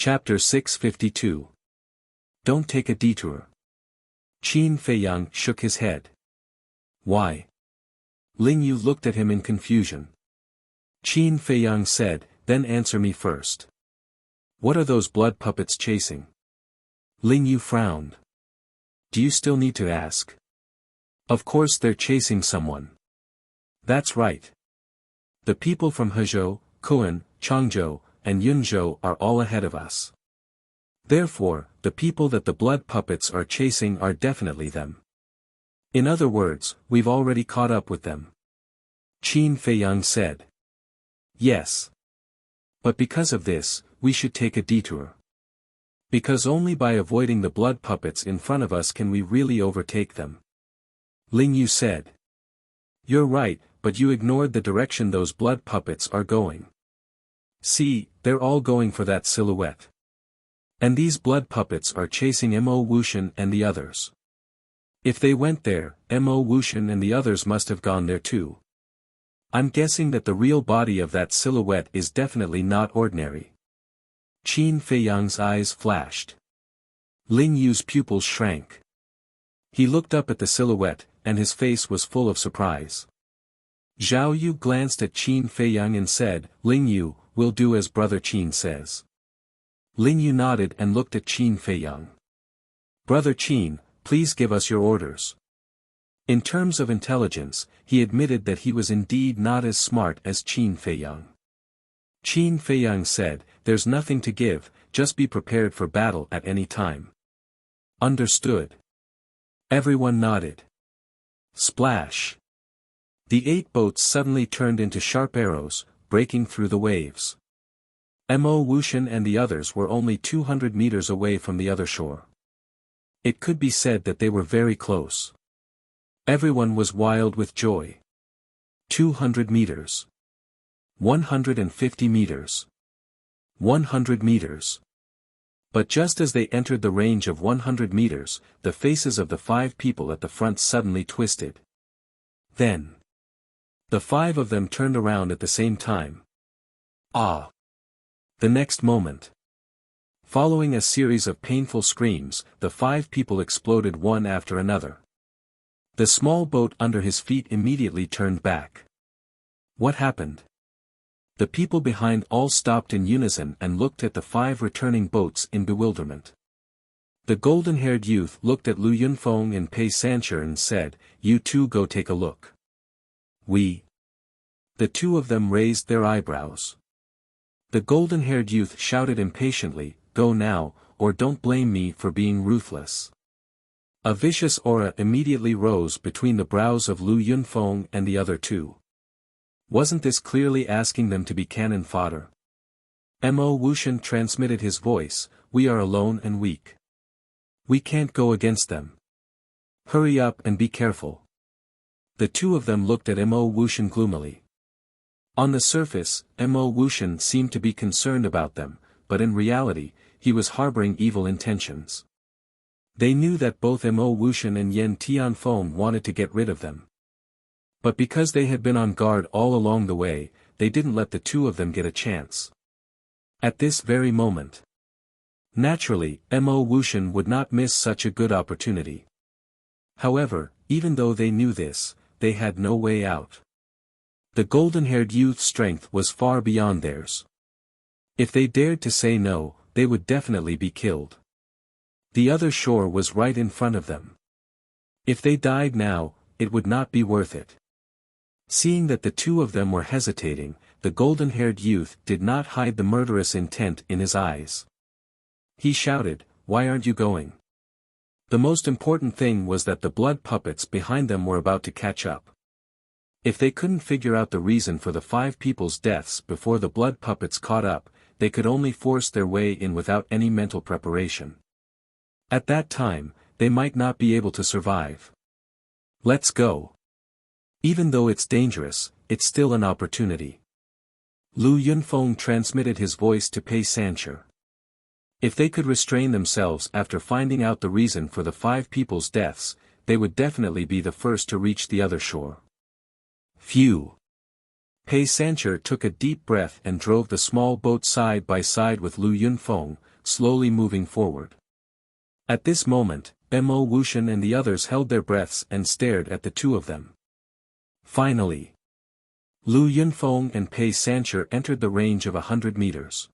Chapter 652. Don't take a detour. Qin Feiyang shook his head. Why? Ling Yu looked at him in confusion. Qin Feiyang said, then answer me first. What are those blood puppets chasing? Ling Yu frowned. Do you still need to ask? Of course they're chasing someone. That's right. The people from Hezhou, Kuan, Changzhou, and Yunzhou are all ahead of us. Therefore, the people that the blood puppets are chasing are definitely them. In other words, we've already caught up with them. Qin Feiyang said. Yes. But because of this, we should take a detour. Because only by avoiding the blood puppets in front of us can we really overtake them. Ling Yu said. You're right, but you ignored the direction those blood puppets are going. See, they're all going for that silhouette. And these blood puppets are chasing Mo Wuxian and the others. If they went there, Mo Wuxian and the others must have gone there too. I'm guessing that the real body of that silhouette is definitely not ordinary. Qin Feiyang's eyes flashed. Ling Yu's pupils shrank. He looked up at the silhouette, and his face was full of surprise. Zhao Yu glanced at Qin Feiyang and said, Ling Yu, we'll do as Brother Qin says. Ling Yu nodded and looked at Qin Feiyang. Brother Qin, please give us your orders. In terms of intelligence, he admitted that he was indeed not as smart as Qin Feiyang. Qin Feiyang said, there's nothing to give, just be prepared for battle at any time. Understood. Everyone nodded. Splash. The 8 boats suddenly turned into sharp arrows, breaking through the waves. Mo Wuxian and the others were only 200 meters away from the other shore. It could be said that they were very close. Everyone was wild with joy. 200 meters. 150 meters. 100 meters. But just as they entered the range of 100 meters, the faces of the 5 people at the front suddenly twisted. Then, the 5 of them turned around at the same time. Ah! The next moment. Following a series of painful screams, the 5 people exploded one after another. The small boat under his feet immediately turned back. What happened? The people behind all stopped in unison and looked at the 5 returning boats in bewilderment. The golden-haired youth looked at Lu Yunfeng and Pei Sancher and said, You two go take a look. We. The 2 of them raised their eyebrows. The golden-haired youth shouted impatiently, Go now, or don't blame me for being ruthless. A vicious aura immediately rose between the brows of Lu Yunfeng and the other 2. Wasn't this clearly asking them to be cannon fodder? Mo Wuxian transmitted his voice, We are alone and weak. We can't go against them. Hurry up and be careful. The 2 of them looked at Mo Wuxian gloomily. On the surface, Mo Wuxian seemed to be concerned about them, but in reality, he was harboring evil intentions. They knew that both Mo Wuxian and Yan Tianfeng wanted to get rid of them. But because they had been on guard all along the way, they didn't let the 2 of them get a chance. At this very moment. Naturally, Mo Wuxian would not miss such a good opportunity. However, even though they knew this, they had no way out. The golden-haired youth's strength was far beyond theirs. If they dared to say no, they would definitely be killed. The other shore was right in front of them. If they died now, it would not be worth it. Seeing that the 2 of them were hesitating, the golden-haired youth did not hide the murderous intent in his eyes. He shouted, Why aren't you going? The most important thing was that the blood puppets behind them were about to catch up. If they couldn't figure out the reason for the 5 people's deaths before the blood puppets caught up, they could only force their way in without any mental preparation. At that time, they might not be able to survive. Let's go. Even though it's dangerous, it's still an opportunity. Lu Yunfeng transmitted his voice to Pei Sancher. If they could restrain themselves after finding out the reason for the 5 people's deaths, they would definitely be the first to reach the other shore. Phew! Pei Sancher took a deep breath and drove the small boat side by side with Lu Yunfeng, slowly moving forward. At this moment, Mo Wuxian and the others held their breaths and stared at the two of them. Finally, Lu Yunfeng and Pei Sancher entered the range of 100 meters.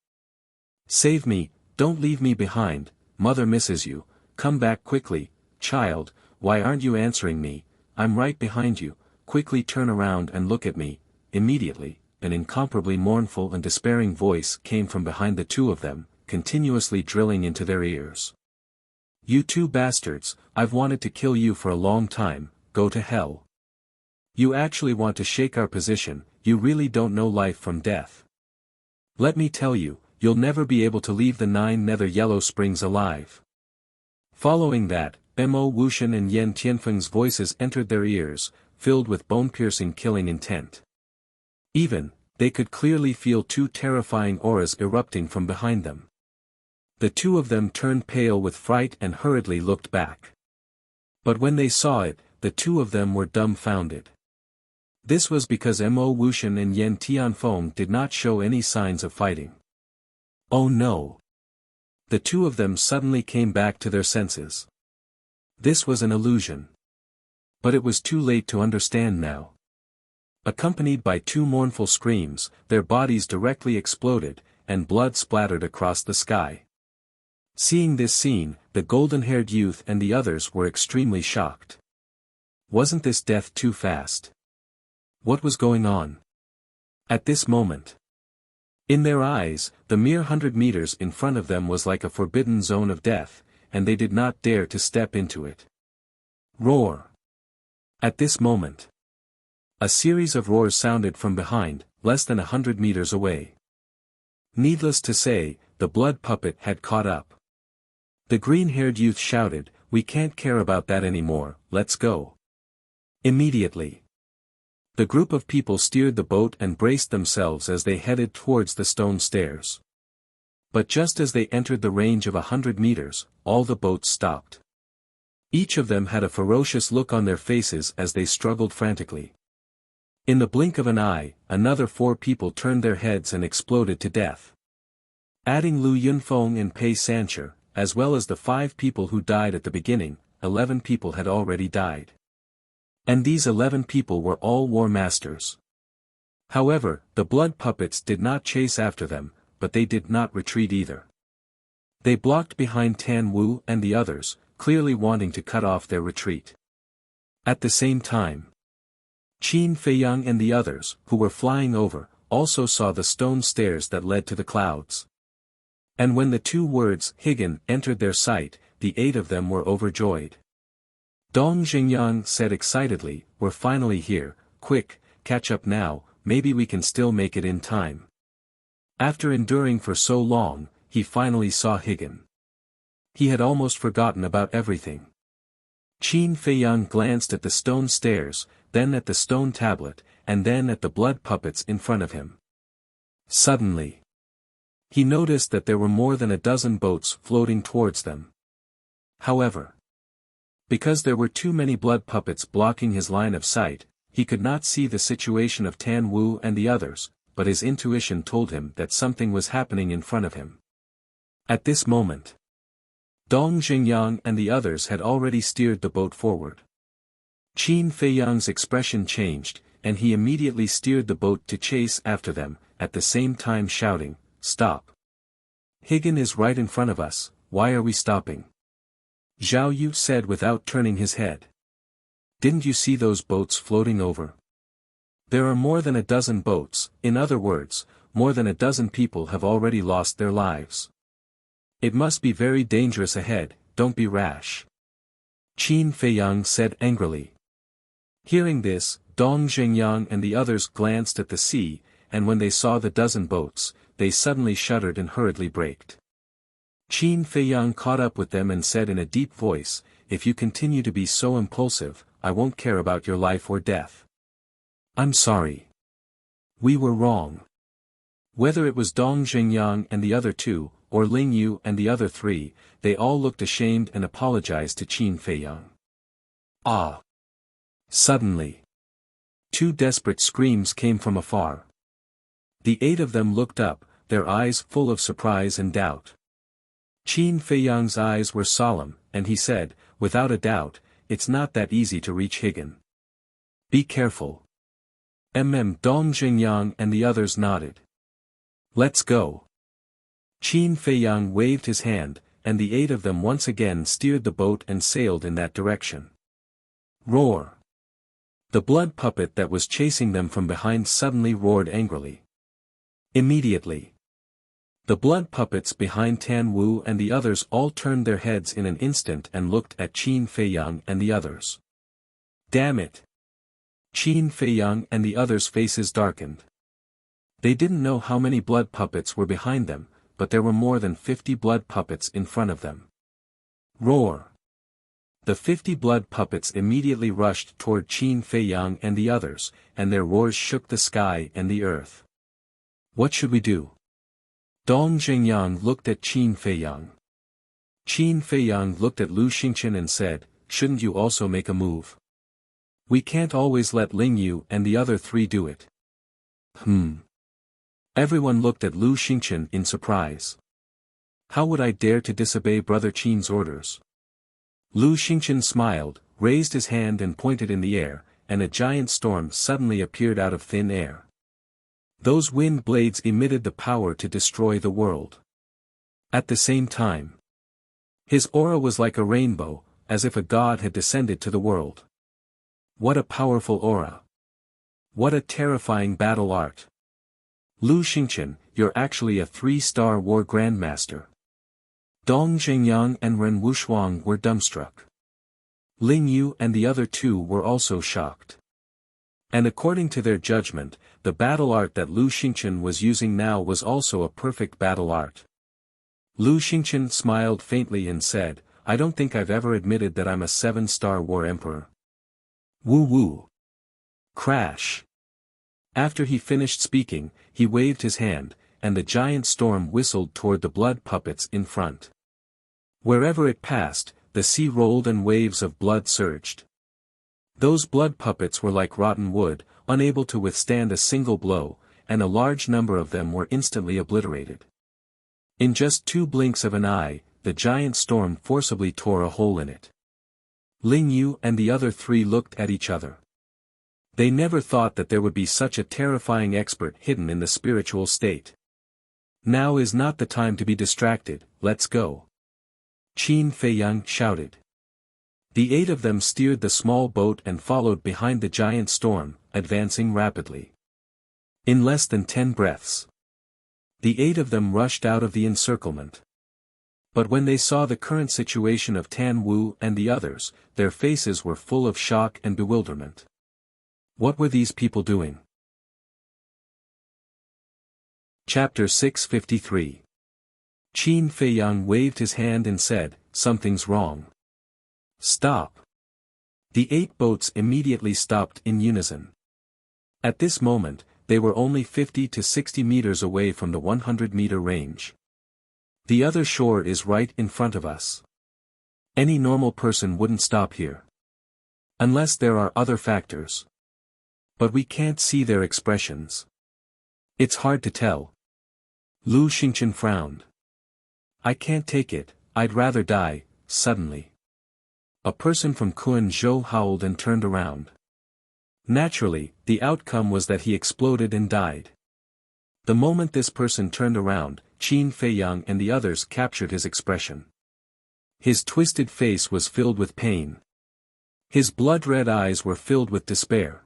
"Save me, don't leave me behind, mother misses you, come back quickly, child, why aren't you answering me, I'm right behind you, quickly turn around and look at me." Immediately, an incomparably mournful and despairing voice came from behind the two of them, continuously drilling into their ears. "You two bastards, I've wanted to kill you for a long time, go to hell. You actually want to shake our position, you really don't know life from death. Let me tell you, you'll never be able to leave the 9 Nether Yellow Springs alive." Following that, Mo Wuxian and Yan Tianfeng's voices entered their ears, filled with bone-piercing killing intent. Even, they could clearly feel two terrifying auras erupting from behind them. The two of them turned pale with fright and hurriedly looked back. But when they saw it, the two of them were dumbfounded. This was because Mo Wuxian and Yan Tianfeng did not show any signs of fighting. Oh no! The two of them suddenly came back to their senses. This was an illusion. But it was too late to understand now. Accompanied by two mournful screams, their bodies directly exploded, and blood splattered across the sky. Seeing this scene, the golden-haired youth and the others were extremely shocked. Wasn't this death too fast? What was going on? At this moment, in their eyes, the mere 100 meters in front of them was like a forbidden zone of death, and they did not dare to step into it. Roar! At this moment, a series of roars sounded from behind, less than 100 meters away. Needless to say, the blood puppet had caught up. The green-haired youth shouted, "We can't care about that anymore, let's go." Immediately, the group of people steered the boat and braced themselves as they headed towards the stone stairs. But just as they entered the range of 100 meters, all the boats stopped. Each of them had a ferocious look on their faces as they struggled frantically. In the blink of an eye, another 4 people turned their heads and exploded to death. Adding Lu Yunfeng and Pei Sancher, as well as the 5 people who died at the beginning, 11 people had already died. And these 11 people were all war masters. However, the blood puppets did not chase after them, but they did not retreat either. They blocked behind Tan Wu and the others, clearly wanting to cut off their retreat. At the same time, Qin Feiyang and the others, who were flying over, also saw the stone stairs that led to the clouds. And when the 2 words "Higan" entered their sight, the 8 of them were overjoyed. Dong Xingyang said excitedly, "We're finally here, quick, catch up now, maybe we can still make it in time." After enduring for so long, he finally saw Higan. He had almost forgotten about everything. Qin Feiyang glanced at the stone stairs, then at the stone tablet, and then at the blood puppets in front of him. Suddenly, he noticed that there were more than a dozen boats floating towards them. However, because there were too many blood puppets blocking his line of sight, he could not see the situation of Tan Wu and the others, but his intuition told him that something was happening in front of him. At this moment, Dong Xingyang and the others had already steered the boat forward. Qin Feiyang's expression changed, and he immediately steered the boat to chase after them, at the same time shouting, "Stop! Higan is right in front of us, why are we stopping?" Zhao Yu said without turning his head. "Didn't you see those boats floating over? There are more than a dozen boats, in other words, more than a dozen people have already lost their lives. It must be very dangerous ahead, don't be rash." Qin Feiyang said angrily. Hearing this, Dong Xingyang and the others glanced at the sea, and when they saw the dozen boats, they suddenly shuddered and hurriedly braked. Qin Feiyang caught up with them and said in a deep voice, "If you continue to be so impulsive, I won't care about your life or death. I'm sorry. We were wrong." Whether it was Dong Xingyang and the other 2, or Ling Yu and the other 3, they all looked ashamed and apologized to Qin Feiyang. Ah! Suddenly, Two desperate screams came from afar. The 8 of them looked up, their eyes full of surprise and doubt. Qin Feiyang's eyes were solemn, and he said, without a doubt, it's not that easy to reach Higan. Be careful. Dong Jingyang and the others nodded. Let's go. Qin Feiyang waved his hand, and the 8 of them once again steered the boat and sailed in that direction. Roar! The blood puppet that was chasing them from behind suddenly roared angrily. Immediately, the blood puppets behind Tan Wu and the others all turned their heads in an instant and looked at Qin Feiyang and the others. Damn it! Qin Feiyang and the others' faces darkened. They didn't know how many blood puppets were behind them, but there were more than 50 blood puppets in front of them. Roar! The 50 blood puppets immediately rushed toward Qin Feiyang and the others, and their roars shook the sky and the earth. What should we do? Dong Jingyang looked at Qin Feiyang. Qin Feiyang looked at Lu Xingchen and said, shouldn't you also make a move? We can't always let Ling Yu and the other 3 do it. Everyone looked at Lu Xingchen in surprise. How would I dare to disobey Brother Qin's orders? Lu Xingchen smiled, raised his hand and pointed in the air, and a giant storm suddenly appeared out of thin air. Those wind blades emitted the power to destroy the world. At the same time, his aura was like a rainbow, as if a god had descended to the world. What a powerful aura! What a terrifying battle art! Lu Xingchen, you're actually a 3-star war grandmaster. Dong Jingyang and Ren Wushuang were dumbstruck. Ling Yu and the other 2 were also shocked. And according to their judgment, the battle art that Lu Xingchen was using now was also a perfect battle art. Lu Xingchen smiled faintly and said, I don't think I've ever admitted that I'm a 7-star war emperor. Woo woo. Crash. After he finished speaking, he waved his hand, and the giant storm whistled toward the blood puppets in front. Wherever it passed, the sea rolled and waves of blood surged. Those blood puppets were like rotten wood, unable to withstand a single blow, and a large number of them were instantly obliterated. In just 2 blinks of an eye, the giant storm forcibly tore a hole in it. Ling Yu and the other 3 looked at each other. They never thought that there would be such a terrifying expert hidden in the spiritual state. Now is not the time to be distracted, let's go. Qin Feiyang shouted. The 8 of them steered the small boat and followed behind the giant storm, advancing rapidly. In less than 10 breaths, the 8 of them rushed out of the encirclement. But when they saw the current situation of Tan Wu and the others, their faces were full of shock and bewilderment. What were these people doing? Chapter 653. Qin Feiyang waved his hand and said, something's wrong. Stop. The 8 boats immediately stopped in unison. At this moment, they were only 50 to 60 meters away from the 100-meter range. The other shore is right in front of us. Any normal person wouldn't stop here. Unless there are other factors. But we can't see their expressions. It's hard to tell. Lu Xingchen frowned. I can't take it, I'd rather die, suddenly. A person from Kuan-zhou howled and turned around. Naturally, the outcome was that he exploded and died. The moment this person turned around, Qin Feiyang and the others captured his expression. His twisted face was filled with pain. His blood-red eyes were filled with despair.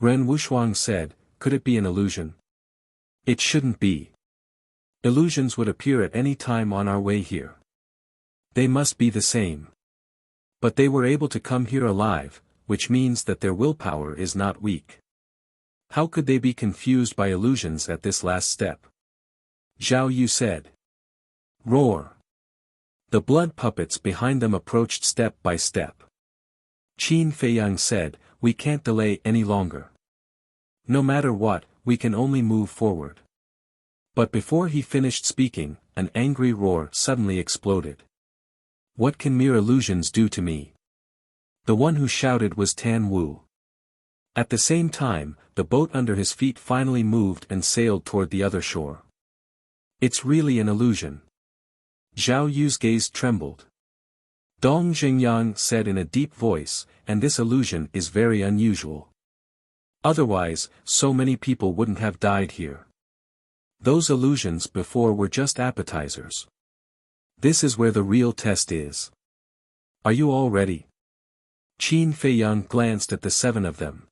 Ren Wushuang said, could it be an illusion? It shouldn't be. Illusions would appear at any time on our way here. They must be the same. But they were able to come here alive, which means that their willpower is not weak. How could they be confused by illusions at this last step? Zhao Yu said. Roar. The blood puppets behind them approached step by step. Qin Feiyang said, we can't delay any longer. No matter what, we can only move forward. But before he finished speaking, an angry roar suddenly exploded. What can mere illusions do to me? The one who shouted was Tan Wu. At the same time, the boat under his feet finally moved and sailed toward the other shore. It's really an illusion. Zhao Yu's gaze trembled. Dong Jingyan said in a deep voice, and this illusion is very unusual. Otherwise, so many people wouldn't have died here. Those illusions before were just appetizers. This is where the real test is. Are you all ready? Qin Feiyang glanced at the 7 of them.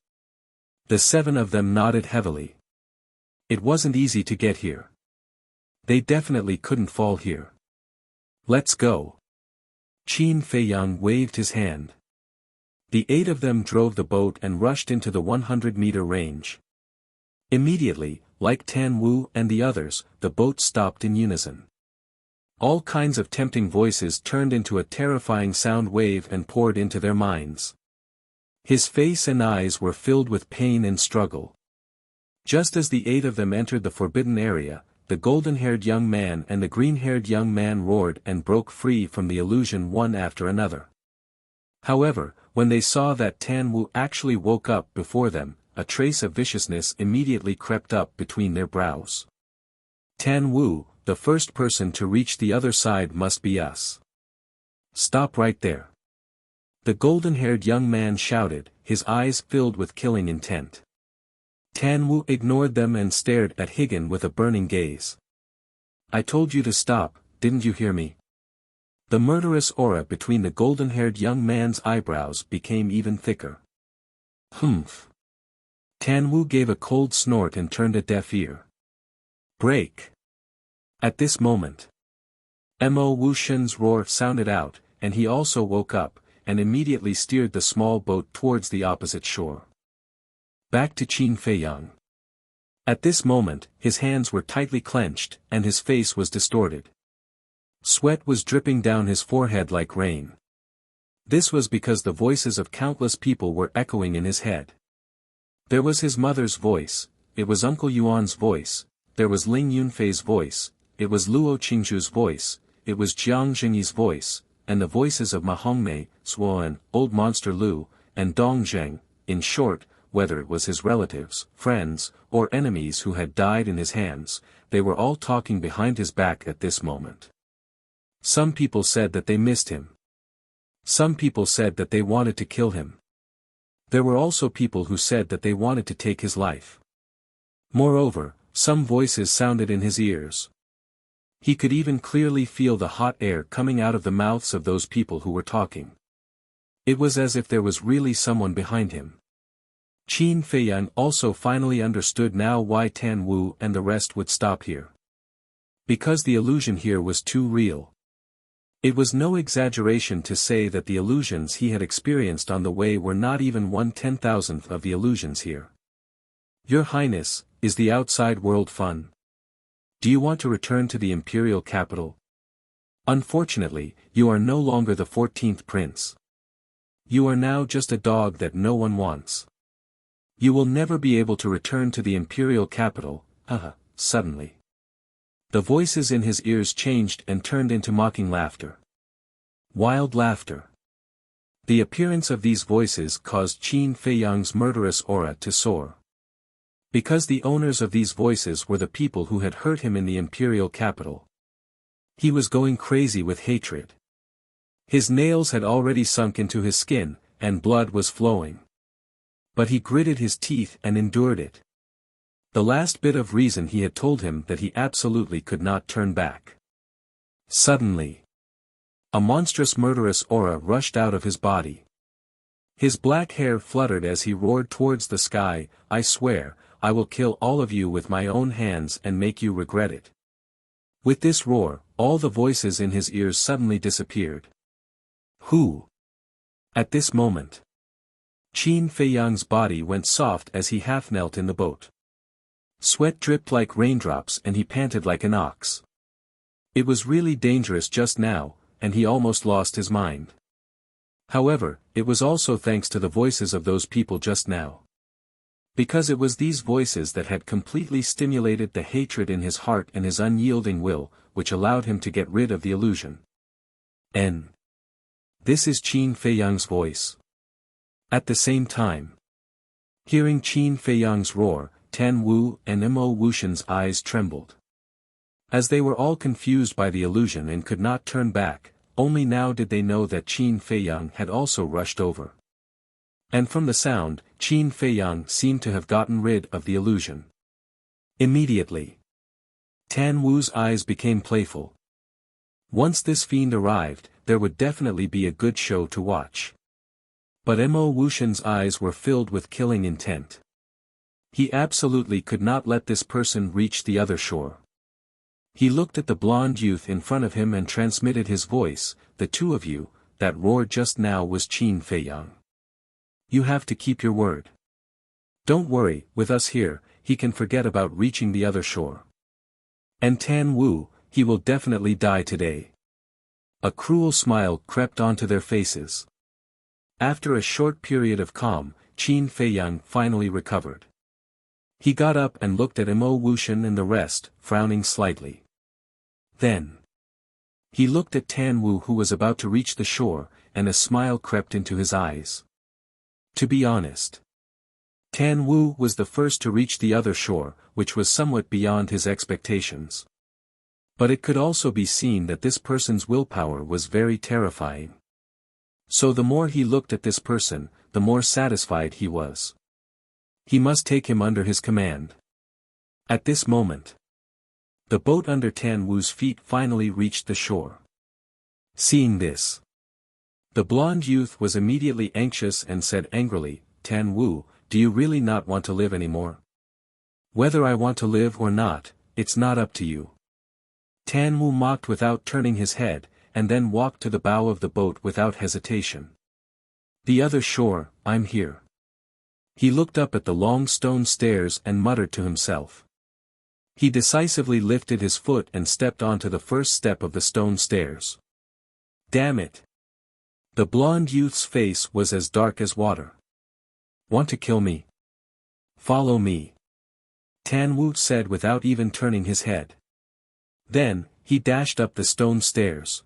The 7 of them nodded heavily. It wasn't easy to get here. They definitely couldn't fall here. Let's go. Qin Feiyang waved his hand. The 8 of them drove the boat and rushed into the 100-meter range. Immediately, like Tan Wu and the others, the boat stopped in unison. All kinds of tempting voices turned into a terrifying sound wave and poured into their minds. His face and eyes were filled with pain and struggle. Just as the 8 of them entered the forbidden area, the golden-haired young man and the green-haired young man roared and broke free from the illusion one after another. However, when they saw that Tan Wu actually woke up before them, a trace of viciousness immediately crept up between their brows. Tan Wu, the first person to reach the other side must be us. Stop right there. The golden-haired young man shouted, his eyes filled with killing intent. Tan Wu ignored them and stared at Higan with a burning gaze. I told you to stop, didn't you hear me? The murderous aura between the golden-haired young man's eyebrows became even thicker. Humph. Tan Wu gave a cold snort and turned a deaf ear. Break. At this moment, Mo Wushen's roar sounded out, and he also woke up, and immediately steered the small boat towards the opposite shore. Back to Qin Feiyang. At this moment, his hands were tightly clenched, and his face was distorted. Sweat was dripping down his forehead like rain. This was because the voices of countless people were echoing in his head. There was his mother's voice, it was Uncle Yuan's voice, there was Ling Yunfei's voice, it was Luo Qingzhu's voice, it was Jiang Jingyi's voice, and the voices of Ma Hongmei, Suoan, Old Monster Lu, and Dong Zheng. In short, whether it was his relatives, friends, or enemies who had died in his hands, they were all talking behind his back at this moment. Some people said that they missed him. Some people said that they wanted to kill him. There were also people who said that they wanted to take his life. Moreover, some voices sounded in his ears. He could even clearly feel the hot air coming out of the mouths of those people who were talking. It was as if there was really someone behind him. Qin Feiyang also finally understood now why Tan Wu and the rest would stop here. Because the illusion here was too real. It was no exaggeration to say that the illusions he had experienced on the way were not even 1/10,000th of the illusions here. Your Highness, is the outside world fun? Do you want to return to the imperial capital? Unfortunately, you are no longer the 14th prince. You are now just a dog that no one wants. You will never be able to return to the imperial capital, suddenly. The voices in his ears changed and turned into mocking laughter. Wild laughter. The appearance of these voices caused Qin Feiyang's murderous aura to soar. Because the owners of these voices were the people who had hurt him in the imperial capital. He was going crazy with hatred. His nails had already sunk into his skin, and blood was flowing. But he gritted his teeth and endured it. The last bit of reason he had told him that he absolutely could not turn back. Suddenly, a monstrous murderous aura rushed out of his body. His black hair fluttered as he roared towards the sky, I swear, I will kill all of you with my own hands and make you regret it. With this roar, all the voices in his ears suddenly disappeared. Who? At this moment, Qin Feiyang's body went soft as he half knelt in the boat. Sweat dripped like raindrops and he panted like an ox. It was really dangerous just now, and he almost lost his mind. However, it was also thanks to the voices of those people just now. Because it was these voices that had completely stimulated the hatred in his heart and his unyielding will, which allowed him to get rid of the illusion. This is Qin Feiyang's voice. At the same time, Hearing Qin Feiyang's roar, Tan Wu and Mo Wuxian's eyes trembled. As they were all confused by the illusion and could not turn back, only now did they know that Qin Feiyang had also rushed over. And from the sound, Qin Feiyang seemed to have gotten rid of the illusion. Immediately, Tan Wu's eyes became playful. Once this fiend arrived, there would definitely be a good show to watch. But Mo Wuxian's eyes were filled with killing intent. He absolutely could not let this person reach the other shore. He looked at the blonde youth in front of him and transmitted his voice, "The two of you, that roar just now was Qin Feiyang. You have to keep your word. Don't worry, with us here, he can forget about reaching the other shore. And Tan Wu, he will definitely die today." A cruel smile crept onto their faces. After a short period of calm, Qin Feiyang finally recovered. He got up and looked at Mo Wuxian and the rest, frowning slightly. Then, he looked at Tan Wu who was about to reach the shore, and a smile crept into his eyes. To be honest, Tan Wu was the first to reach the other shore, which was somewhat beyond his expectations. But it could also be seen that this person's willpower was very terrifying. So the more he looked at this person, the more satisfied he was. He must take him under his command. At this moment, the boat under Tan Wu's feet finally reached the shore. Seeing this, the blonde youth was immediately anxious and said angrily, "Tan Wu, do you really not want to live anymore? Whether I want to live or not, it's not up to you." Tan Wu mocked without turning his head, and then walked to the bow of the boat without hesitation. "The other shore, I'm here." He looked up at the long stone stairs and muttered to himself. He decisively lifted his foot and stepped onto the first step of the stone stairs. Damn it! The blonde youth's face was as dark as water. "Want to kill me? Follow me," Tan Wu said without even turning his head. Then, he dashed up the stone stairs.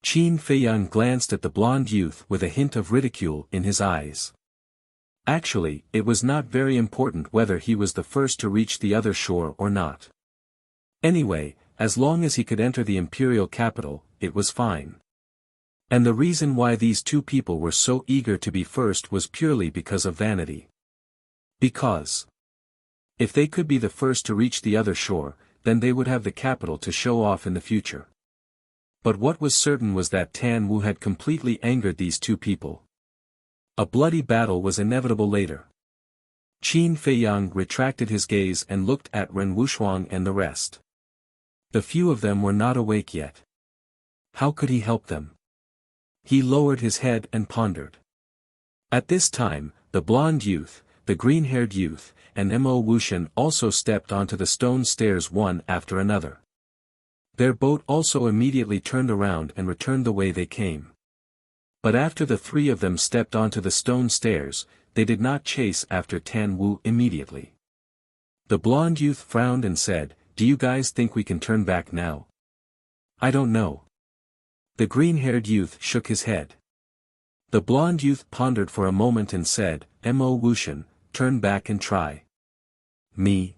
Qin Feiyang glanced at the blonde youth with a hint of ridicule in his eyes. Actually, it was not very important whether he was the first to reach the other shore or not. Anyway, as long as he could enter the imperial capital, it was fine. And the reason why these two people were so eager to be first was purely because of vanity. Because if they could be the first to reach the other shore, then they would have the capital to show off in the future. But what was certain was that Tan Wu had completely angered these two people. A bloody battle was inevitable later. Qin Feiyang retracted his gaze and looked at Ren Wuxuang and the rest. The few of them were not awake yet. How could he help them? He lowered his head and pondered. At this time, the blonde youth, the green-haired youth, and Mo Wuxian also stepped onto the stone stairs one after another. Their boat also immediately turned around and returned the way they came. But after the three of them stepped onto the stone stairs, they did not chase after Tan Wu immediately. The blonde youth frowned and said, "Do you guys think we can turn back now?" "I don't know." The green-haired youth shook his head. The blonde youth pondered for a moment and said, "Mo Wuxian, turn back and try." "Me?"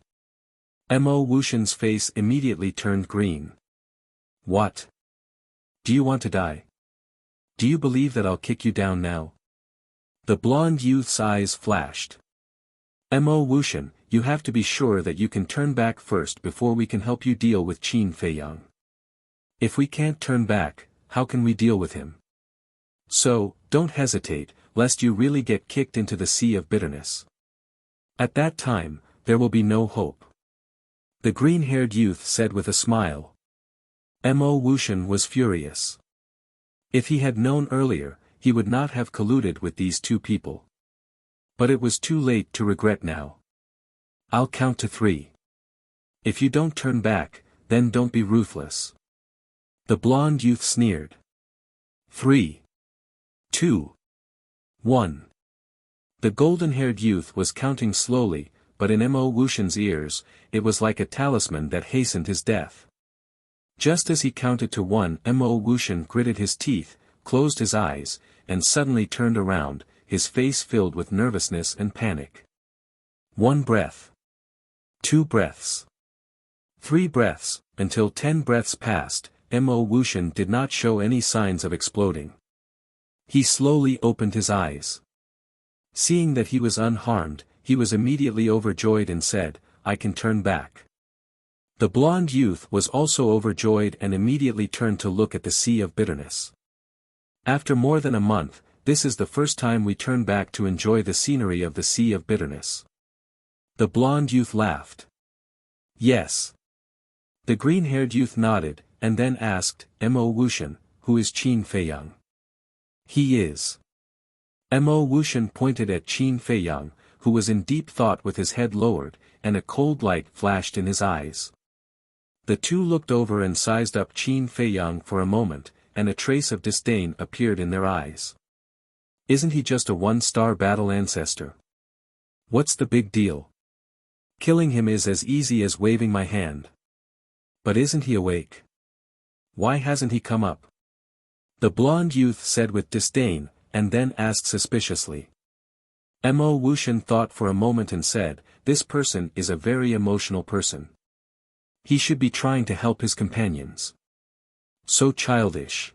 Mo Wuxian's face immediately turned green. "What? Do you want to die? Do you believe that I'll kick you down now?" The blonde youth's eyes flashed. "Mo Wuxian, you have to be sure that you can turn back first before we can help you deal with Qin Feiyang. If we can't turn back, how can we deal with him? So, don't hesitate, lest you really get kicked into the sea of bitterness. At that time, there will be no hope." The green-haired youth said with a smile. Mo Wuxian was furious. If he had known earlier, he would not have colluded with these two people. But it was too late to regret now. "I'll count to 3. If you don't turn back, then don't be ruthless." The blonde youth sneered. 3, 2, 1. The golden-haired youth was counting slowly, but in Mo Wuxian's ears, it was like a talisman that hastened his death. Just as he counted to 1, Mo Wuxian gritted his teeth, closed his eyes, and suddenly turned around, his face filled with nervousness and panic. 1 breath. 2 breaths. 3 breaths, until 10 breaths passed, Mo Wuxian did not show any signs of exploding. He slowly opened his eyes. Seeing that he was unharmed, he was immediately overjoyed and said, "I can turn back." The blonde youth was also overjoyed and immediately turned to look at the Sea of Bitterness. After more than a month, this is the first time we turn back to enjoy the scenery of the Sea of Bitterness. The blonde youth laughed. Yes. The green-haired youth nodded, and then asked, Mo Wuxian, who is Qin Feiyang? He is. Mo Wuxian pointed at Qin Feiyang, who was in deep thought with his head lowered, and a cold light flashed in his eyes. The two looked over and sized up Qin Feiyang for a moment, and a trace of disdain appeared in their eyes. Isn't he just a one-star battle ancestor? What's the big deal? Killing him is as easy as waving my hand. But isn't he awake? Why hasn't he come up? The blonde youth said with disdain, and then asked suspiciously. Mo Wuxian thought for a moment and said, "This person is a very emotional person. He should be trying to help his companions. So childish."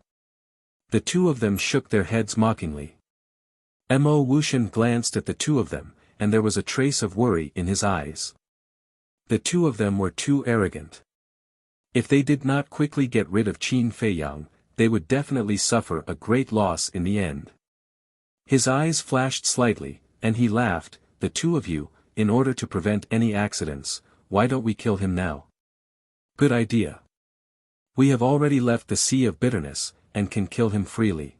The two of them shook their heads mockingly. Mo Wuxian glanced at the two of them, and there was a trace of worry in his eyes. The two of them were too arrogant. If they did not quickly get rid of Qin Feiyang, they would definitely suffer a great loss in the end. His eyes flashed slightly, and he laughed, "The two of you, in order to prevent any accidents, why don't we kill him now? Good idea. We have already left the Sea of Bitterness, and can kill him freely.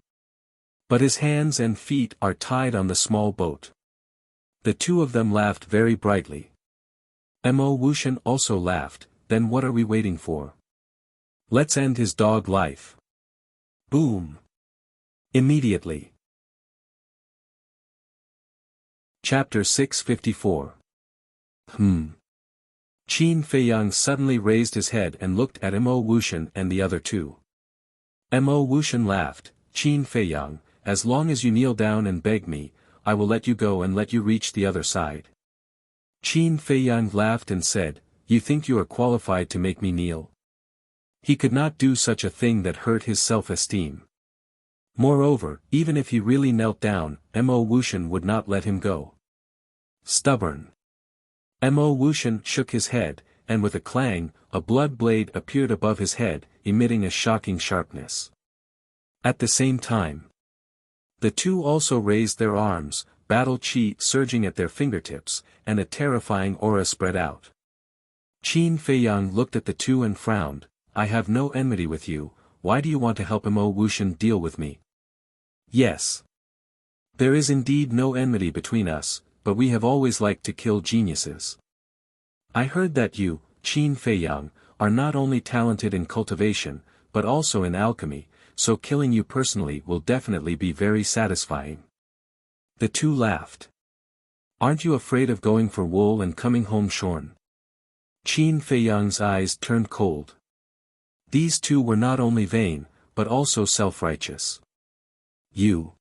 But his hands and feet are tied on the small boat." The two of them laughed very brightly. Mo Wuxian also laughed. Then what are we waiting for? Let's end his dog life. Boom. Immediately. Chapter 654. Qin Feiyang suddenly raised his head and looked at Mo Wuxian and the other two. Mo Wuxian laughed, "Qin Feiyang, as long as you kneel down and beg me, I will let you go and let you reach the other side." Qin Feiyang laughed and said, "You think you are qualified to make me kneel?" He could not do such a thing that hurt his self-esteem. Moreover, even if he really knelt down, Mo Wuxian would not let him go. Stubborn. Mo Wuxian shook his head, and with a clang, a blood blade appeared above his head, emitting a shocking sharpness. At the same time, the two also raised their arms, battle chi surging at their fingertips, and a terrifying aura spread out. Qin Feiyang looked at the two and frowned, "I have no enmity with you, why do you want to help Mo Wuxian deal with me?" "Yes. There is indeed no enmity between us, but we have always liked to kill geniuses. I heard that you, Qin Feiyang, are not only talented in cultivation, but also in alchemy, so killing you personally will definitely be very satisfying." The two laughed. "Aren't you afraid of going for wool and coming home shorn?" Qin Feiyang's eyes turned cold. These two were not only vain, but also self-righteous. You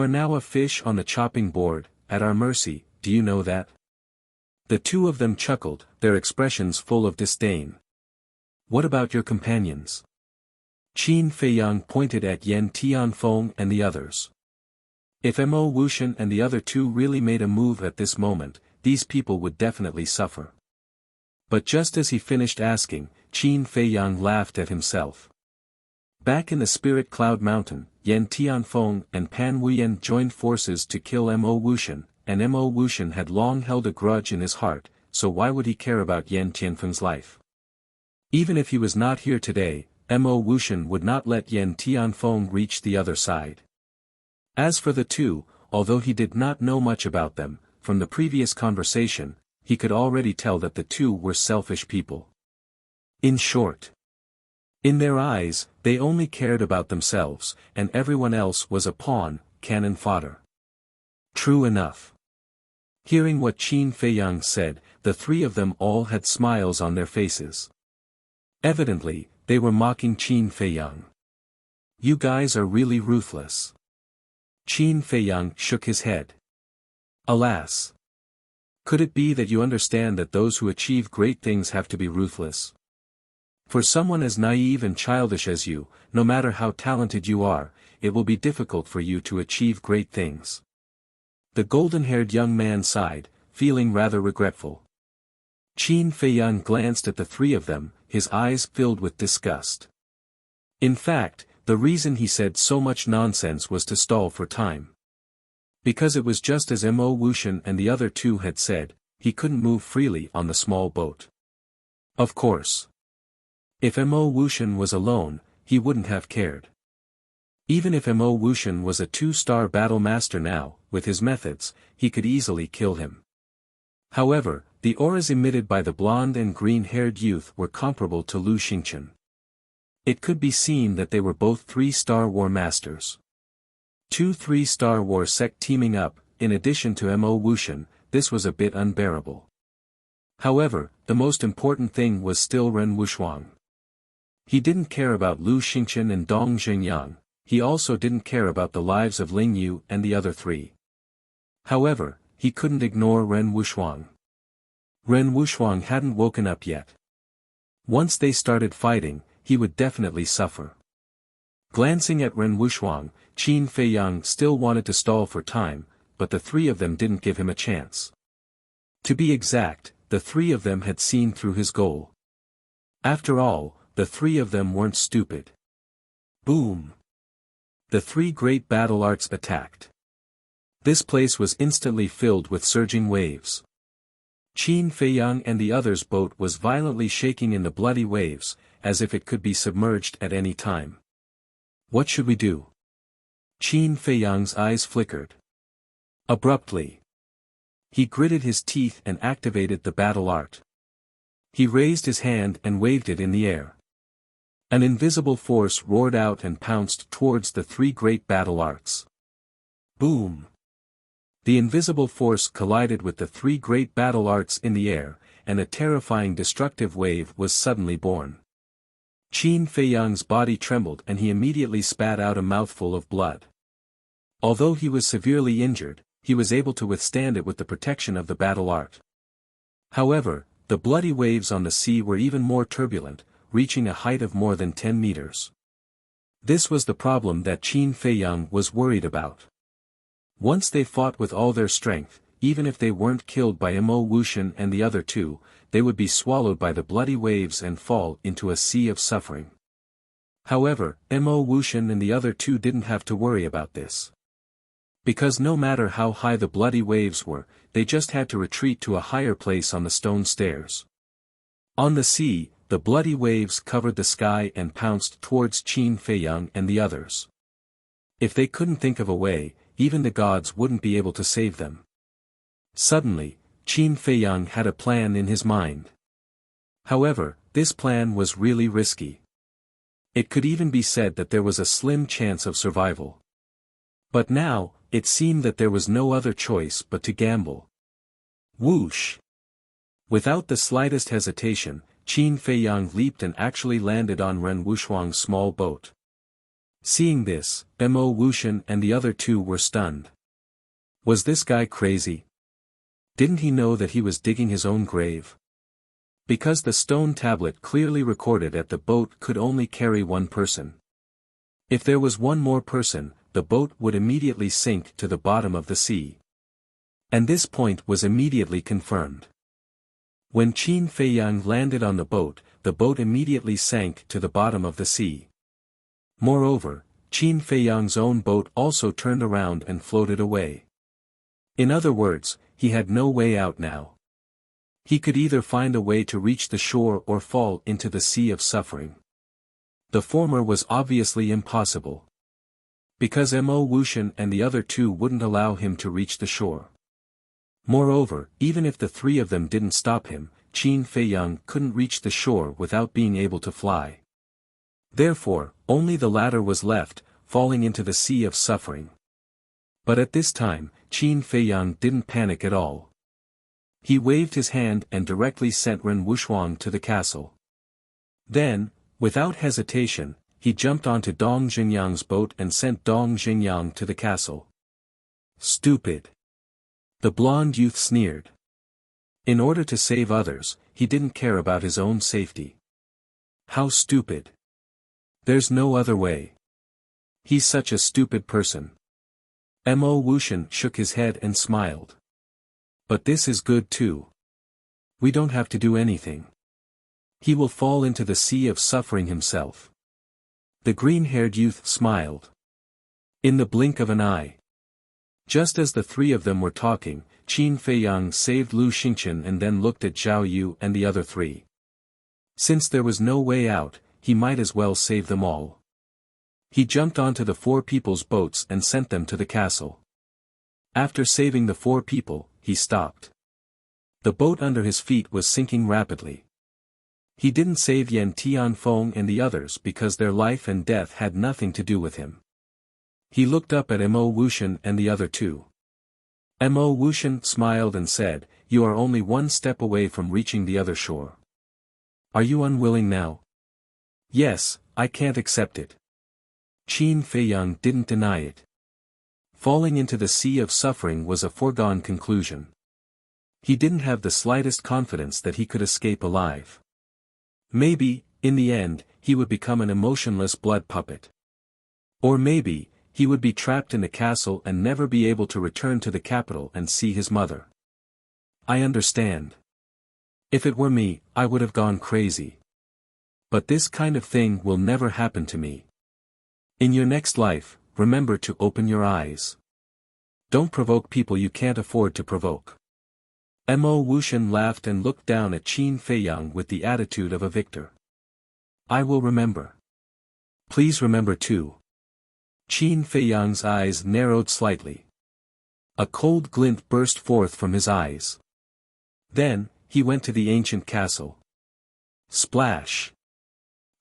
are now a fish on the chopping board, at our mercy, do you know that?" The two of them chuckled, their expressions full of disdain. "What about your companions?" Qin Feiyang pointed at Yan Tianfeng and the others. If Mo Wuxian and the other two really made a move at this moment, these people would definitely suffer. But just as he finished asking, Qin Feiyang laughed at himself. Back in the Spirit Cloud Mountain, Yan Tianfeng and Pan Wuyan joined forces to kill Mo Wuxian, and Mo Wuxian had long held a grudge in his heart, so why would he care about Yan Tianfeng's life? Even if he was not here today, Mo Wuxian would not let Yan Tianfeng reach the other side. As for the two, although he did not know much about them, from the previous conversation, he could already tell that the two were selfish people. In short, in their eyes, they only cared about themselves, and everyone else was a pawn, cannon fodder. True enough. Hearing what Qin Feiyang said, the three of them all had smiles on their faces. Evidently, they were mocking Qin Feiyang. "You guys are really ruthless. Qin Feiyang shook his head. Alas! Could it be that you understand that those who achieve great things have to be ruthless? For someone as naive and childish as you, no matter how talented you are, it will be difficult for you to achieve great things. The golden-haired young man sighed, feeling rather regretful. Qin Feiyang glanced at the three of them, his eyes filled with disgust. In fact, the reason he said so much nonsense was to stall for time. Because it was just as Mo Wuxian and the other two had said, he couldn't move freely on the small boat. Of course. If Mo Wuxian was alone, he wouldn't have cared. Even if Mo Wuxian was a 2-star battle master now, with his methods, he could easily kill him. However, the auras emitted by the blonde and green-haired youth were comparable to Lu Xingchen. It could be seen that they were both 3-star war masters. 2 3-star war sect teaming up, in addition to Mo Wuxian, this was a bit unbearable. However, the most important thing was still Ren Wuxuang. He didn't care about Lu Xingchen and Dong Xingyang, he also didn't care about the lives of Ling Yu and the other three. However, he couldn't ignore Ren Wuxuang. Ren Wuxuang hadn't woken up yet. Once they started fighting, he would definitely suffer. Glancing at Ren Wuxuang, Qin Feiyang still wanted to stall for time, but the three of them didn't give him a chance. To be exact, the three of them had seen through his goal. After all, the three of them weren't stupid. Boom! The three great battle arts attacked. This place was instantly filled with surging waves. Qin Feiyang and the others' boat was violently shaking in the bloody waves, as if it could be submerged at any time. What should we do? Qin Feiyang's eyes flickered. Abruptly, he gritted his teeth and activated the battle art. He raised his hand and waved it in the air. An invisible force roared out and pounced towards the three great battle arts. Boom! The invisible force collided with the three great battle arts in the air, and a terrifying destructive wave was suddenly born. Qin Feiyang's body trembled and he immediately spat out a mouthful of blood. Although he was severely injured, he was able to withstand it with the protection of the battle art. However, the bloody waves on the sea were even more turbulent, reaching a height of more than 10 meters. This was the problem that Qin Feiyang was worried about. Once they fought with all their strength, even if they weren't killed by Mo Wuxian and the other two, they would be swallowed by the bloody waves and fall into a sea of suffering. However, Mo Wuxian and the other two didn't have to worry about this. Because no matter how high the bloody waves were, they just had to retreat to a higher place on the stone stairs. On the sea, the bloody waves covered the sky and pounced towards Qin Feiyang and the others. If they couldn't think of a way, even the gods wouldn't be able to save them. Suddenly, Qin Feiyang had a plan in his mind. However, this plan was really risky. It could even be said that there was a slim chance of survival. But now, it seemed that there was no other choice but to gamble. Whoosh! Without the slightest hesitation, Qin Feiyang leaped and actually landed on Ren Wuxuang's small boat. Seeing this, Mo Wuxian and the other two were stunned. Was this guy crazy? Didn't he know that he was digging his own grave? Because the stone tablet clearly recorded that the boat could only carry one person. If there was one more person, the boat would immediately sink to the bottom of the sea. And this point was immediately confirmed. When Qin Feiyang landed on the boat immediately sank to the bottom of the sea. Moreover, Qin Feiyang's own boat also turned around and floated away. In other words, he had no way out now. He could either find a way to reach the shore or fall into the sea of suffering. The former was obviously impossible. Because Mo Wuxian and the other two wouldn't allow him to reach the shore. Moreover, even if the three of them didn't stop him, Qin Feiyang couldn't reach the shore without being able to fly. Therefore, only the latter was left, falling into the sea of suffering. But at this time, Qin Feiyang didn't panic at all. He waved his hand and directly sent Ren Wuxuang to the castle. Then, without hesitation, he jumped onto Dong Xingyang's boat and sent Dong Xingyang to the castle. Stupid. The blonde youth sneered. In order to save others, he didn't care about his own safety. How stupid. There's no other way. He's such a stupid person. Mo Wuxian shook his head and smiled. But this is good too. We don't have to do anything. He will fall into the sea of suffering himself. The green-haired youth smiled. In the blink of an eye. Just as the three of them were talking, Qin Feiyang saved Lu Xingqian and then looked at Zhao Yu and the other three. Since there was no way out, he might as well save them all. He jumped onto the four people's boats and sent them to the castle. After saving the four people, he stopped. The boat under his feet was sinking rapidly. He didn't save Yan Tianfeng and the others because their life and death had nothing to do with him. He looked up at Mo Wuxian and the other two. Mo Wuxian smiled and said, "You are only one step away from reaching the other shore. Are you unwilling now?" "Yes, I can't accept it." Qin Feiyang didn't deny it. Falling into the sea of suffering was a foregone conclusion. He didn't have the slightest confidence that he could escape alive. Maybe, in the end, he would become an emotionless blood puppet. Or maybe, he would be trapped in the castle and never be able to return to the capital and see his mother. I understand. If it were me, I would have gone crazy. But this kind of thing will never happen to me. In your next life, remember to open your eyes. Don't provoke people you can't afford to provoke. Mo Wuxian laughed and looked down at Qin Feiyang with the attitude of a victor. I will remember. Please remember too. Qin Feiyang's eyes narrowed slightly. A cold glint burst forth from his eyes. Then, he went to the ancient castle. Splash!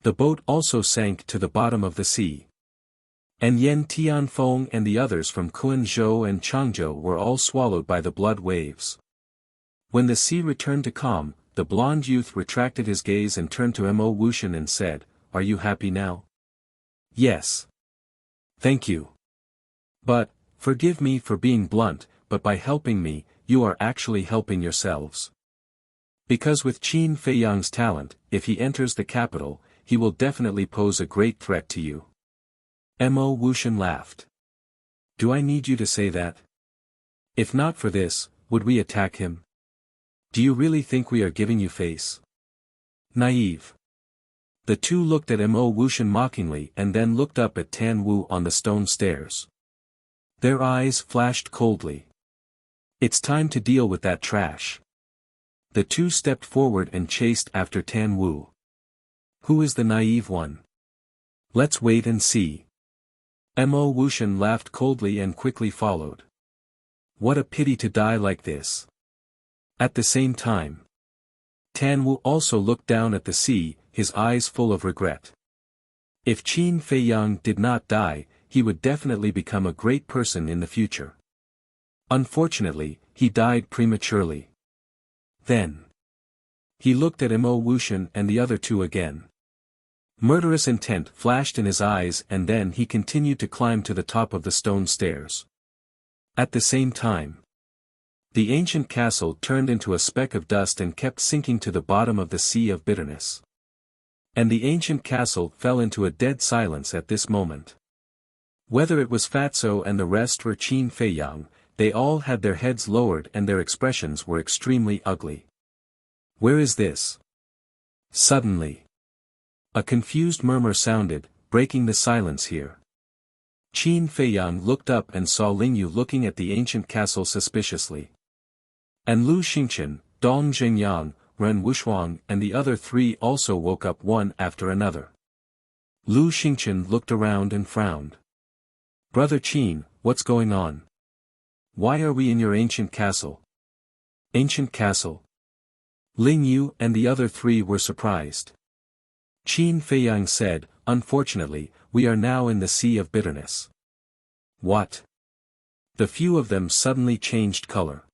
The boat also sank to the bottom of the sea. And Yan Tianfeng and the others from Quanzhou and Changzhou were all swallowed by the blood waves. When the sea returned to calm, the blonde youth retracted his gaze and turned to Mo Wuxian and said, "Are you happy now?" "Yes. Thank you. But, forgive me for being blunt, but by helping me, you are actually helping yourselves. Because with Qin Feiyang's talent, if he enters the capital, he will definitely pose a great threat to you." Mo Wuxian laughed. "Do I need you to say that? If not for this, would we attack him? Do you really think we are giving you face? Naive." The two looked at Mo Wuxian mockingly and then looked up at Tan Wu on the stone stairs. Their eyes flashed coldly. "It's time to deal with that trash." The two stepped forward and chased after Tan Wu. Who is the naive one? Let's wait and see. Mo Wuxian laughed coldly and quickly followed. What a pity to die like this. At the same time, Tan Wu also looked down at the sea, his eyes full of regret. If Qin Feiyang did not die, he would definitely become a great person in the future. Unfortunately, he died prematurely. Then, he looked at Mo Wuxian and the other two again. Murderous intent flashed in his eyes, and then he continued to climb to the top of the stone stairs. At the same time, the ancient castle turned into a speck of dust and kept sinking to the bottom of the sea of bitterness. And the ancient castle fell into a dead silence at this moment. Whether it was Fatso and the rest or Qin Feiyang, they all had their heads lowered and their expressions were extremely ugly. Where is this? Suddenly, a confused murmur sounded, breaking the silence here. Qin Feiyang looked up and saw Lingyu looking at the ancient castle suspiciously. And Lu Xingqian, Dong Zhengyang, Ren Wushuang and the other three also woke up one after another. Lu Xingqian looked around and frowned. Brother Qin, what's going on? Why are we in your ancient castle? Ancient castle? Lingyu and the other three were surprised. Qin Feiyang said, unfortunately, we are now in the sea of bitterness. What? The few of them suddenly changed color.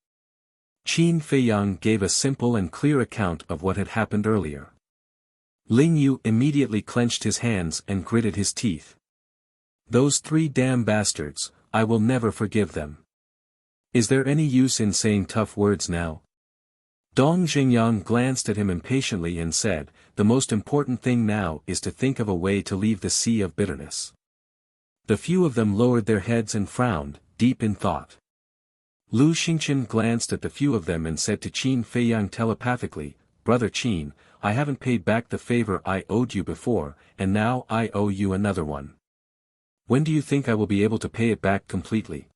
Qin Feiyang gave a simple and clear account of what had happened earlier. Lingyu immediately clenched his hands and gritted his teeth. Those three damn bastards, I will never forgive them. Is there any use in saying tough words now? Dong Xingyang glanced at him impatiently and said, the most important thing now is to think of a way to leave the sea of bitterness. The few of them lowered their heads and frowned, deep in thought. Lu Xingqian glanced at the few of them and said to Qin Feiyang telepathically, Brother Qin, I haven't paid back the favor I owed you before, and now I owe you another one. When do you think I will be able to pay it back completely?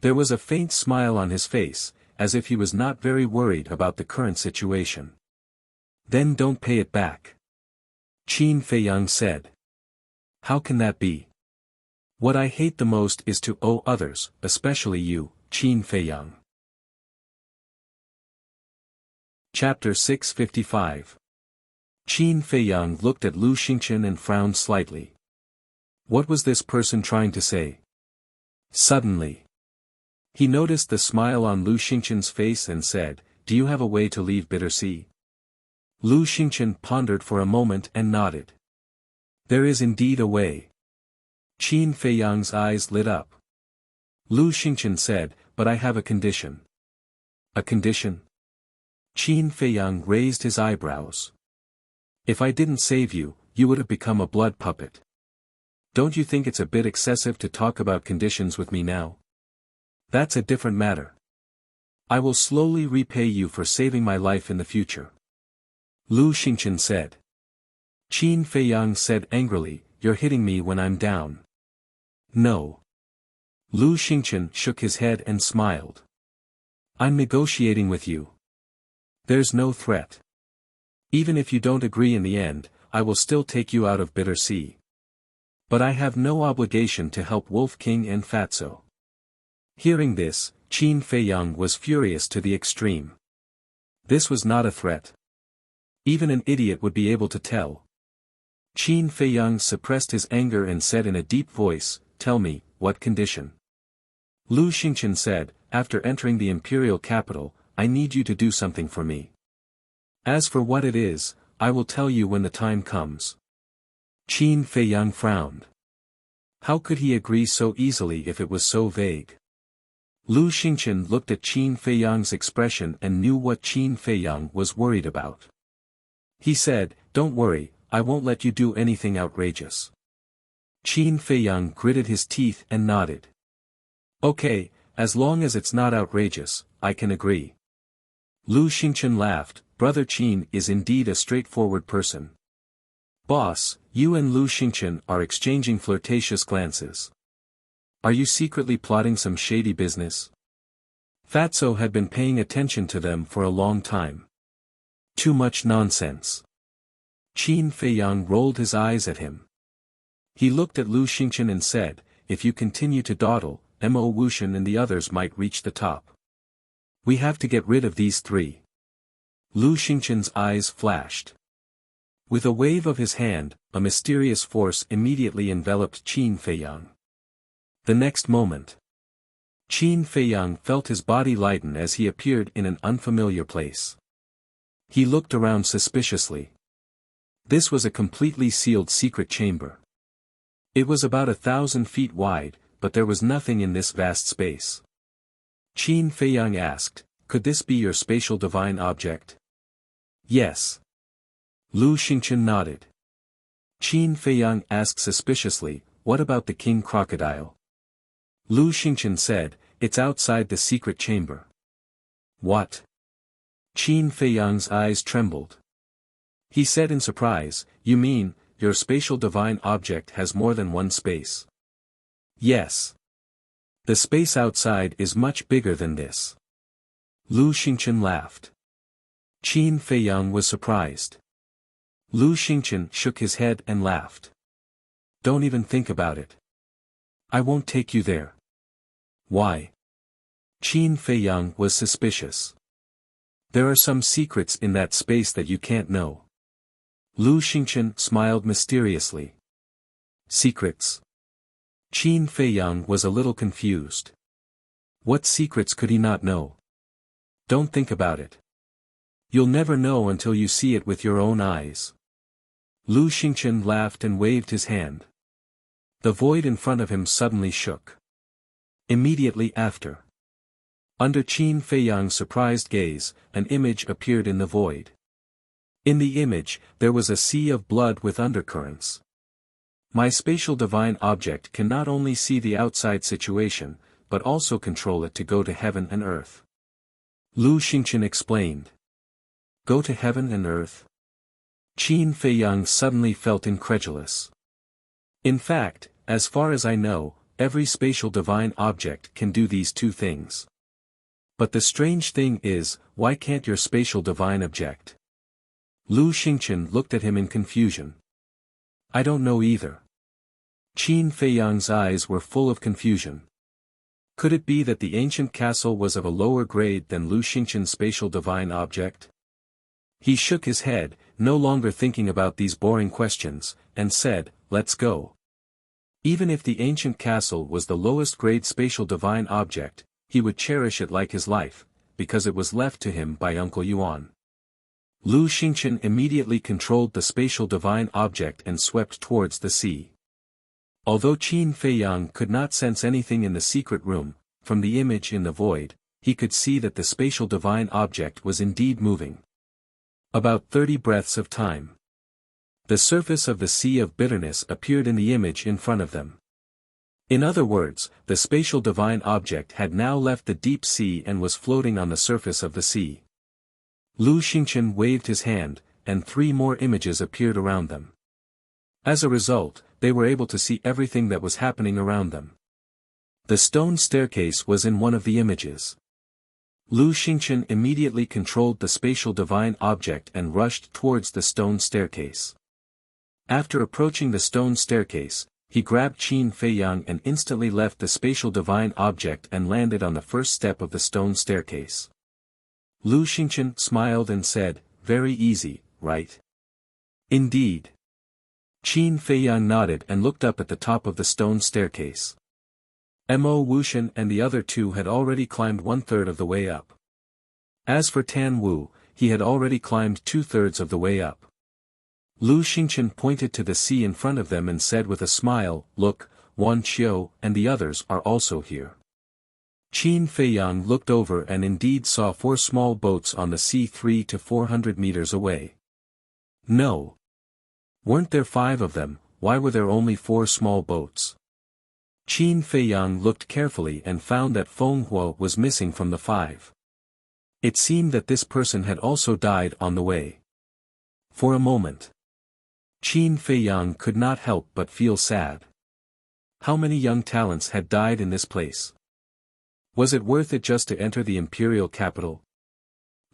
There was a faint smile on his face, as if he was not very worried about the current situation. Then don't pay it back. Qin Feiyang said. How can that be? What I hate the most is to owe others, especially you, Qin Feiyang. Chapter 655. Qin Feiyang looked at Lu Xingqian and frowned slightly. What was this person trying to say? Suddenly, he noticed the smile on Lu Xingqian's face and said, Do you have a way to leave Bitter Sea? Lu Xingqian pondered for a moment and nodded. There is indeed a way. Qin Feiyang's eyes lit up. Lu Xingqian said, But I have a condition. A condition? Qin Feiyang raised his eyebrows. If I didn't save you, you would have become a blood puppet. Don't you think it's a bit excessive to talk about conditions with me now? That's a different matter. I will slowly repay you for saving my life in the future. Lu Xingqian said. Qin Feiyang said angrily, You're hitting me when I'm down. No. Lu Xingqian shook his head and smiled. I'm negotiating with you. There's no threat. Even if you don't agree in the end, I will still take you out of Bitter Sea. But I have no obligation to help Wolf King and Fatso. Hearing this, Qin Feiyang was furious to the extreme. This was not a threat. Even an idiot would be able to tell. Qin Feiyang suppressed his anger and said in a deep voice, Tell me, what condition? Lu Xingqian said, After entering the imperial capital, I need you to do something for me. As for what it is, I will tell you when the time comes. Qin Feiyang frowned. How could he agree so easily if it was so vague? Lu Xingqian looked at Qin Feiyang's expression and knew what Qin Feiyang was worried about. He said, Don't worry, I won't let you do anything outrageous. Qin Feiyang gritted his teeth and nodded. Okay, as long as it's not outrageous, I can agree. Lu Xingqian laughed, Brother Qin is indeed a straightforward person. Boss, you and Lu Xingqian are exchanging flirtatious glances. Are you secretly plotting some shady business? Fatso had been paying attention to them for a long time. Too much nonsense. Qin Feiyang rolled his eyes at him. He looked at Lu Xingqian and said, If you continue to dawdle, Mo Wuxian and the others might reach the top. We have to get rid of these three. Lu Xingqian's eyes flashed. With a wave of his hand, a mysterious force immediately enveloped Qin Feiyang. The next moment, Qin Feiyang felt his body lighten as he appeared in an unfamiliar place. He looked around suspiciously. This was a completely sealed secret chamber. It was about 1,000 feet wide, but there was nothing in this vast space. Qin Feiyang asked, Could this be your spatial divine object? Yes. Lu Xingqian nodded. Qin Feiyang asked suspiciously, What about the king crocodile? Lu Xingqian said, It's outside the secret chamber. What? Qin Feiyang's eyes trembled. He said in surprise, You mean, your spatial divine object has more than one space? Yes. The space outside is much bigger than this. Lu Xingqian laughed. Qin Feiyang was surprised. Lu Xingqian shook his head and laughed. Don't even think about it. I won't take you there. Why? Qin Feiyang was suspicious. There are some secrets in that space that you can't know. Lu Xingqian smiled mysteriously. Secrets? Qin Feiyang was a little confused. What secrets could he not know? Don't think about it. You'll never know until you see it with your own eyes. Lu Xingqian laughed and waved his hand. The void in front of him suddenly shook. Immediately after, Under Qin Feiyang's surprised gaze, an image appeared in the void. In the image, there was a sea of blood with undercurrents. My spatial divine object can not only see the outside situation, but also control it to go to heaven and earth. Lu Xingqian explained. Go to heaven and earth? Qin Feiyang suddenly felt incredulous. In fact, as far as I know, every spatial divine object can do these two things. But the strange thing is, why can't your spatial divine object? Lu Xingqian looked at him in confusion. I don't know either. Qin Feiyang's eyes were full of confusion. Could it be that the ancient castle was of a lower grade than Lu Xingqian's spatial divine object? He shook his head, no longer thinking about these boring questions, and said, let's go. Even if the ancient castle was the lowest grade spatial divine object, he would cherish it like his life, because it was left to him by Uncle Yuan. Lu Xingqian immediately controlled the spatial divine object and swept towards the sea. Although Qin Feiyang could not sense anything in the secret room, from the image in the void, he could see that the spatial divine object was indeed moving. About 30 breaths of time. The surface of the sea of bitterness appeared in the image in front of them. In other words, the spatial divine object had now left the deep sea and was floating on the surface of the sea. Lu Xingqian waved his hand, and 3 more images appeared around them. As a result, they were able to see everything that was happening around them. The stone staircase was in one of the images. Lu Xingqian immediately controlled the spatial divine object and rushed towards the stone staircase. After approaching the stone staircase, he grabbed Qin Feiyang and instantly left the spatial divine object and landed on the first step of the stone staircase. Lu Xingqian smiled and said, very easy, right? Indeed. Qin Feiyang nodded and looked up at the top of the stone staircase. Mo Wuxian and the other 2 had already climbed 1/3 of the way up. As for Tan Wu, he had already climbed 2/3 of the way up. Lu Xingqian pointed to the sea in front of them and said with a smile, look, Wan Qiu and the others are also here. Qin Feiyang looked over and indeed saw 4 small boats on the sea 300 to 400 meters away. No. Weren't there 5 of them? Why were there only 4 small boats? Qin Feiyang looked carefully and found that Feng Huo was missing from the 5. It seemed that this person had also died on the way. For a moment, Qin Feiyang could not help but feel sad. How many young talents had died in this place? Was it worth it just to enter the imperial capital?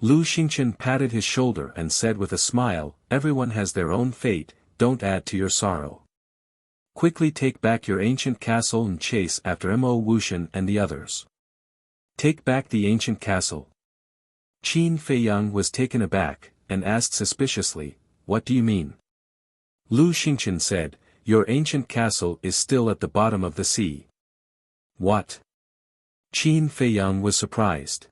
Lu Xingqian patted his shoulder and said with a smile, everyone has their own fate, don't add to your sorrow. Quickly take back your ancient castle and chase after Mo Wuxian and the others. Take back the ancient castle. Qin Feiyang was taken aback, and asked suspiciously, what do you mean? Lu Xingqian said, your ancient castle is still at the bottom of the sea. What? Qin Feiyang was surprised.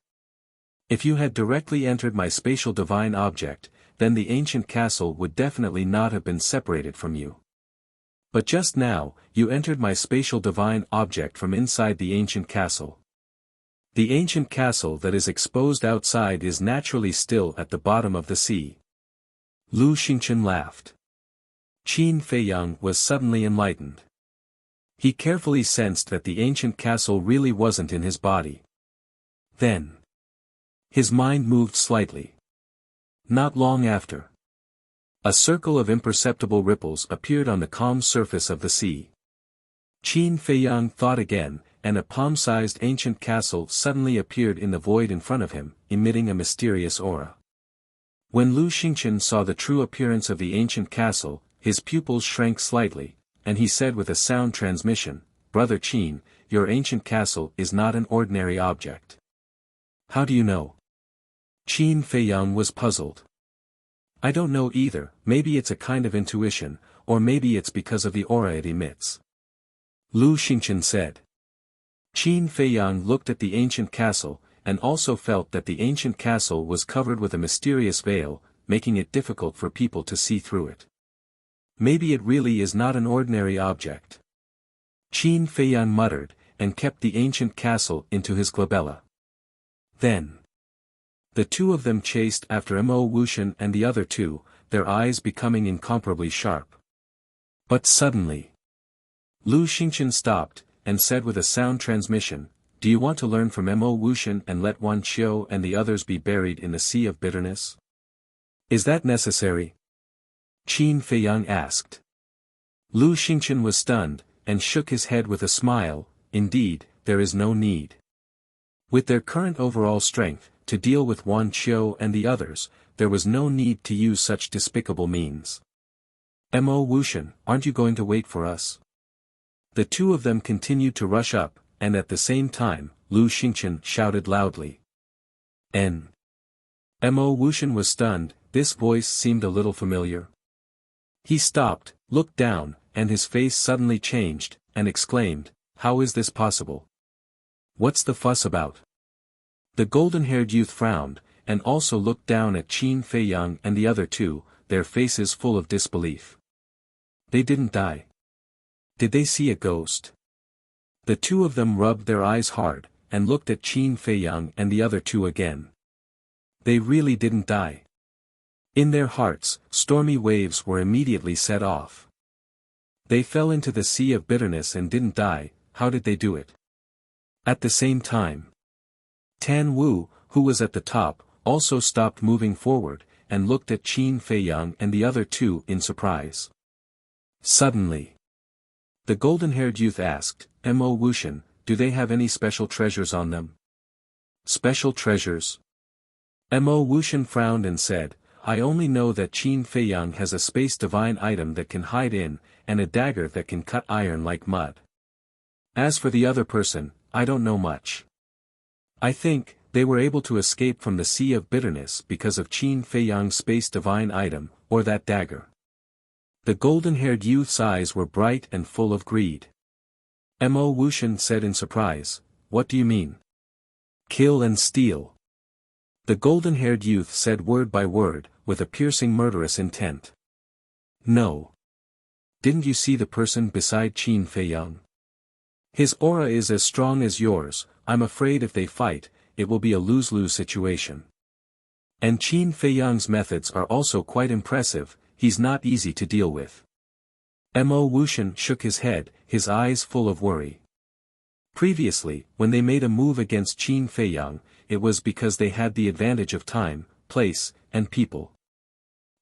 If you had directly entered my spatial divine object, then the ancient castle would definitely not have been separated from you. But just now, you entered my spatial divine object from inside the ancient castle. The ancient castle that is exposed outside is naturally still at the bottom of the sea. Lu Xingqian laughed. Qin Feiyang was suddenly enlightened. He carefully sensed that the ancient castle really wasn't in his body. Then, his mind moved slightly. Not long after, a circle of imperceptible ripples appeared on the calm surface of the sea. Qin Feiyang thought again, and a palm-sized ancient castle suddenly appeared in the void in front of him, emitting a mysterious aura. When Lu Xingqian saw the true appearance of the ancient castle, his pupils shrank slightly, and he said with a sound transmission, Brother Qin, your ancient castle is not an ordinary object. How do you know? Qin Feiyang was puzzled. I don't know either, maybe it's a kind of intuition, or maybe it's because of the aura it emits. Lu Xingqian said. Qin Feiyang looked at the ancient castle, and also felt that the ancient castle was covered with a mysterious veil, making it difficult for people to see through it. Maybe it really is not an ordinary object. Qin Feiyang muttered, and kept the ancient castle into his glabella. Then the two of them chased after Mo Wuxian and the other two, their eyes becoming incomparably sharp. But suddenly, Lu Xingqian stopped, and said with a sound transmission, "Do you want to learn from Mo Wuxian and let Wan Qiu and the others be buried in the sea of bitterness? Is that necessary?" Qin Feiyang asked. Lu Xingqian was stunned, and shook his head with a smile. "Indeed, there is no need. With their current overall strength, to deal with Wan Qiu and the others, there was no need to use such despicable means. Mo Wuxian, aren't you going to wait for us?" The two of them continued to rush up, and at the same time, Lu Xingqian shouted loudly. Mo Wuxian was stunned. This voice seemed a little familiar. He stopped, looked down, and his face suddenly changed, and exclaimed, "How is this possible? What's the fuss about?" The golden-haired youth frowned, and also looked down at Qin Feiyang and the other two, their faces full of disbelief. They didn't die. Did they see a ghost? The two of them rubbed their eyes hard, and looked at Qin Feiyang and the other two again. They really didn't die. In their hearts, stormy waves were immediately set off. They fell into the sea of bitterness and didn't die. How did they do it? At the same time, Tan Wu, who was at the top, also stopped moving forward, and looked at Qin Feiyang and the other two in surprise. Suddenly, the golden-haired youth asked, "Mo Wuxian, do they have any special treasures on them?" "Special treasures?" Mo Wuxian frowned and said, "I only know that Qin Feiyang has a space divine item that can hide in, and a dagger that can cut iron like mud. As for the other person, I don't know much. I think, they were able to escape from the sea of bitterness because of Qin Feiyang's space divine item, or that dagger." The golden-haired youth's eyes were bright and full of greed. Mo Wuxian said in surprise, "What do you mean? Kill and steal?" The golden-haired youth said word by word, with a piercing murderous intent. "No. Didn't you see the person beside Qin Feiyang? His aura is as strong as yours. I'm afraid if they fight, it will be a lose-lose situation. And Qin Feiyang's methods are also quite impressive. He's not easy to deal with." Mo Wuxian shook his head, his eyes full of worry. Previously, when they made a move against Qin Feiyang, it was because they had the advantage of time, place, and people.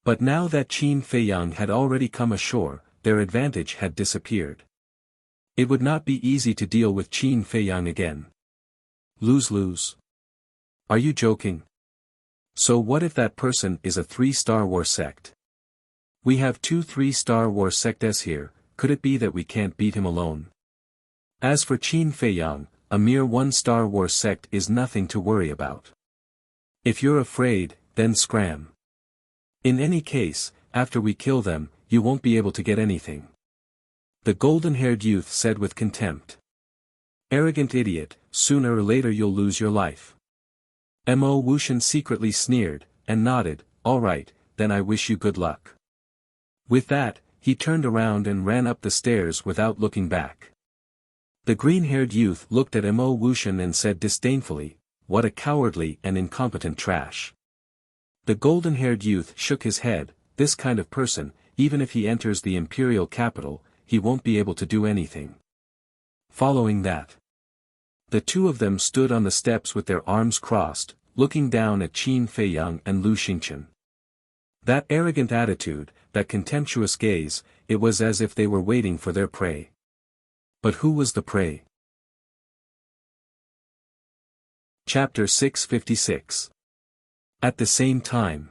But now that Qin Feiyang had already come ashore, their advantage had disappeared. It would not be easy to deal with Qin Feiyang again. Lose-lose. Are you joking? So what if that person is a 3-star war sect? We have 2 3-star war sects here. Could it be that we can't beat him alone? As for Qin Feiyang, a mere 1-star war sect is nothing to worry about. If you're afraid, then scram. In any case, after we kill them, you won't be able to get anything." The golden-haired youth said with contempt. "Arrogant idiot, sooner or later you'll lose your life." Mo Wuxian secretly sneered, and nodded, "All right, then I wish you good luck." With that, he turned around and ran up the stairs without looking back. The green-haired youth looked at Mo Wuxian and said disdainfully, "What a cowardly and incompetent trash." The golden-haired youth shook his head. This kind of person, even if he enters the imperial capital, he won't be able to do anything. Following that, the two of them stood on the steps with their arms crossed, looking down at Qin Feiyang and Lu Xingqian. That arrogant attitude, that contemptuous gaze, it was as if they were waiting for their prey. But who was the prey? Chapter 656. At the same time,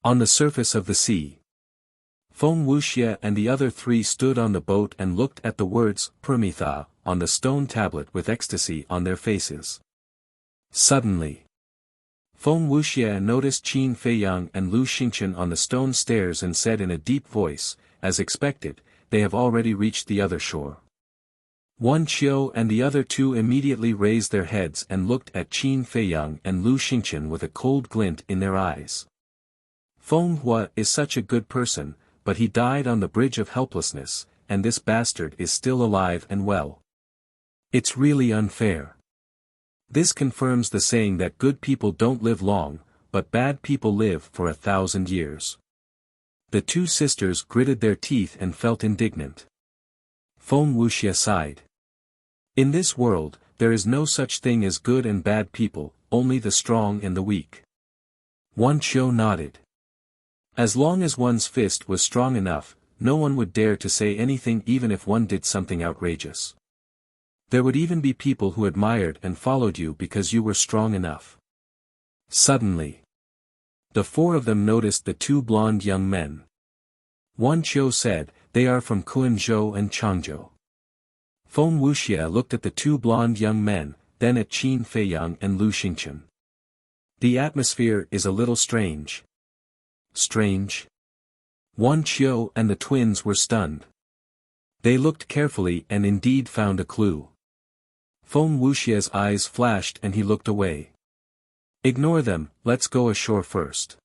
on the surface of the sea, Feng Wuxia and the other 3 stood on the boat and looked at the words Prometha on the stone tablet with ecstasy on their faces. Suddenly, Feng Wuxia noticed Qin Feiyang and Lu Xingqian on the stone stairs and said in a deep voice, "As expected, they have already reached the other shore." Wan Qiu and the other 2 immediately raised their heads and looked at Qin Feiyang and Lu Xingqian with a cold glint in their eyes. Feng Hua is such a good person, but he died on the bridge of helplessness, and this bastard is still alive and well. It's really unfair. This confirms the saying that good people don't live long, but bad people live for 1,000 years. The two sisters gritted their teeth and felt indignant. Feng Wuxia sighed. In this world, there is no such thing as good and bad people, only the strong and the weak. Wan Qiu nodded. As long as one's fist was strong enough, no one would dare to say anything even if one did something outrageous. There would even be people who admired and followed you because you were strong enough. Suddenly, the four of them noticed the two blonde young men. Wan Qiu said, "They are from Quanzhou and Changzhou." Feng Wuxia looked at the two blonde young men, then at Qin Feiyang and Lu Xingchen. The atmosphere is a little strange. Strange? Wan Qiu and the twins were stunned. They looked carefully and indeed found a clue. Feng Wuxia's eyes flashed and he looked away. Ignore them, let's go ashore first.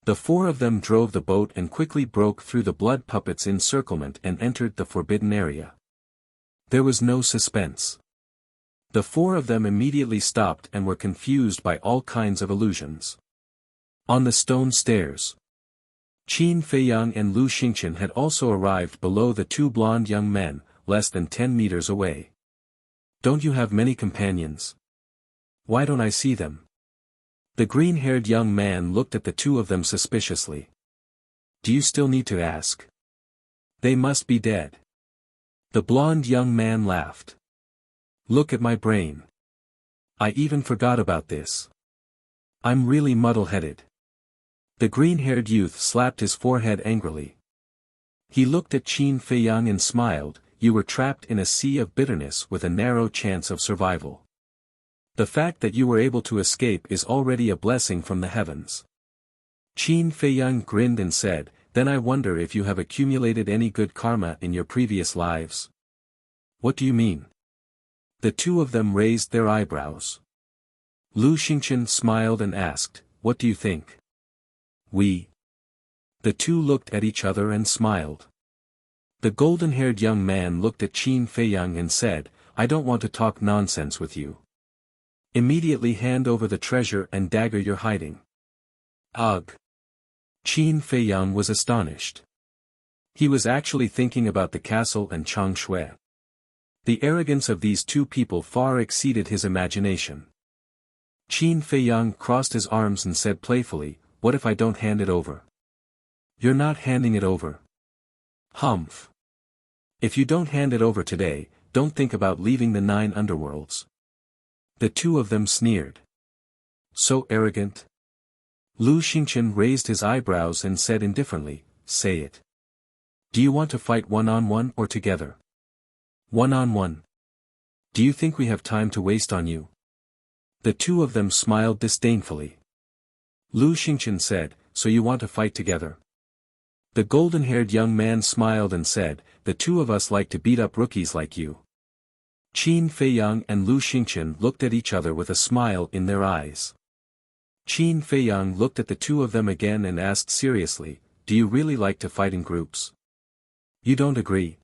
The four of them drove the boat and quickly broke through the blood puppet's encirclement and entered the forbidden area. There was no suspense. The four of them immediately stopped and were confused by all kinds of illusions. On the stone stairs, Qin Feiyang and Lu Xingchen had also arrived below the two blonde young men, less than 10 meters away. Don't you have many companions? Why don't I see them? The green-haired young man looked at the two of them suspiciously. Do you still need to ask? They must be dead. The blonde young man laughed. Look at my brain. I even forgot about this. I'm really muddle-headed. The green-haired youth slapped his forehead angrily. He looked at Qin Feiyang and smiled. You were trapped in a sea of bitterness with a narrow chance of survival. The fact that you were able to escape is already a blessing from the heavens. Qin Feiyang grinned and said, Then I wonder if you have accumulated any good karma in your previous lives. What do you mean? The two of them raised their eyebrows. Lu Xingchen smiled and asked, What do you think? The two looked at each other and smiled. The golden-haired young man looked at Qin Feiyang and said, I don't want to talk nonsense with you. Immediately hand over the treasure and dagger you're hiding. Ugh. Qin Feiyang was astonished. He was actually thinking about the castle and Chang Shui. The arrogance of these two people far exceeded his imagination. Qin Feiyang crossed his arms and said playfully, What if I don't hand it over? You're not handing it over. Humph. If you don't hand it over today, don't think about leaving the 9 underworlds. The two of them sneered. So arrogant? Lu Xingchen raised his eyebrows and said indifferently, Say it. Do you want to fight one-on-one or together? One-on-one. Do you think we have time to waste on you? The two of them smiled disdainfully. Lu Xingchen said, So you want to fight together? The golden-haired young man smiled and said, The two of us like to beat up rookies like you. Qin Feiyang and Lu Xingchen looked at each other with a smile in their eyes. Qin Feiyang looked at the two of them again and asked seriously, Do you really like to fight in groups? You don't agree?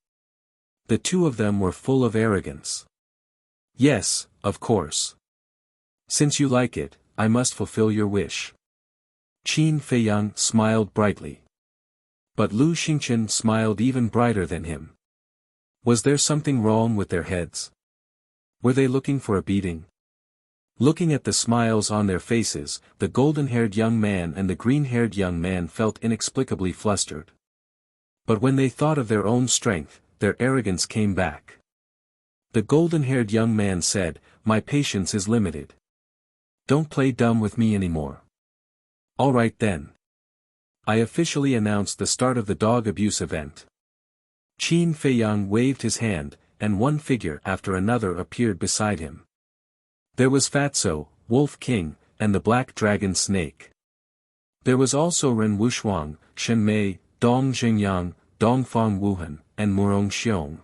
The two of them were full of arrogance. Yes, of course. Since you like it, I must fulfill your wish. Qin Feiyang smiled brightly. But Lu Xingchen smiled even brighter than him. Was there something wrong with their heads? Were they looking for a beating? Looking at the smiles on their faces, the golden-haired young man and the green-haired young man felt inexplicably flustered. But when they thought of their own strength, their arrogance came back. The golden-haired young man said, My patience is limited. Don't play dumb with me anymore. All right then. I officially announce the start of the dog abuse event. Qin Feiyang waved his hand, and one figure after another appeared beside him. There was Fatso, Wolf King, and the Black Dragon Snake. There was also Ren Wushuang, Shen Mei, Dong Xingyang, Dongfang Wuhan, and Murong Xiong.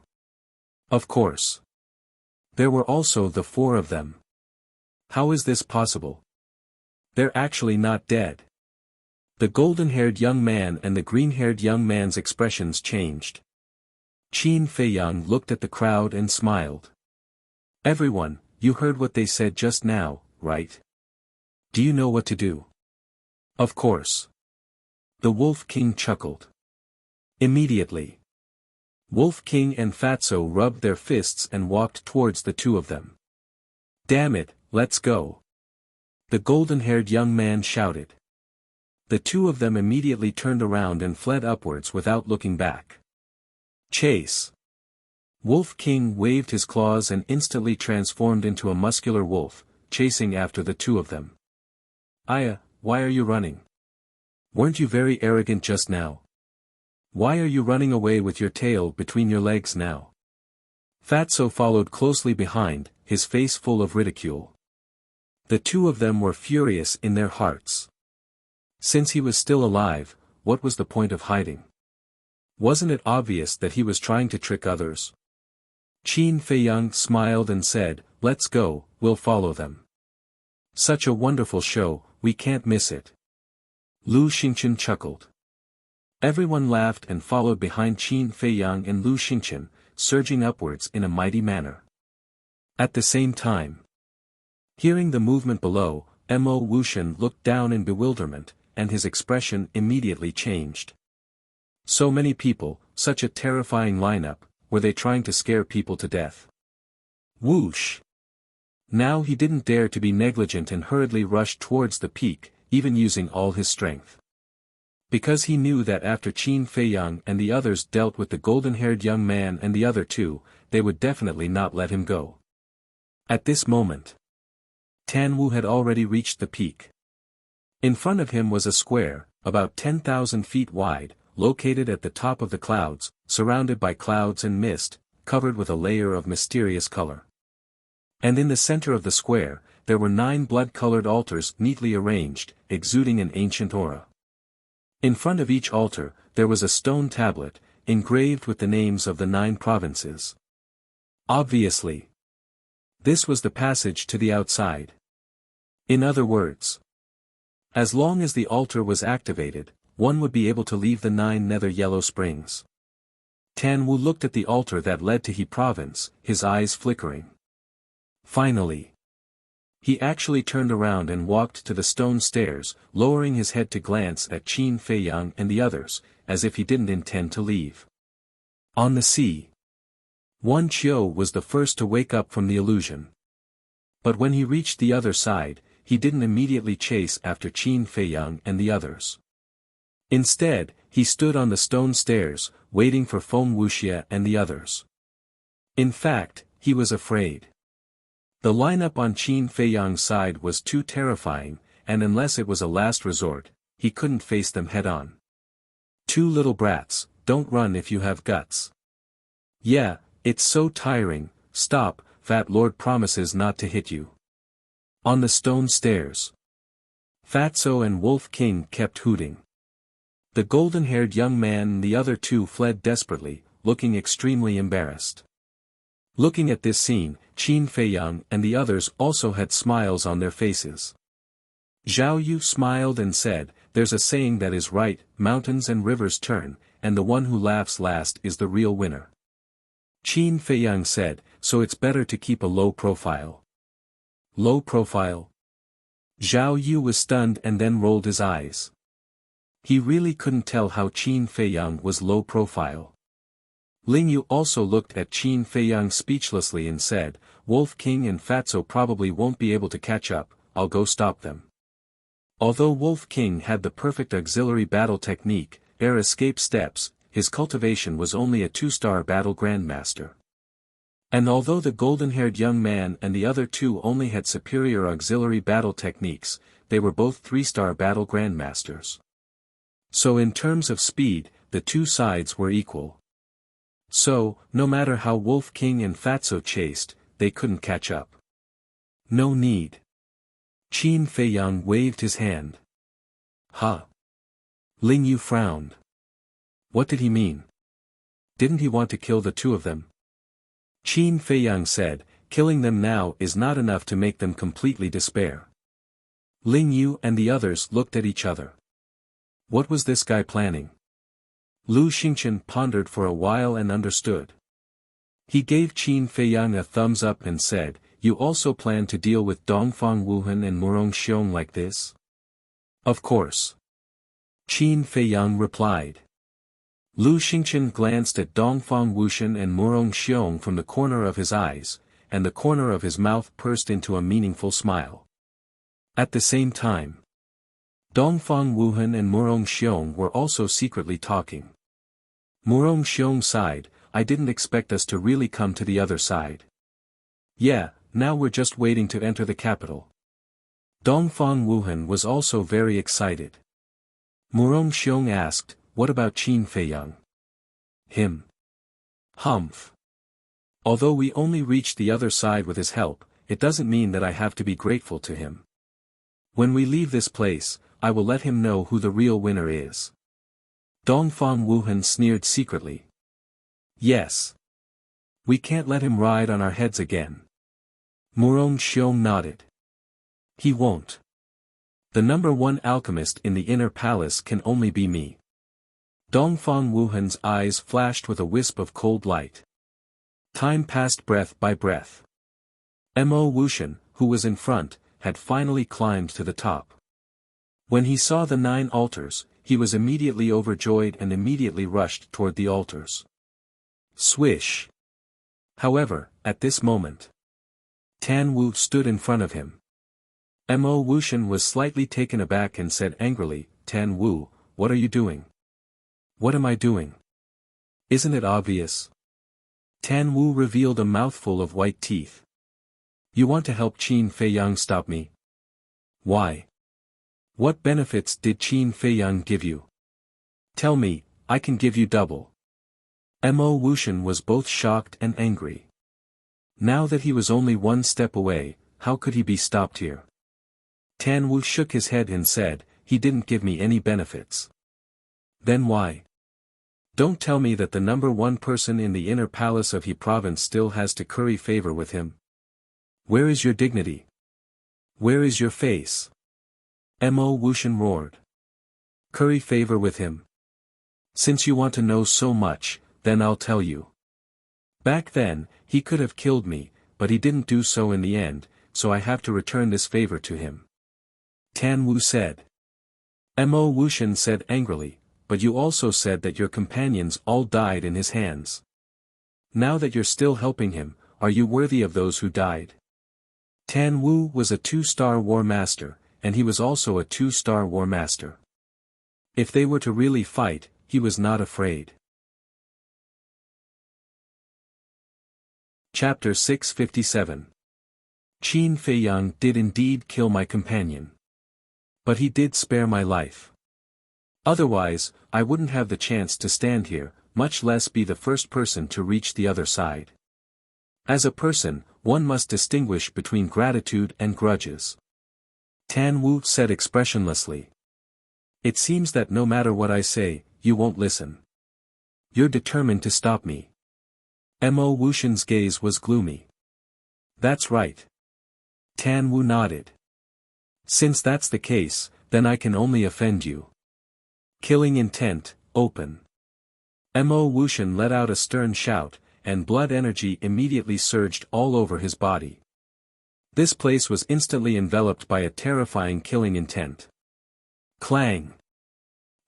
Of course. There were also the four of them. How is this possible? They're actually not dead. The golden-haired young man and the green-haired young man's expressions changed. Qin Feiyang looked at the crowd and smiled. Everyone, you heard what they said just now, right? Do you know what to do? Of course. The Wolf King chuckled. Immediately, Wolf King and Fatso rubbed their fists and walked towards the two of them. Damn it, let's go. The golden-haired young man shouted. The two of them immediately turned around and fled upwards without looking back. Chase! Wolf King waved his claws and instantly transformed into a muscular wolf, chasing after the two of them. Aya, why are you running? Weren't you very arrogant just now? Why are you running away with your tail between your legs now? Fatso followed closely behind, his face full of ridicule. The two of them were furious in their hearts. Since he was still alive, what was the point of hiding? Wasn't it obvious that he was trying to trick others? Qin Feiyang smiled and said, "Let's go, we'll follow them. Such a wonderful show, we can't miss it." Lu Xingchen chuckled. Everyone laughed and followed behind Qin Feiyang and Lu Xingchen, surging upwards in a mighty manner. At the same time, hearing the movement below, Mo Wuxian looked down in bewilderment, and his expression immediately changed. So many people, such a terrifying lineup, were they trying to scare people to death? Whoosh! Now he didn't dare to be negligent and hurriedly rushed towards the peak, even using all his strength. Because he knew that after Qin Feiyang and the others dealt with the golden-haired young man and the other two, they would definitely not let him go. At this moment, Tan Wu had already reached the peak. In front of him was a square, about 10,000 feet wide, located at the top of the clouds, surrounded by clouds and mist, covered with a layer of mysterious color. And in the center of the square, there were 9 blood-colored altars neatly arranged, exuding an ancient aura. In front of each altar, there was a stone tablet, engraved with the names of the 9 provinces. Obviously, this was the passage to the outside. In other words, as long as the altar was activated, one would be able to leave the 9 nether yellow springs. Tan Wu looked at the altar that led to He province, his eyes flickering. Finally, he actually turned around and walked to the stone stairs, lowering his head to glance at Qin Feiyang and the others, as if he didn't intend to leave. On the sea, Wan Qiu was the first to wake up from the illusion. But when he reached the other side, he didn't immediately chase after Qin Feiyang and the others. Instead, he stood on the stone stairs, waiting for Feng Wuxia and the others. In fact, he was afraid. The lineup on Qin Feiyang's side was too terrifying, and unless it was a last resort, he couldn't face them head-on. "Two little brats, don't run if you have guts." "Yeah, it's so tiring, stop, Fat Lord promises not to hit you." On the stone stairs, Fatso and Wolf King kept hooting. The golden-haired young man and the other two fled desperately, looking extremely embarrassed. Looking at this scene, Qin Feiyang and the others also had smiles on their faces. Zhao Yu smiled and said, "There's a saying that is right, mountains and rivers turn, and the one who laughs last is the real winner." Qin Feiyang said, "So it's better to keep a low profile." Low profile? Zhao Yu was stunned and then rolled his eyes. He really couldn't tell how Qin Feiyang was low profile. Ling Yu also looked at Qin Feiyang speechlessly and said, "Wolf King and Fatso probably won't be able to catch up, I'll go stop them." Although Wolf King had the perfect auxiliary battle technique, air escape steps, his cultivation was only a 2-star battle grandmaster. And although the golden-haired young man and the other two only had superior auxiliary battle techniques, they were both 3-star battle grandmasters. So in terms of speed, the two sides were equal. So, no matter how Wolf King and Fatso chased, they couldn't catch up. No need. Qin Feiyang waved his hand. "Huh." Ling Yu frowned. What did he mean? Didn't he want to kill the two of them? Qin Feiyang said, "Killing them now is not enough to make them completely despair." Ling Yu and the others looked at each other. What was this guy planning? Lu Xingchen pondered for a while and understood. He gave Qin Feiyang a thumbs up and said, you also plan to deal with Dongfang Wuhan and Murong Xiong like this? Of course. Qin Feiyang replied. Lu Xingchen glanced at Dongfang Wuxian and Murong Xiong from the corner of his eyes, and the corner of his mouth pursed into a meaningful smile. At the same time, Dongfang Wuhan and Murong Xiong were also secretly talking. Murong Xiong sighed, I didn't expect us to really come to the other side. Yeah, now we're just waiting to enter the capital. Dongfang Wuhan was also very excited. Murong Xiong asked, what about Qin Feiyang? Him. Humph. Although we only reached the other side with his help, it doesn't mean that I have to be grateful to him. When we leave this place, I will let him know who the real winner is. Dongfang Wuhan sneered secretly. Yes. We can't let him ride on our heads again. Murong Xiong nodded. He won't. The number one alchemist in the inner palace can only be me. Dongfang Wuhan's eyes flashed with a wisp of cold light. Time passed breath by breath. Mo Wuxian, who was in front, had finally climbed to the top. When he saw the 9 altars, he was immediately overjoyed and immediately rushed toward the altars. Swish! However, at this moment, Tan Wu stood in front of him. Mo Wuxian was slightly taken aback and said angrily, Tan Wu, what are you doing? What am I doing? Isn't it obvious? Tan Wu revealed a mouthful of white teeth. You want to help Qin Feiyang stop me? Why? What benefits did Qin Feiyang give you? Tell me, I can give you double. Mo Wuxian was both shocked and angry. Now that he was only one step away, how could he be stopped here? Tan Wu shook his head and said, he didn't give me any benefits. Then why? Don't tell me that the number one person in the inner palace of He province still has to curry favor with him. Where is your dignity? Where is your face? Mo Wuxian roared. Curry favor with him. Since you want to know so much, then I'll tell you. Back then, he could have killed me, but he didn't do so in the end, so I have to return this favor to him. Tan Wu said. Mo Wuxian said angrily, but you also said that your companions all died in his hands. Now that you're still helping him, are you worthy of those who died? Tan Wu was a 2-star war master, and he was also a 2-star war master. If they were to really fight, he was not afraid. Chapter 657. Qin Feiyang did indeed kill my companion. But he did spare my life. Otherwise, I wouldn't have the chance to stand here, much less be the first person to reach the other side. As a person, one must distinguish between gratitude and grudges. Tan Wu said expressionlessly. It seems that no matter what I say, you won't listen. You're determined to stop me. Mo Wuxian's gaze was gloomy. That's right. Tan Wu nodded. Since that's the case, then I can only offend you. Killing intent, open. Mo Wuxian let out a stern shout, and blood energy immediately surged all over his body. This place was instantly enveloped by a terrifying killing intent. Clang!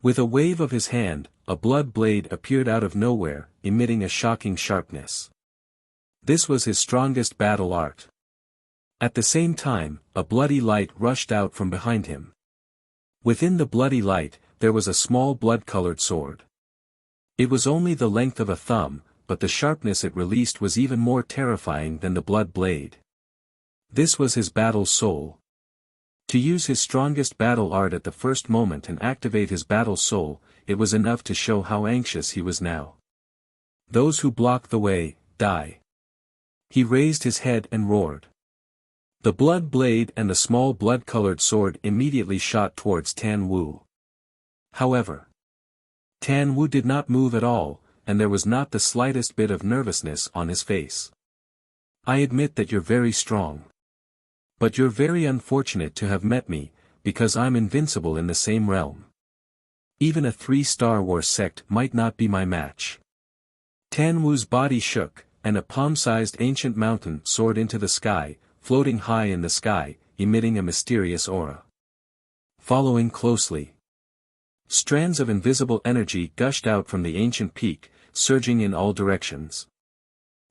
With a wave of his hand, a blood blade appeared out of nowhere, emitting a shocking sharpness. This was his strongest battle art. At the same time, a bloody light rushed out from behind him. Within the bloody light, there was a small blood-colored sword. It was only the length of a thumb, but the sharpness it released was even more terrifying than the blood blade. This was his battle soul. To use his strongest battle art at the first moment and activate his battle soul, it was enough to show how anxious he was now. Those who block the way, die. He raised his head and roared. The blood blade and the small blood-colored sword immediately shot towards Tan Wu. However, Tan Wu did not move at all, and there was not the slightest bit of nervousness on his face. I admit that you're very strong. But you're very unfortunate to have met me, because I'm invincible in the same realm. Even a 3-star war sect might not be my match. Tan Wu's body shook, and a palm-sized ancient mountain soared into the sky, floating high in the sky, emitting a mysterious aura. Following closely. Strands of invisible energy gushed out from the ancient peak, surging in all directions.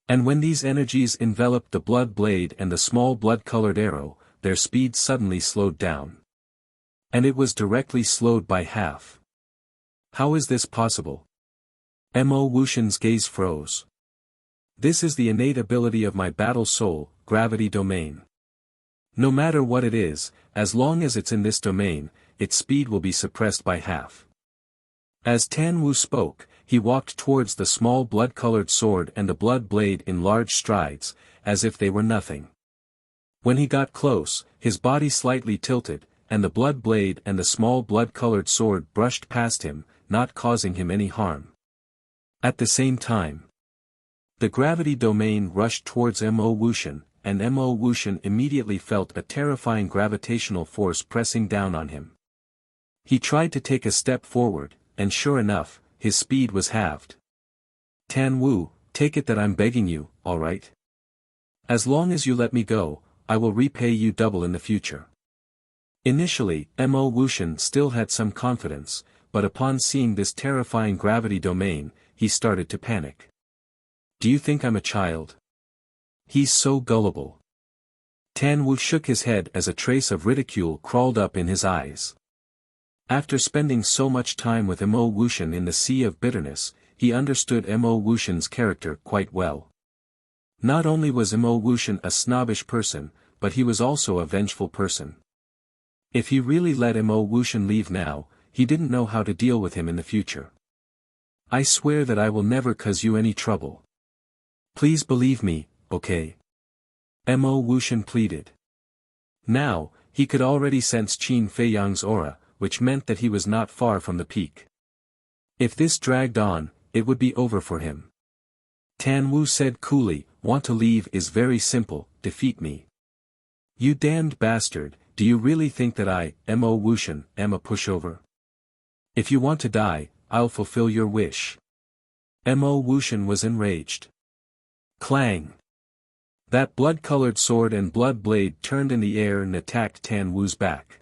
And when these energies enveloped the blood blade and the small blood-colored arrow, their speed suddenly slowed down. And it was directly slowed by half. How is this possible? Mo Wuxian's gaze froze. This is the innate ability of my battle soul, gravity domain. No matter what it is, as long as it's in this domain, its speed will be suppressed by half. As Tan Wu spoke, he walked towards the small blood-colored sword and the blood blade in large strides, as if they were nothing. When he got close, his body slightly tilted, and the blood blade and the small blood-colored sword brushed past him, not causing him any harm. At the same time, the gravity domain rushed towards Mo Wuxian, and Mo Wuxian immediately felt a terrifying gravitational force pressing down on him. He tried to take a step forward, and sure enough, his speed was halved. Tan Wu, take it that I'm begging you, alright? As long as you let me go, I will repay you double in the future. Initially, Mo Wuxian still had some confidence, but upon seeing this terrifying gravity domain, he started to panic. Do you think I'm a child? He's so gullible. Tan Wu shook his head as a trace of ridicule crawled up in his eyes. After spending so much time with Mo Wuxian in the Sea of Bitterness, he understood Mo Wuxian's character quite well. Not only was Mo Wuxian a snobbish person, but he was also a vengeful person. If he really let Mo Wuxian leave now, he didn't know how to deal with him in the future. I swear that I will never cause you any trouble. Please believe me, okay? Mo Wuxian pleaded. Now, he could already sense Qin Feiyang's aura, which meant that he was not far from the peak. If this dragged on, it would be over for him. Tan Wu said coolly, want to leave is very simple, defeat me. You damned bastard, do you really think that I, Mo Wuxian, am a pushover? If you want to die, I'll fulfill your wish. Mo Wuxian was enraged. Clang! That blood-colored sword and blood blade turned in the air and attacked Tan Wu's back.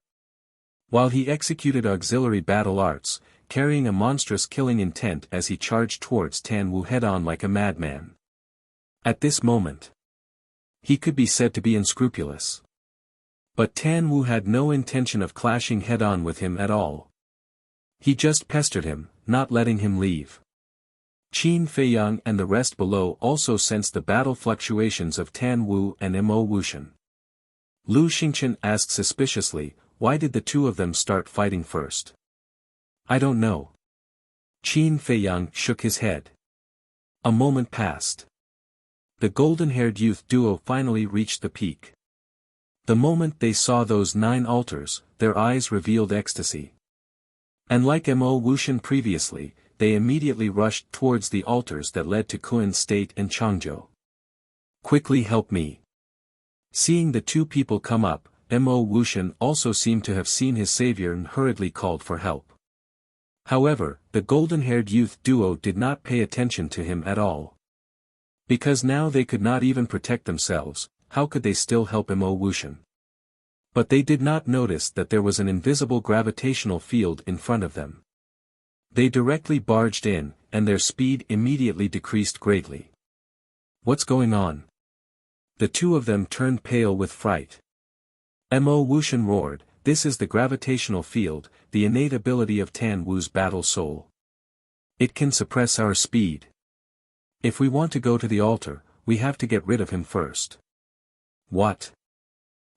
While he executed auxiliary battle arts, carrying a monstrous killing intent as he charged towards Tan Wu head-on like a madman. At this moment, he could be said to be unscrupulous. But Tan Wu had no intention of clashing head-on with him at all. He just pestered him, not letting him leave. Qin Feiyang and the rest below also sensed the battle fluctuations of Tan Wu and Mo Wuxian. Lu Xingchen asked suspiciously, why did the two of them start fighting first? I don't know. Qin Feiyang shook his head. A moment passed. The golden-haired youth duo finally reached the peak. The moment they saw those 9 altars, their eyes revealed ecstasy. And like Mo Wuxian previously, they immediately rushed towards the altars that led to Kuan State and Changzhou. Quickly help me. Seeing the two people come up, Mo Wuxian also seemed to have seen his savior and hurriedly called for help. However, the golden-haired youth duo did not pay attention to him at all. Because now they could not even protect themselves, how could they still help Mo Wuxian? But they did not notice that there was an invisible gravitational field in front of them. They directly barged in, and their speed immediately decreased greatly. What's going on? The two of them turned pale with fright. Mo Wuxian roared, this is the gravitational field, the innate ability of Tan Wu's battle soul. It can suppress our speed. If we want to go to the altar, we have to get rid of him first. What?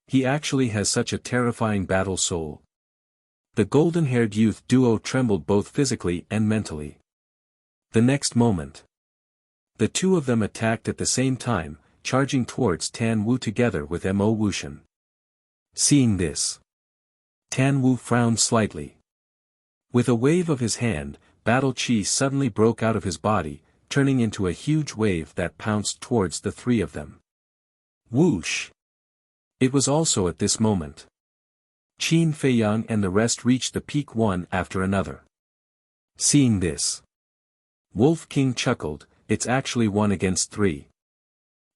He actually has such a terrifying battle soul. The golden-haired youth duo trembled both physically and mentally. The next moment, the two of them attacked at the same time, charging towards Tan Wu together with Mo Wuxian. Seeing this, Tan Wu frowned slightly. With a wave of his hand, battle chi suddenly broke out of his body, turning into a huge wave that pounced towards the three of them. Whoosh! It was also at this moment. Qin Feiyang and the rest reached the peak one after another. Seeing this, Wolf King chuckled, it's actually 1 against 3.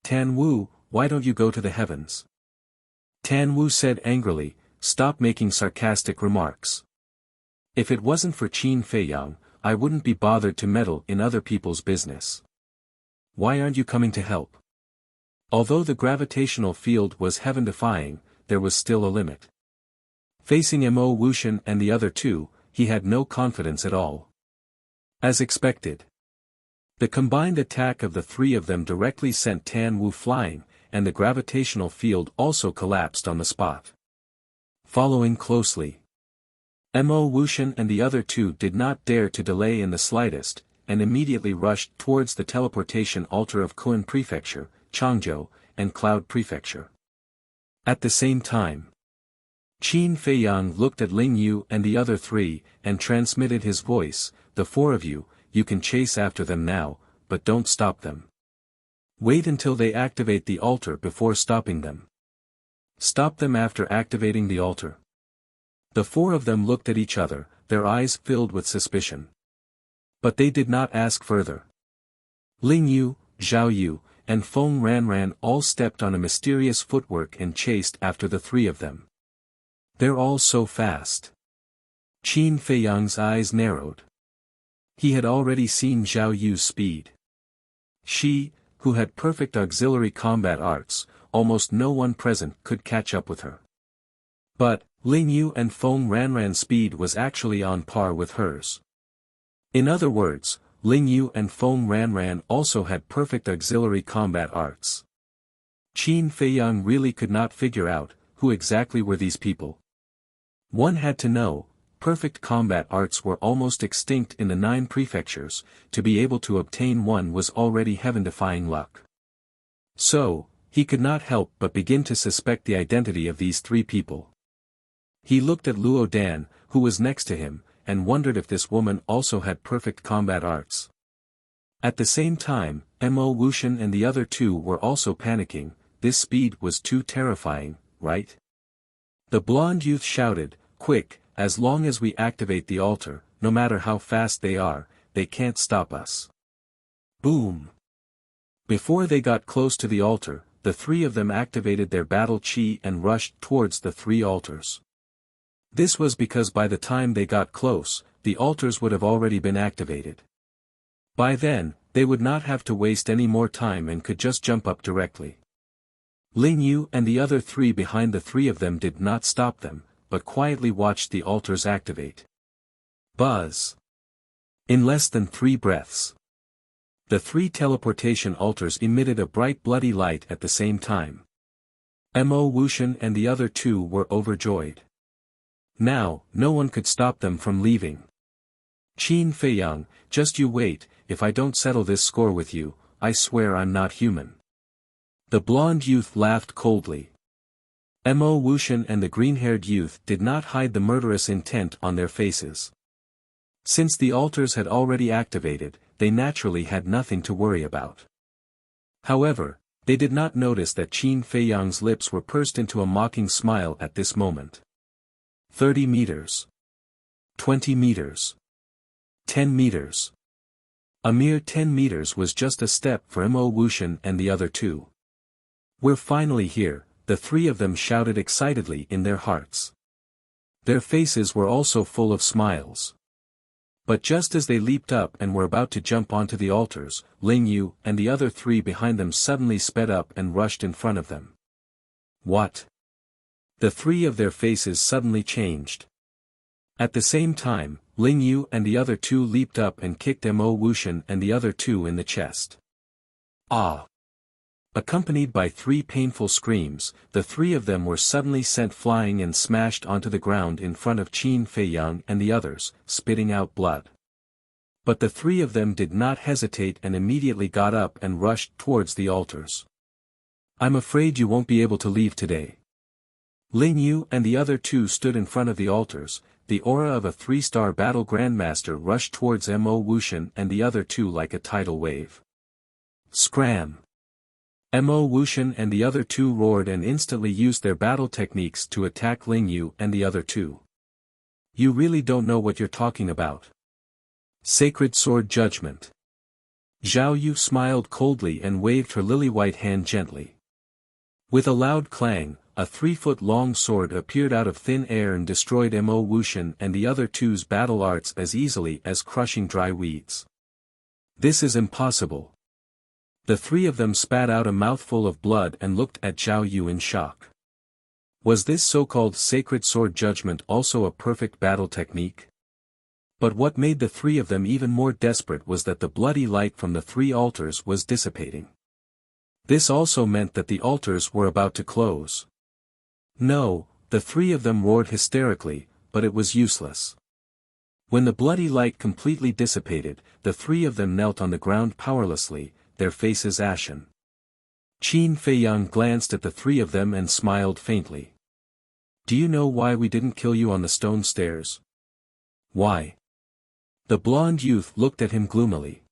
Tan Wu, why don't you go to the heavens? Tan Wu said angrily, "Stop making sarcastic remarks. If it wasn't for Qin Feiyang, I wouldn't be bothered to meddle in other people's business. Why aren't you coming to help?" Although the gravitational field was heaven-defying, there was still a limit. Facing Mo Wuxian and the other two, he had no confidence at all. As expected, the combined attack of the three of them directly sent Tan Wu flying, and the gravitational field also collapsed on the spot. Following closely, Mo Wuxian and the other two did not dare to delay in the slightest, and immediately rushed towards the teleportation altar of Kun Prefecture, Changzhou, and Cloud Prefecture. At the same time, Qin Feiyang looked at Ling Yu and the other three, and transmitted his voice, "The four of you, you can chase after them now, but don't stop them. Wait until they activate the altar before stopping them. Stop them after activating the altar." The four of them looked at each other, their eyes filled with suspicion. But they did not ask further. Ling Yu, Zhao Yu, and Feng Ranran all stepped on a mysterious footwork and chased after the three of them. "They're all so fast." Qin Feiyang's eyes narrowed. He had already seen Zhao Yu's speed. She, who had perfect auxiliary combat arts, almost no one present could catch up with her. But, Ling Yu and Feng Ranran's speed was actually on par with hers. In other words, Ling Yu and Feng Ranran also had perfect auxiliary combat arts. Qin Feiyang really could not figure out, who exactly were these people. One had to know, perfect combat arts were almost extinct in the 9 prefectures, to be able to obtain one was already heaven-defying luck. So, he could not help but begin to suspect the identity of these three people. He looked at Luo Dan, who was next to him, and wondered if this woman also had perfect combat arts. At the same time, Mo Wuxian and the other two were also panicking. This speed was too terrifying, right? The blonde youth shouted, "Quick, as long as we activate the altar, no matter how fast they are, they can't stop us." Boom! Before they got close to the altar, the three of them activated their battle chi and rushed towards the 3 altars. This was because by the time they got close, the altars would have already been activated. By then, they would not have to waste any more time and could just jump up directly. Ling Yu and the other 3 behind the 3 of them did not stop them, but quietly watched the altars activate. Buzz! In less than 3 breaths, the 3 teleportation altars emitted a bright bloody light at the same time. Mo Wuxian and the other 2 were overjoyed. Now, no one could stop them from leaving. "Qin Feiyang, just you wait, if I don't settle this score with you, I swear I'm not human." The blonde youth laughed coldly. Mo Wuxian and the green-haired youth did not hide the murderous intent on their faces. Since the altars had already activated, they naturally had nothing to worry about. However, they did not notice that Qin Feiyang's lips were pursed into a mocking smile at this moment. 30 meters. 20 meters. 10 meters. A mere 10 meters was just a step for Mo Wuxian and the other 2. "We're finally here," the 3 of them shouted excitedly in their hearts. Their faces were also full of smiles. But just as they leaped up and were about to jump onto the altars, Ling Yu and the other 3 behind them suddenly sped up and rushed in front of them. "What?" The 3 of their faces suddenly changed. At the same time, Ling Yu and the other 2 leaped up and kicked Mo Wuxian and the other 2 in the chest. "Ah!" Accompanied by 3 painful screams, the 3 of them were suddenly sent flying and smashed onto the ground in front of Qin Feiyang and the others, spitting out blood. But the 3 of them did not hesitate and immediately got up and rushed towards the altars. "I'm afraid you won't be able to leave today." Ling Yu and the other 2 stood in front of the altars. The aura of a 3-star battle grandmaster rushed towards Mo Wuxian and the other 2 like a tidal wave. Scram! Mo Wuxian and the other 2 roared and instantly used their battle techniques to attack Ling Yu and the other 2. "You really don't know what you're talking about." Sacred Sword Judgment. Zhao Yu smiled coldly and waved her lily-white hand gently. With a loud clang, a 3-foot-long sword appeared out of thin air and destroyed Mo Wuxian and the other two's battle arts as easily as crushing dry weeds. This is impossible. The three of them spat out a mouthful of blood and looked at Zhao Yu in shock. Was this so-called sacred sword judgment also a perfect battle technique? But what made the three of them even more desperate was that the bloody light from the three altars was dissipating. This also meant that the altars were about to close. No, the three of them roared hysterically, but it was useless. When the bloody light completely dissipated, the three of them knelt on the ground powerlessly, their faces ashen. Qin Feiyang glanced at the three of them and smiled faintly. Do you know why we didn't kill you on the stone stairs? Why? The blonde youth looked at him gloomily.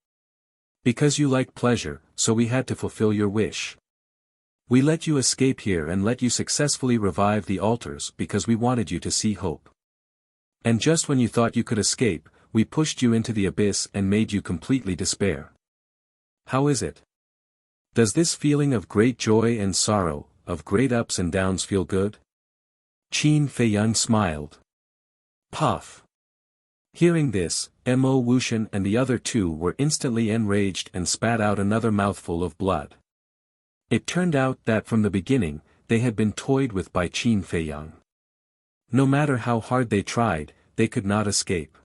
Because you like pleasure, so we had to fulfill your wish. We let you escape here and let you successfully revive the altars because we wanted you to see hope. And just when you thought you could escape, we pushed you into the abyss and made you completely despair. How is it? Does this feeling of great joy and sorrow, of great ups and downs feel good? Qin Feiyang smiled. Puff. Hearing this, Mo Wuxian and the other two were instantly enraged and spat out another mouthful of blood. It turned out that from the beginning, they had been toyed with by Qin Feiyang. No matter how hard they tried, they could not escape.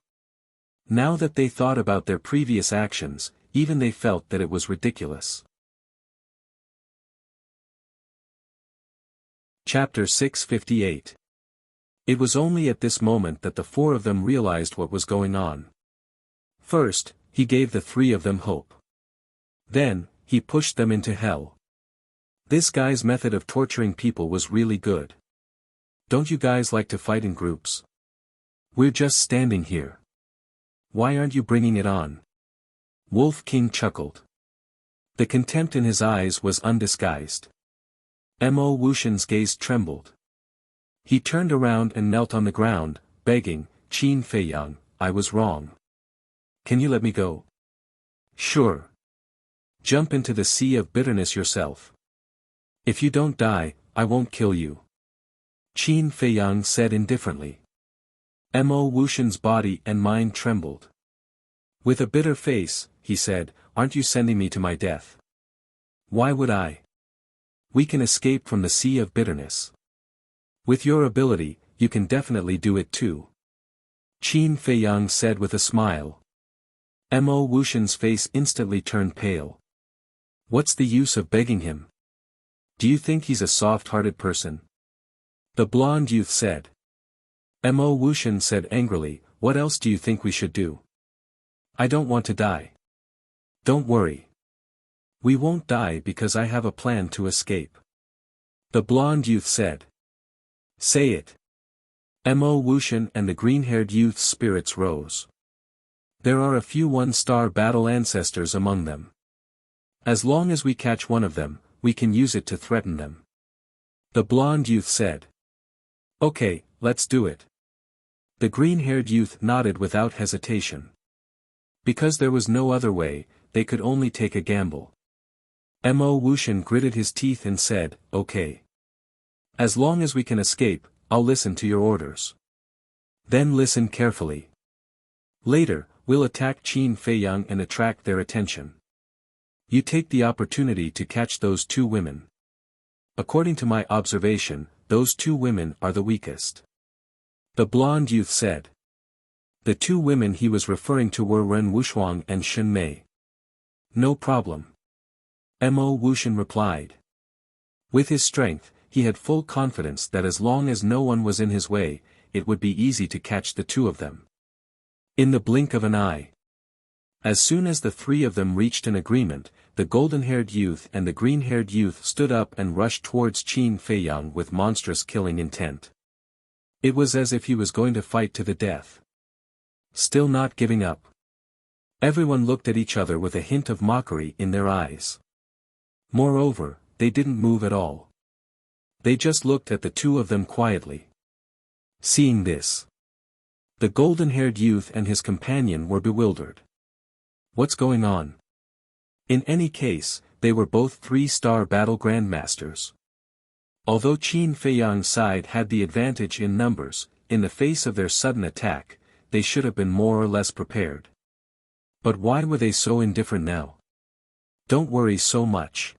Now that they thought about their previous actions, even they felt that it was ridiculous. Chapter 658. It was only at this moment that the four of them realized what was going on. First, he gave the three of them hope. Then, he pushed them into hell. This guy's method of torturing people was really good. Don't you guys like to fight in groups? We're just standing here. Why aren't you bringing it on? Wolf King chuckled. The contempt in his eyes was undisguised. Mo Wuxian's gaze trembled. He turned around and knelt on the ground, begging, Qin Feiyang, I was wrong. Can you let me go? Sure. Jump into the sea of bitterness yourself. If you don't die, I won't kill you. Qin Feiyang said indifferently. Mo Wuxian's body and mind trembled. With a bitter face, he said, aren't you sending me to my death? Why would I? We can escape from the sea of bitterness. With your ability, you can definitely do it too. Qin Feiyang said with a smile. Mo Wuxian's face instantly turned pale. What's the use of begging him? Do you think he's a soft-hearted person? The blonde youth said. Mo Wuxian said angrily, what else do you think we should do? I don't want to die. Don't worry. We won't die because I have a plan to escape. The blonde youth said. Say it. Mo Wuxian and the green-haired youth's spirits rose. There are a few one-star battle ancestors among them. As long as we catch one of them, we can use it to threaten them. The blonde youth said. Okay, let's do it. The green-haired youth nodded without hesitation. Because there was no other way, they could only take a gamble. Mo Wuxian gritted his teeth and said, okay. As long as we can escape, I'll listen to your orders. Then listen carefully. Later, we'll attack Qin Feiyang and attract their attention. You take the opportunity to catch those two women. According to my observation, those two women are the weakest. The blonde youth said. The two women he was referring to were Ren Wuxuang and Shen Mei. No problem. Mo Wuxian replied. With his strength, he had full confidence that as long as no one was in his way, it would be easy to catch the two of them. In the blink of an eye. As soon as the three of them reached an agreement, the golden-haired youth and the green-haired youth stood up and rushed towards Qin Feiyang with monstrous killing intent. It was as if he was going to fight to the death. Still not giving up. Everyone looked at each other with a hint of mockery in their eyes. Moreover, they didn't move at all. They just looked at the two of them quietly. Seeing this, the golden-haired youth and his companion were bewildered. What's going on? In any case, they were both 3-star battle grandmasters. Although Qin Feiyang's side had the advantage in numbers, in the face of their sudden attack, they should have been more or less prepared. But why were they so indifferent now? Don't worry so much.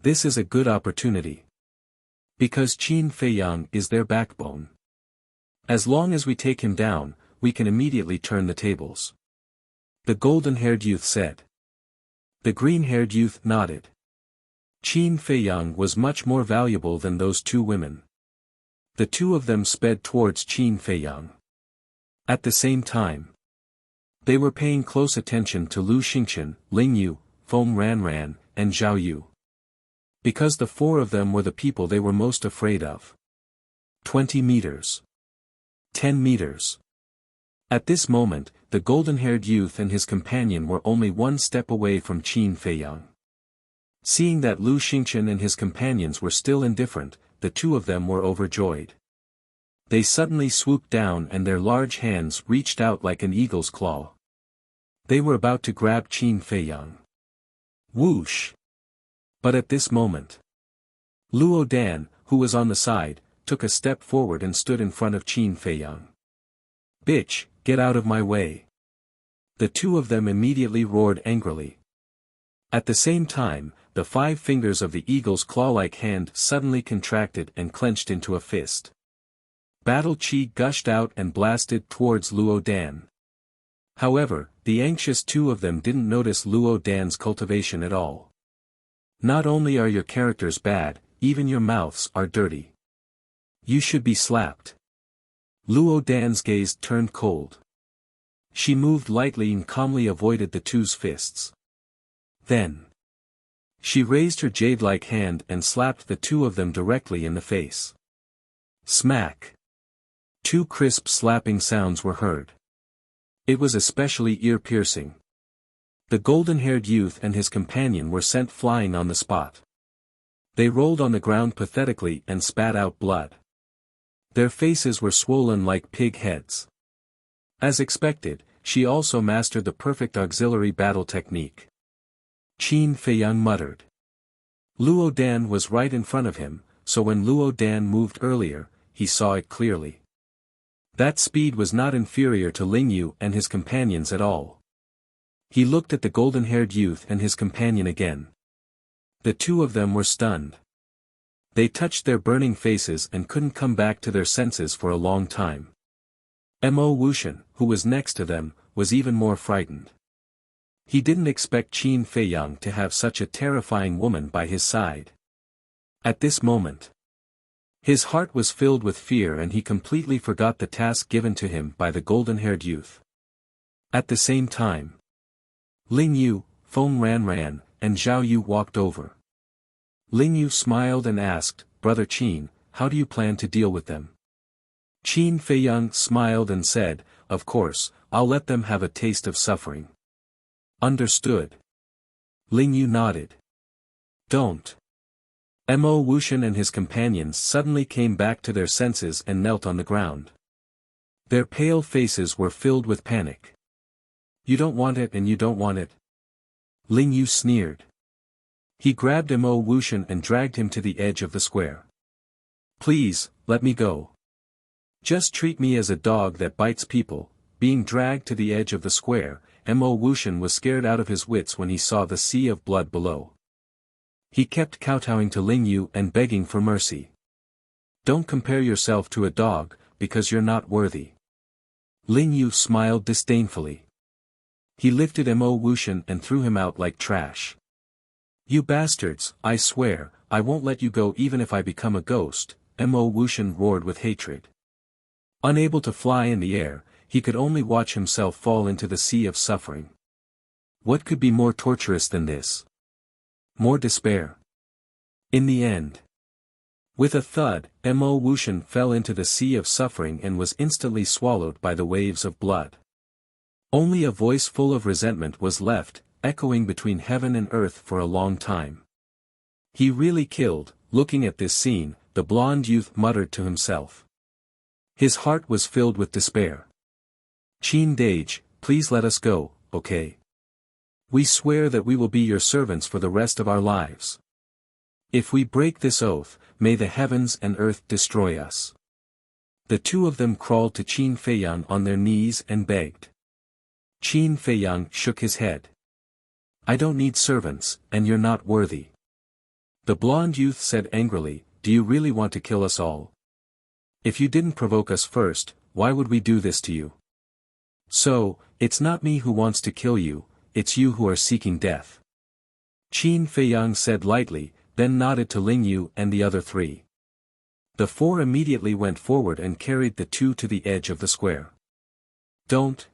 This is a good opportunity. Because Qin Feiyang is their backbone. As long as we take him down, we can immediately turn the tables. The golden-haired youth said. The green-haired youth nodded. Qin Feiyang was much more valuable than those two women. The two of them sped towards Qin Feiyang. At the same time, they were paying close attention to Lu Xingqian, Ling Yu, Feng Ranran, and Zhao Yu. Because the four of them were the people they were most afraid of. 20 meters. 10 meters. At this moment, the golden-haired youth and his companion were only one step away from Qin Feiyang. Seeing that Lu Xingqian and his companions were still indifferent, the two of them were overjoyed. They suddenly swooped down and their large hands reached out like an eagle's claw. They were about to grab Qin Feiyang. Whoosh! But at this moment, Luo Dan, who was on the side, took a step forward and stood in front of Qin Feiyang. Bitch, get out of my way! The two of them immediately roared angrily. At the same time, the 5 fingers of the eagle's claw-like hand suddenly contracted and clenched into a fist. Battle chi gushed out and blasted towards Luo Dan. However, the anxious two of them didn't notice Luo Dan's cultivation at all. Not only are your characters bad, even your mouths are dirty. You should be slapped. Luo Dan's gaze turned cold. She moved lightly and calmly avoided the two's fists. Then, she raised her jade-like hand and slapped the two of them directly in the face. Smack! 2 crisp slapping sounds were heard. It was especially ear-piercing. The golden-haired youth and his companion were sent flying on the spot. They rolled on the ground pathetically and spat out blood. Their faces were swollen like pig heads. As expected, she also mastered the perfect auxiliary battle technique. Qin Feiyang muttered. Luo Dan was right in front of him, so when Luo Dan moved earlier, he saw it clearly. That speed was not inferior to Ling Yu and his companions at all. He looked at the golden-haired youth and his companion again. The two of them were stunned. They touched their burning faces and couldn't come back to their senses for a long time. Mo Wuxian, who was next to them, was even more frightened. He didn't expect Qin Feiyang to have such a terrifying woman by his side. At this moment, his heart was filled with fear and he completely forgot the task given to him by the golden-haired youth. At the same time, Ling Yu, Feng Ranran, and Zhao Yu walked over. Ling Yu smiled and asked, Brother Qin, how do you plan to deal with them? Qin Feiyang smiled and said, Of course, I'll let them have a taste of suffering. Understood. Ling Yu nodded. Don't. Mo Wuxian and his companions suddenly came back to their senses and knelt on the ground. Their pale faces were filled with panic. You don't want it and you don't want it. Ling Yu sneered. He grabbed Mo Wuxian and dragged him to the edge of the square. Please, let me go. Just treat me as a dog that bites people. Being dragged to the edge of the square, Mo Wuxian was scared out of his wits when he saw the sea of blood below. He kept kowtowing to Ling Yu and begging for mercy. Don't compare yourself to a dog, because you're not worthy. Ling Yu smiled disdainfully. He lifted Mo Wuxian and threw him out like trash. You bastards, I swear, I won't let you go even if I become a ghost, Mo Wuxian roared with hatred. Unable to fly in the air, he could only watch himself fall into the sea of suffering. What could be more torturous than this? More despair. In the end, with a thud, Mo Wuxian fell into the sea of suffering and was instantly swallowed by the waves of blood. Only a voice full of resentment was left, echoing between heaven and earth for a long time. He really killed. Looking at this scene, the blonde youth muttered to himself. His heart was filled with despair. Qin Dage, please let us go, okay? We swear that we will be your servants for the rest of our lives. If we break this oath, may the heavens and earth destroy us. The two of them crawled to Qin Feiyang on their knees and begged. Qin Feiyang shook his head. I don't need servants, and you're not worthy. The blonde youth said angrily, do you really want to kill us all? If you didn't provoke us first, why would we do this to you? So, it's not me who wants to kill you, it's you who are seeking death. Qin Feiyang said lightly, then nodded to Ling Yu and the other three. The four immediately went forward and carried the two to the edge of the square. Don't.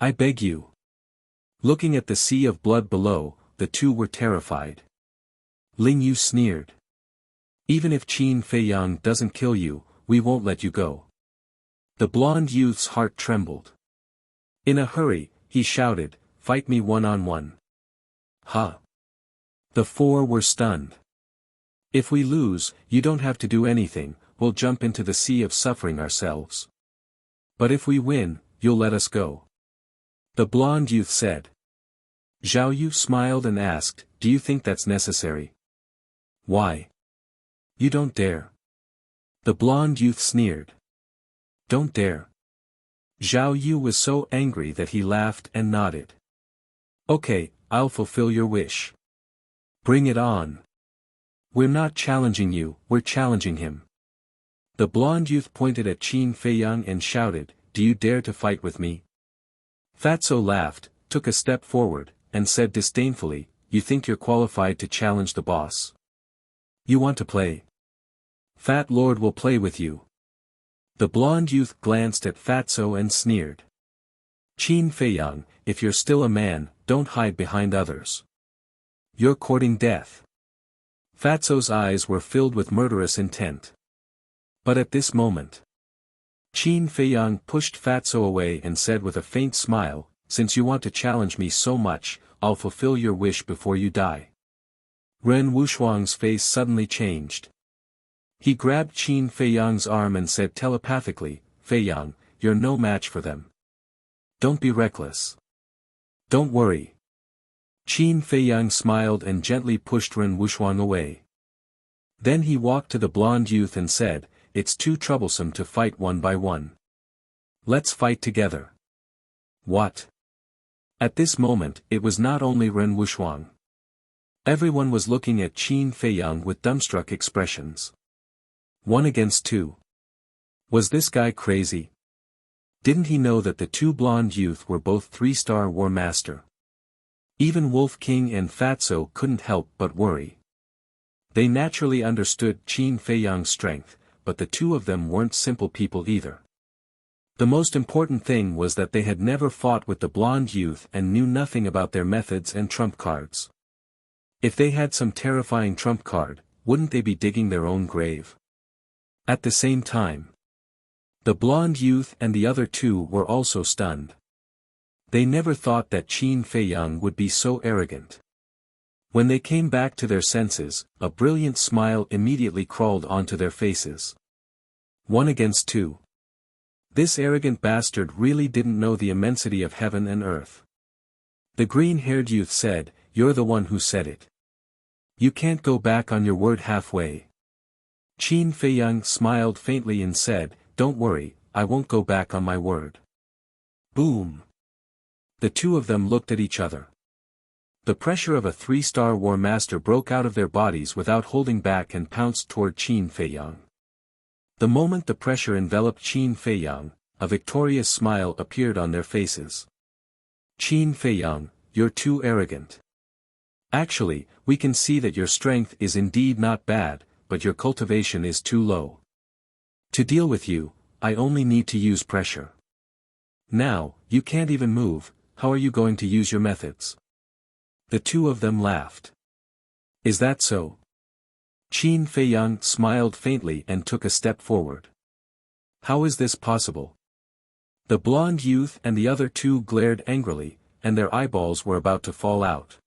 I beg you. Looking at the sea of blood below, the two were terrified. Ling Yu sneered. Even if Qin Feiyang doesn't kill you, we won't let you go. The blonde youth's heart trembled. In a hurry, he shouted, fight me one-on-one. Ha! The four were stunned. If we lose, you don't have to do anything, we'll jump into the sea of suffering ourselves. But if we win, you'll let us go. The blonde youth said. Zhao Yu smiled and asked, do you think that's necessary? Why? You don't dare. The blonde youth sneered. Don't dare. Zhao Yu was so angry that he laughed and nodded. Okay, I'll fulfill your wish. Bring it on. We're not challenging you, we're challenging him. The blonde youth pointed at Qin Feiyang and shouted, do you dare to fight with me? Fatso laughed, took a step forward, and said disdainfully, you think you're qualified to challenge the boss? You want to play? Fat Lord will play with you. The blonde youth glanced at Fatso and sneered. Qin Feiyang, if you're still a man, don't hide behind others. You're courting death. Fatso's eyes were filled with murderous intent. But at this moment, Qin Feiyang pushed Fatso away and said with a faint smile, since you want to challenge me so much, I'll fulfill your wish before you die. Ren Wushuang's face suddenly changed. He grabbed Qin Feiyang's arm and said telepathically, Feiyang, you're no match for them. Don't be reckless. Don't worry. Qin Feiyang smiled and gently pushed Ren Wushuang away. Then he walked to the blonde youth and said, it's too troublesome to fight one by one. Let's fight together. What? At this moment, it was not only Ren Wushuang. Everyone was looking at Qin Feiyang with dumbstruck expressions. 1 against 2. Was this guy crazy? Didn't he know that the two blonde youth were both 3-star War Master? Even Wolf King and Fatso couldn't help but worry. They naturally understood Qin Feiyang's strength, but the two of them weren't simple people either. The most important thing was that they had never fought with the blonde youth and knew nothing about their methods and trump cards. If they had some terrifying trump card, wouldn't they be digging their own grave? At the same time, the blonde youth and the other two were also stunned. They never thought that Qin Feiyang would be so arrogant. When they came back to their senses, a brilliant smile immediately crawled onto their faces. 1 against 2. This arrogant bastard really didn't know the immensity of heaven and earth. The green-haired youth said, you're the one who said it. You can't go back on your word halfway. Qin Feiyang smiled faintly and said, don't worry, I won't go back on my word. Boom. The two of them looked at each other. The pressure of a 3-star War Master broke out of their bodies without holding back and pounced toward Qin Feiyang. The moment the pressure enveloped Qin Feiyang, a victorious smile appeared on their faces. Qin Feiyang, you're too arrogant. Actually, we can see that your strength is indeed not bad, but your cultivation is too low. To deal with you, I only need to use pressure. Now, you can't even move, how are you going to use your methods? The two of them laughed. Is that so? Qin Feiyang smiled faintly and took a step forward. How is this possible? The blonde youth and the other two glared angrily, and their eyeballs were about to fall out.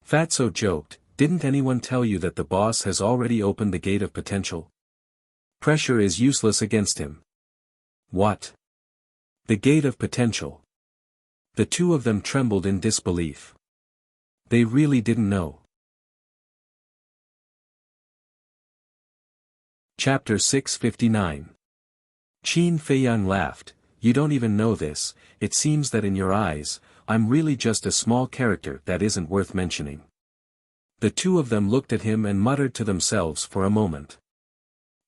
Fatso joked, didn't anyone tell you that the boss has already opened the gate of potential? Pressure is useless against him. What? The gate of potential. The two of them trembled in disbelief. They really didn't know. Chapter 659. Qin Feiyang laughed. You don't even know this, it seems that in your eyes, I'm really just a small character that isn't worth mentioning. The two of them looked at him and muttered to themselves for a moment.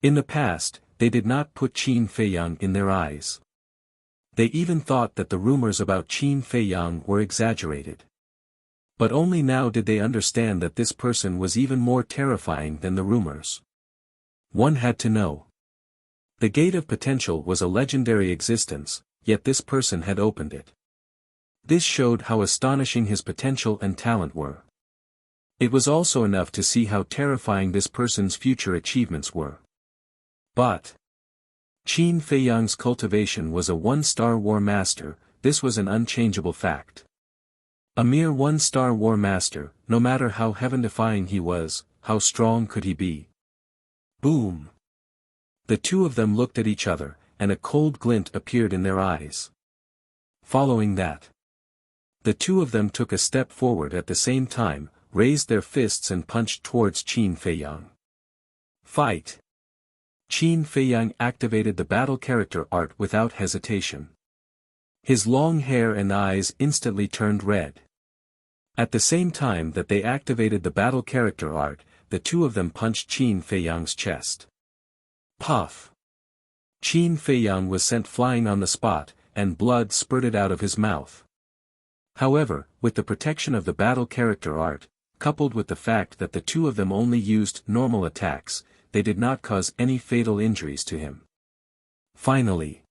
In the past, they did not put Qin Feiyang in their eyes. They even thought that the rumors about Qin Feiyang were exaggerated. But only now did they understand that this person was even more terrifying than the rumors. One had to know. The gate of potential was a legendary existence, yet this person had opened it. This showed how astonishing his potential and talent were. It was also enough to see how terrifying this person's future achievements were. But Qin Feiyang's cultivation was a one-star war master, this was an unchangeable fact. A mere one-star war master, no matter how heaven-defying he was, how strong could he be? Boom! The two of them looked at each other, and a cold glint appeared in their eyes. Following that, the two of them took a step forward at the same time, raised their fists and punched towards Qin Feiyang. Fight! Qin Feiyang activated the battle character art without hesitation. His long hair and eyes instantly turned red. At the same time that they activated the battle character art, the two of them punched Qin Feiyang's chest. Puff! Qin Feiyang was sent flying on the spot, and blood spurted out of his mouth. However, with the protection of the battle character art, coupled with the fact that the two of them only used normal attacks, they did not cause any fatal injuries to him. Finally,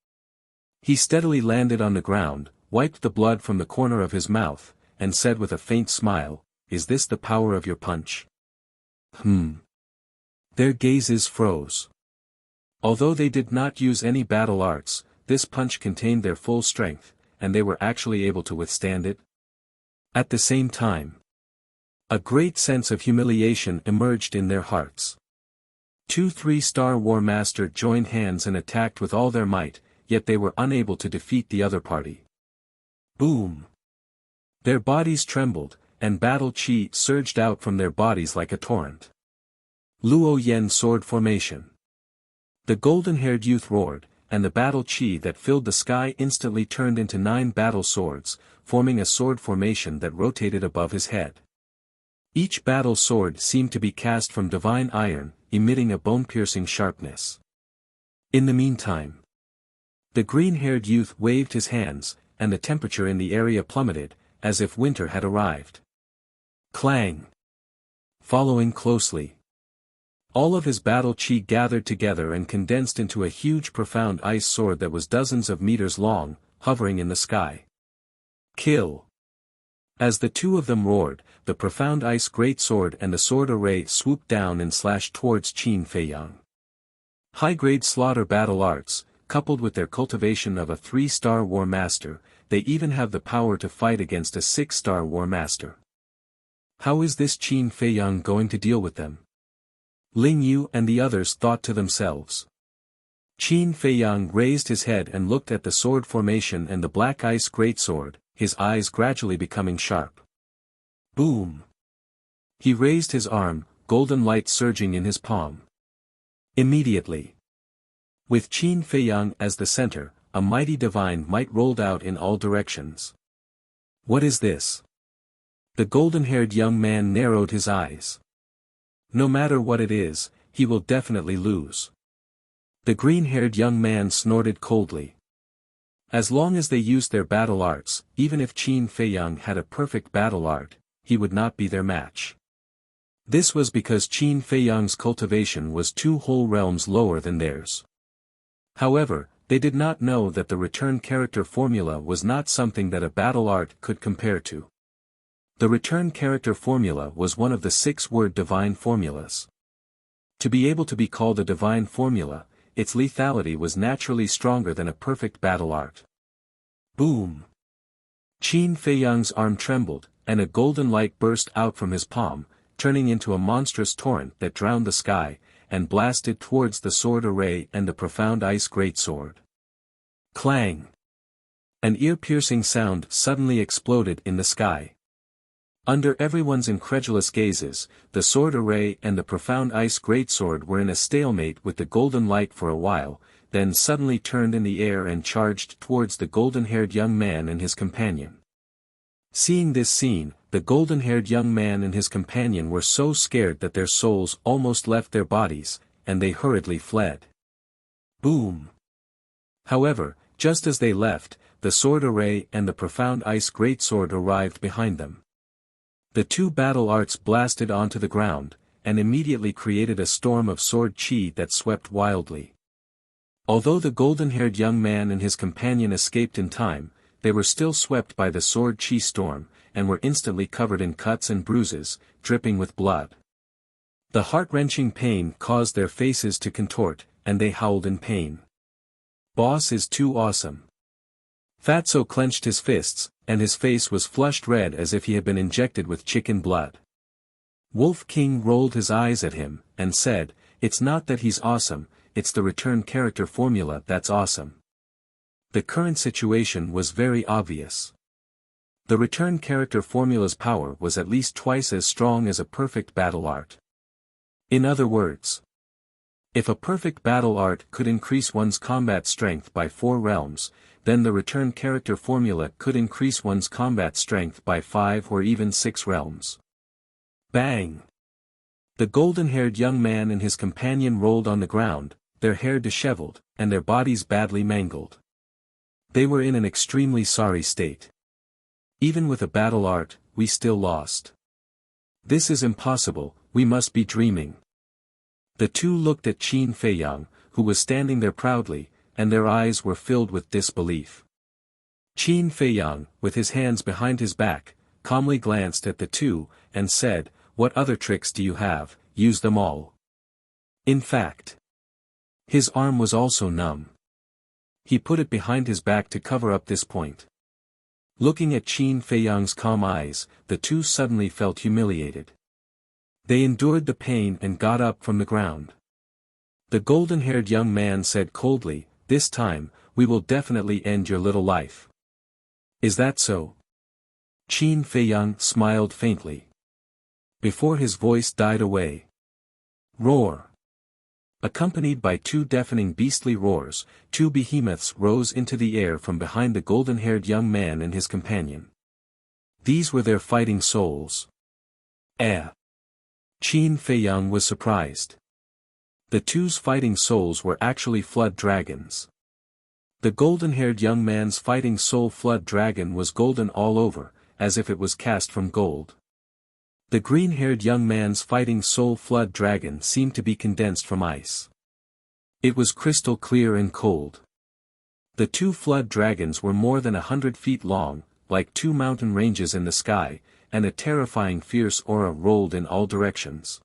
he steadily landed on the ground, wiped the blood from the corner of his mouth, and said with a faint smile, "Is this the power of your punch?" Their gazes froze. Although they did not use any battle arts, this punch contained their full strength, and they were actually able to withstand it. At the same time, a great sense of humiliation emerged in their hearts. Two 3-star War Master joined hands and attacked with all their might, yet they were unable to defeat the other party. Boom! Their bodies trembled, and battle chi surged out from their bodies like a torrent. Luo Yen sword formation. The golden-haired youth roared, and the battle chi that filled the sky instantly turned into 9 battle swords, forming a sword formation that rotated above his head. Each battle sword seemed to be cast from divine iron, emitting a bone-piercing sharpness. In the meantime, the green-haired youth waved his hands, and the temperature in the area plummeted, as if winter had arrived. Clang! Following closely, all of his battle chi gathered together and condensed into a huge profound ice sword that was dozens of meters long, hovering in the sky. Kill! As the two of them roared, the profound ice greatsword and the sword array swooped down and slashed towards Qin Feiyang. High-grade slaughter battle arts, coupled with their cultivation of a 3-star War Master, they even have the power to fight against a 6-star War Master. How is this Qin Feiyang going to deal with them? Ling Yu and the others thought to themselves. Qin Feiyang raised his head and looked at the sword formation and the black ice greatsword, his eyes gradually becoming sharp. Boom! He raised his arm, golden light surging in his palm. Immediately, with Qin Feiyang as the center, a mighty divine might rolled out in all directions. What is this? The golden-haired young man narrowed his eyes. No matter what it is, he will definitely lose. The green-haired young man snorted coldly. As long as they used their battle arts, even if Qin Feiyang had a perfect battle art, he would not be their match. This was because Qin Feiyang's cultivation was 2 whole realms lower than theirs. However, they did not know that the return character formula was not something that a battle art could compare to. The return character formula was one of the 6-word divine formulas. To be able to be called a divine formula, its lethality was naturally stronger than a perfect battle art. Boom! Qin Feiyang's arm trembled, and a golden light burst out from his palm, turning into a monstrous torrent that drowned the sky, and blasted towards the sword array and the profound ice greatsword. Clang! An ear-piercing sound suddenly exploded in the sky. Under everyone's incredulous gazes, the sword array and the profound ice greatsword were in a stalemate with the golden light for a while, then suddenly turned in the air and charged towards the golden-haired young man and his companion. Seeing this scene, the golden-haired young man and his companion were so scared that their souls almost left their bodies, and they hurriedly fled. Boom! However, just as they left, the sword array and the profound ice greatsword arrived behind them. The two battle arts blasted onto the ground, and immediately created a storm of sword chi that swept wildly. Although the golden-haired young man and his companion escaped in time, they were still swept by the sword chi storm, and were instantly covered in cuts and bruises, dripping with blood. The heart-wrenching pain caused their faces to contort, and they howled in pain. Boss is too awesome. Fatso clenched his fists, and his face was flushed red as if he had been injected with chicken blood. Wolf King rolled his eyes at him, and said, "It's not that he's awesome, it's the return character formula that's awesome." The current situation was very obvious. The return character formula's power was at least twice as strong as a perfect battle art. In other words, if a perfect battle art could increase one's combat strength by 4 realms, then the return character formula could increase one's combat strength by 5 or even 6 realms. Bang! The golden-haired young man and his companion rolled on the ground, their hair disheveled, and their bodies badly mangled. They were in an extremely sorry state. Even with a battle art, we still lost. This is impossible, we must be dreaming. The two looked at Qin Feiyang, who was standing there proudly, and their eyes were filled with disbelief. Qin Feiyang, with his hands behind his back, calmly glanced at the two, and said, "What other tricks do you have? Use them all." In fact, his arm was also numb. He put it behind his back to cover up this point. Looking at Qin Feiyang's calm eyes, the two suddenly felt humiliated. They endured the pain and got up from the ground. The golden-haired young man said coldly, "This time, we will definitely end your little life." "Is that so?" Qin Feiyang smiled faintly. Before his voice died away. Roar! Accompanied by 2 deafening beastly roars, 2 behemoths rose into the air from behind the golden-haired young man and his companion. These were their fighting souls. Eh! Qin Feiyang was surprised. The two's fighting souls were actually flood dragons. The golden-haired young man's fighting soul flood dragon was golden all over, as if it was cast from gold. The green-haired young man's fighting soul flood dragon seemed to be condensed from ice. It was crystal clear and cold. The 2 flood dragons were more than 100 feet long, like 2 mountain ranges in the sky, and a terrifying fierce aura rolled in all directions.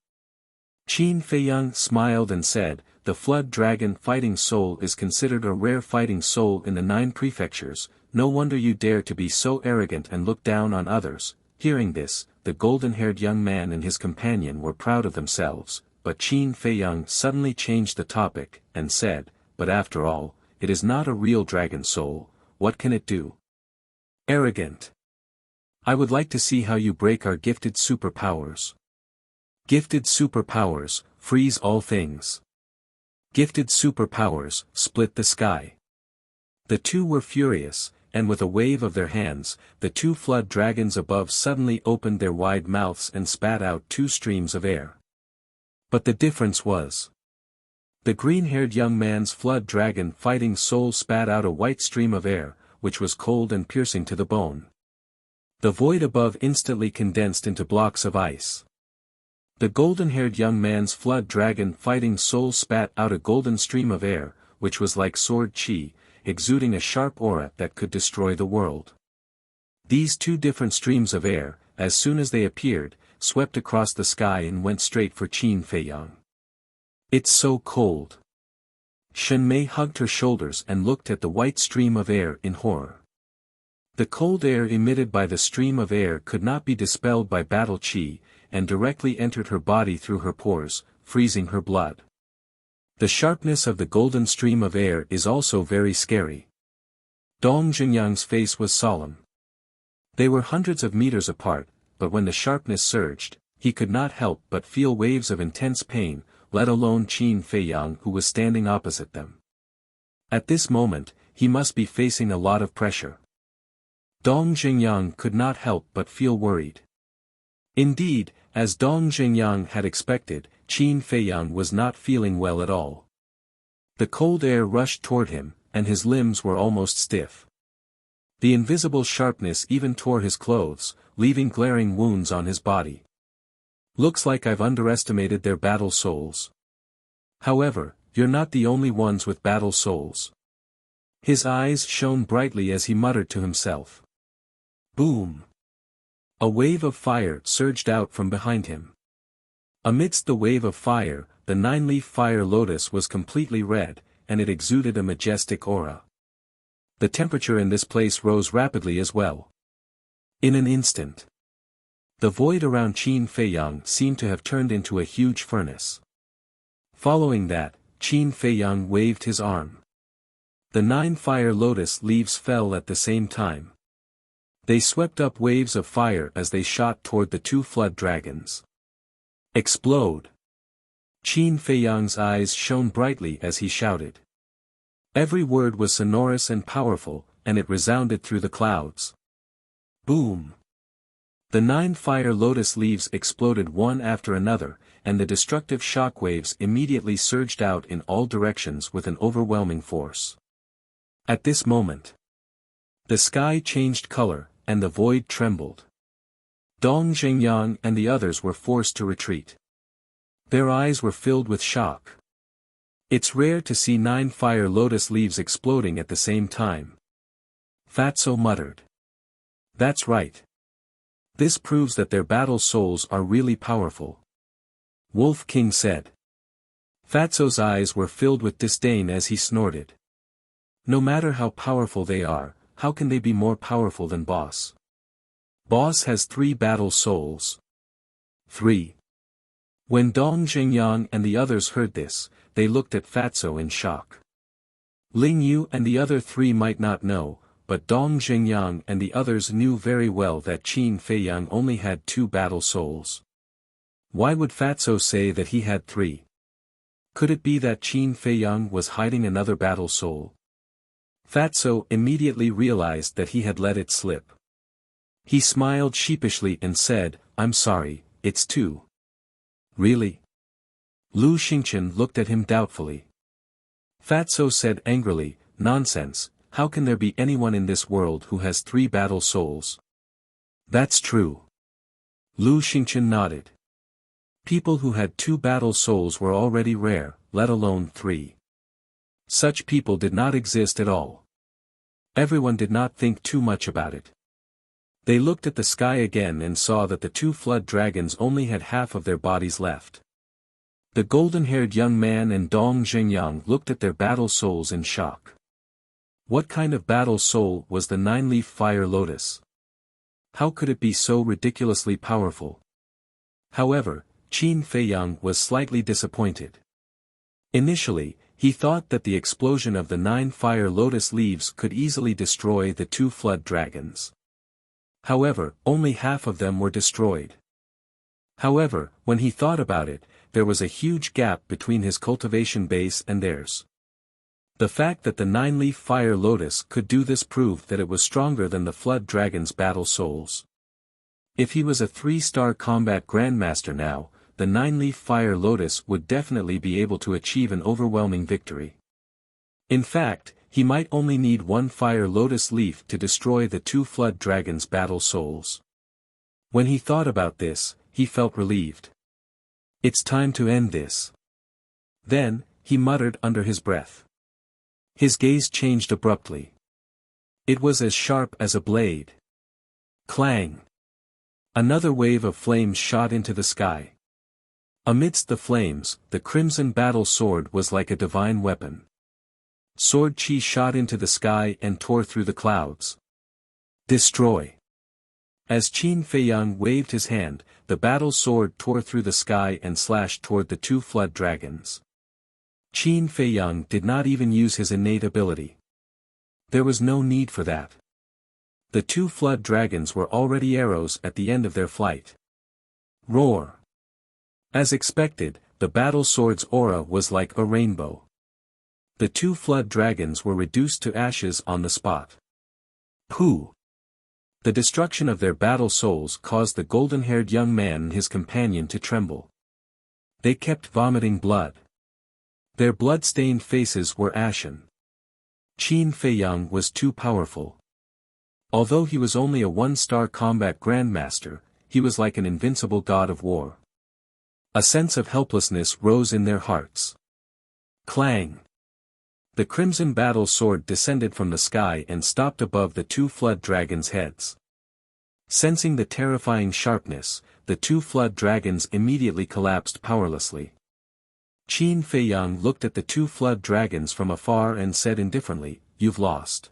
Qin Feiyang smiled and said, "The flood dragon fighting soul is considered a rare fighting soul in the 9 prefectures, no wonder you dare to be so arrogant and look down on others." Hearing this, the golden-haired young man and his companion were proud of themselves, but Qin Feiyang suddenly changed the topic, and said, "But after all, it is not a real dragon soul, what can it do?" "Arrogant. I would like to see how you break our gifted superpowers." Gifted superpowers, freeze all things. Gifted superpowers, split the sky. The two were furious, and with a wave of their hands, the 2 flood dragons above suddenly opened their wide mouths and spat out 2 streams of air. But the difference was, the green-haired young man's flood dragon fighting soul spat out a white stream of air, which was cold and piercing to the bone. The void above instantly condensed into blocks of ice. The golden-haired young man's flood dragon fighting soul spat out a golden stream of air, which was like sword chi, exuding a sharp aura that could destroy the world. These 2 different streams of air, as soon as they appeared, swept across the sky and went straight for Qin Feiyang. "It's so cold." Shen Mei hugged her shoulders and looked at the white stream of air in horror. The cold air emitted by the stream of air could not be dispelled by battle chi, and directly entered her body through her pores, freezing her blood. The sharpness of the golden stream of air is also very scary. Dong Jinyang's face was solemn. They were hundreds of meters apart, but when the sharpness surged, he could not help but feel waves of intense pain, let alone Qin Feiyang who was standing opposite them. At this moment, he must be facing a lot of pressure. Dong Jingyan could not help but feel worried. Indeed, as Dong Jingyan had expected, Qin Feiyang was not feeling well at all. The cold air rushed toward him, and his limbs were almost stiff. The invisible sharpness even tore his clothes, leaving glaring wounds on his body. Looks like I've underestimated their battle souls. However, you're not the only ones with battle souls. His eyes shone brightly as he muttered to himself. Boom! A wave of fire surged out from behind him. Amidst the wave of fire, the nine-leaf fire lotus was completely red, and it exuded a majestic aura. The temperature in this place rose rapidly as well. In an instant, the void around Qin Feiyang seemed to have turned into a huge furnace. Following that, Qin Feiyang waved his arm. The 9 fire lotus leaves fell at the same time. They swept up waves of fire as they shot toward the 2 flood dragons. Explode! Qin Feiyang's eyes shone brightly as he shouted. Every word was sonorous and powerful, and it resounded through the clouds. Boom! The 9 fire lotus leaves exploded one after another, and the destructive shock waves immediately surged out in all directions with an overwhelming force. At this moment, the sky changed color, and the void trembled. Dong Jingyan and the others were forced to retreat. Their eyes were filled with shock. It's rare to see 9 fire lotus leaves exploding at the same time. Fatso muttered. That's right. This proves that their battle souls are really powerful. Wolf King said. Fatso's eyes were filled with disdain as he snorted. No matter how powerful they are, how can they be more powerful than Boss? Boss has 3 battle souls. 3. When Dong Jingyan and the others heard this, they looked at Fatso in shock. Ling Yu and the other 3 might not know, but Dong Jingyan and the others knew very well that Qin Feiyang only had 2 battle souls. Why would Fatso say that he had 3? Could it be that Qin Feiyang was hiding another battle soul? Fatso immediately realized that he had let it slip. He smiled sheepishly and said, I'm sorry, it's 2. Really? Lu Xingqian looked at him doubtfully. Fatso said angrily, nonsense, how can there be anyone in this world who has 3 battle souls? That's true. Lu Xingqian nodded. People who had 2 battle souls were already rare, let alone 3. Such people did not exist at all. Everyone did not think too much about it. They looked at the sky again and saw that the 2 flood dragons only had half of their bodies left. The golden-haired young man and Dong Jingyan looked at their battle souls in shock. What kind of battle soul was the 9-leaf fire lotus? How could it be so ridiculously powerful? However, Qin Feiyang was slightly disappointed. Initially, he thought that the explosion of the 9 fire lotus leaves could easily destroy the 2 flood dragons. However, only half of them were destroyed. However, when he thought about it, there was a huge gap between his cultivation base and theirs. The fact that the 9-leaf fire lotus could do this proved that it was stronger than the flood dragon's battle souls. If he was a 3-star combat grandmaster now, the 9-leaf fire lotus would definitely be able to achieve an overwhelming victory. In fact, he might only need 1 fire lotus leaf to destroy the 2 flood dragons' battle souls. When he thought about this, he felt relieved. It's time to end this. Then, he muttered under his breath. His gaze changed abruptly. It was as sharp as a blade. Clang! Another wave of flames shot into the sky. Amidst the flames, the crimson battle sword was like a divine weapon. Sword chi shot into the sky and tore through the clouds. Destroy! As Qin Feiyang waved his hand, the battle sword tore through the sky and slashed toward the 2 flood dragons. Qin Feiyang did not even use his innate ability. There was no need for that. The two flood dragons were already arrows at the end of their flight. Roar! As expected, the battle sword's aura was like a rainbow. The two flood dragons were reduced to ashes on the spot. Pooh! The destruction of their battle souls caused the golden-haired young man and his companion to tremble. They kept vomiting blood. Their blood-stained faces were ashen. Qin Feiyang was too powerful. Although he was only a one-star combat grandmaster, he was like an invincible god of war. A sense of helplessness rose in their hearts. Clang! The crimson battle sword descended from the sky and stopped above the two flood dragons' heads. Sensing the terrifying sharpness, the two flood dragons immediately collapsed powerlessly. Qin Feiyang looked at the two flood dragons from afar and said indifferently, "You've lost."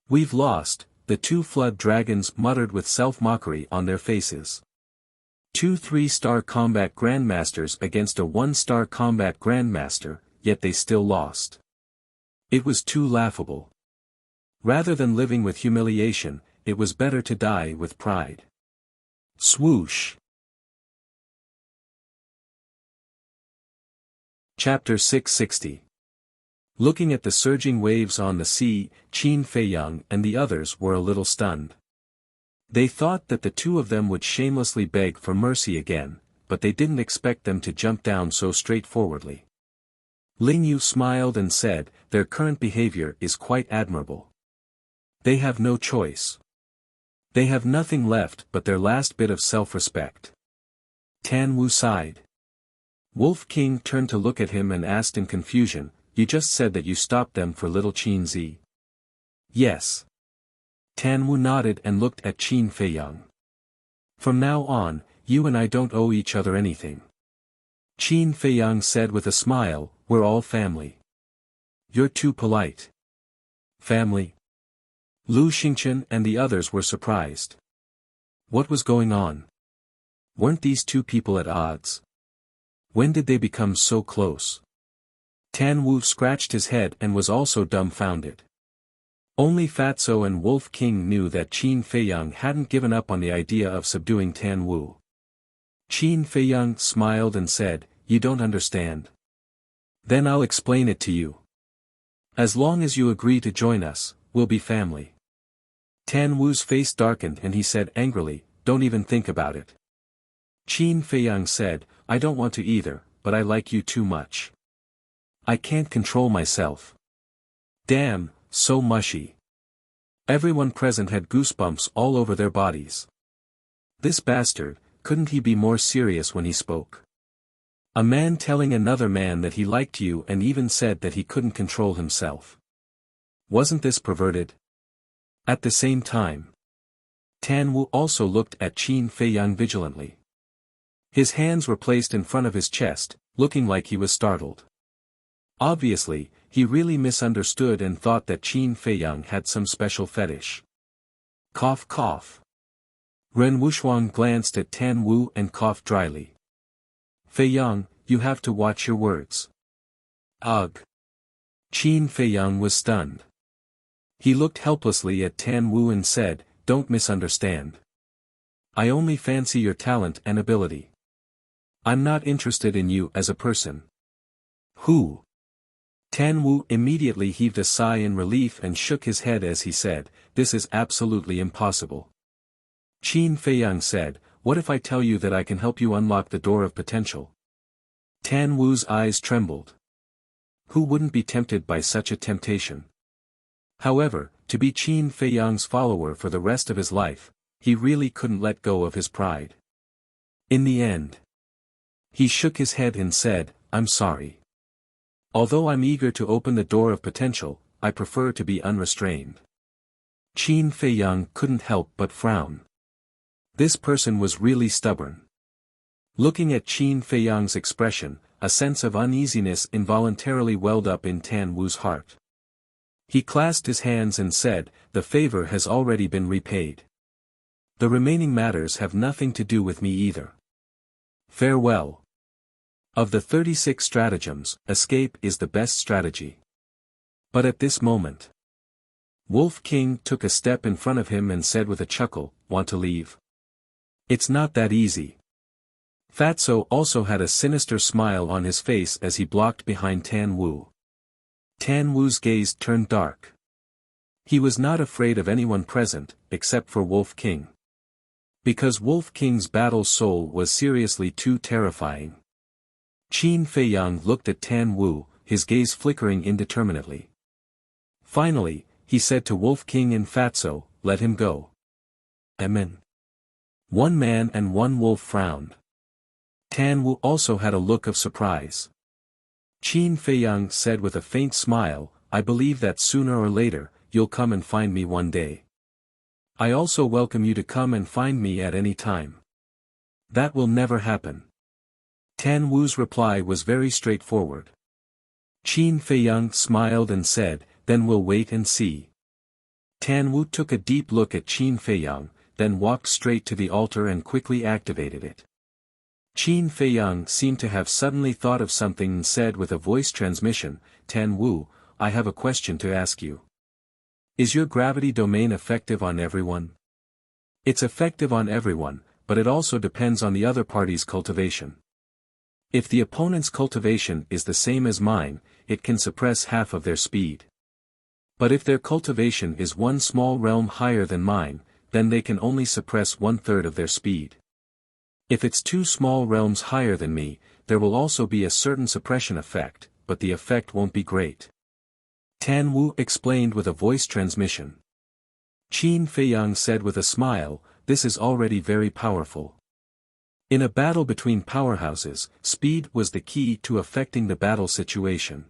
"We've lost," the two flood dragons muttered with self-mockery on their faces. Two 3-star combat grandmasters against a 1-star combat grandmaster, yet they still lost. It was too laughable. Rather than living with humiliation, it was better to die with pride. Swoosh! Chapter 660. Looking at the surging waves on the sea, Qin Feiyang and the others were a little stunned. They thought that the two of them would shamelessly beg for mercy again, but they didn't expect them to jump down so straightforwardly. Ling Yu smiled and said, "Their current behavior is quite admirable. They have no choice. They have nothing left but their last bit of self-respect." Tan Wu sighed. Wolf King turned to look at him and asked in confusion, "You just said that you stopped them for little Qin Zi." "Yes." Tan Wu nodded and looked at Qin Feiyang. "From now on, you and I don't owe each other anything." Qin Feiyang said with a smile, "We're all family." "You're too polite." "Family?" Lu Xingchen and the others were surprised. What was going on? Weren't these two people at odds? When did they become so close? Tan Wu scratched his head and was also dumbfounded. Only Fatso and Wolf King knew that Qin Feiyang hadn't given up on the idea of subduing Tan Wu. Qin Feiyang smiled and said, "You don't understand. Then I'll explain it to you. As long as you agree to join us, we'll be family." Tan Wu's face darkened and he said angrily, "Don't even think about it." Qin Feiyang said, "I don't want to either, but I like you too much. I can't control myself." Damn, so mushy. Everyone present had goosebumps all over their bodies. This bastard, couldn't he be more serious when he spoke? A man telling another man that he liked you and even said that he couldn't control himself. Wasn't this perverted? At the same time, Tan Wu also looked at Qin Feiyang vigilantly. His hands were placed in front of his chest, looking like he was startled. Obviously, he really misunderstood and thought that Qin Feiyang had some special fetish. Cough cough. Ren Wuxuang glanced at Tan Wu and coughed dryly. "Feiyang, you have to watch your words." Ugh. Qin Feiyang was stunned. He looked helplessly at Tan Wu and said, "Don't misunderstand. I only fancy your talent and ability. I'm not interested in you as a person." "Who?" Tan Wu immediately heaved a sigh in relief and shook his head as he said, "This is absolutely impossible." Qin Feiyang said, "What if I tell you that I can help you unlock the door of potential?" Tan Wu's eyes trembled. Who wouldn't be tempted by such a temptation? However, to be Qin Feiyang's follower for the rest of his life, he really couldn't let go of his pride. In the end, he shook his head and said, "I'm sorry. Although I'm eager to open the door of potential, I prefer to be unrestrained." Qin Feiyang couldn't help but frown. This person was really stubborn. Looking at Qin Feiyang's expression, a sense of uneasiness involuntarily welled up in Tan Wu's heart. He clasped his hands and said, "The favor has already been repaid. The remaining matters have nothing to do with me either. Farewell." Of the 36 stratagems, escape is the best strategy. But at this moment, Wolf King took a step in front of him and said with a chuckle, "Want to leave? It's not that easy." Fatso also had a sinister smile on his face as he blocked behind Tan Wu. Tan Wu's gaze turned dark. He was not afraid of anyone present, except for Wolf King. Because Wolf King's battle soul was seriously too terrifying. Qin Feiyang looked at Tan Wu, his gaze flickering indeterminately. Finally, he said to Wolf King and Fatso, "Let him go." Amen. One man and one wolf frowned. Tan Wu also had a look of surprise. Qin Feiyang said with a faint smile, "I believe that sooner or later, you'll come and find me one day. I also welcome you to come and find me at any time." "That will never happen." Tan Wu's reply was very straightforward. Qin Feiyang smiled and said, "Then we'll wait and see." Tan Wu took a deep look at Qin Feiyang, then walked straight to the altar and quickly activated it. Qin Feiyang seemed to have suddenly thought of something and said with a voice transmission, "Tan Wu, I have a question to ask you. Is your gravity domain effective on everyone?" "It's effective on everyone, but it also depends on the other party's cultivation. If the opponent's cultivation is the same as mine, it can suppress half of their speed. But if their cultivation is one small realm higher than mine, then they can only suppress 1/3 of their speed. If it's two small realms higher than me, there will also be a certain suppression effect, but the effect won't be great." Tan Wu explained with a voice transmission. Qin Feiyang said with a smile, "This is already very powerful." In a battle between powerhouses, speed was the key to affecting the battle situation.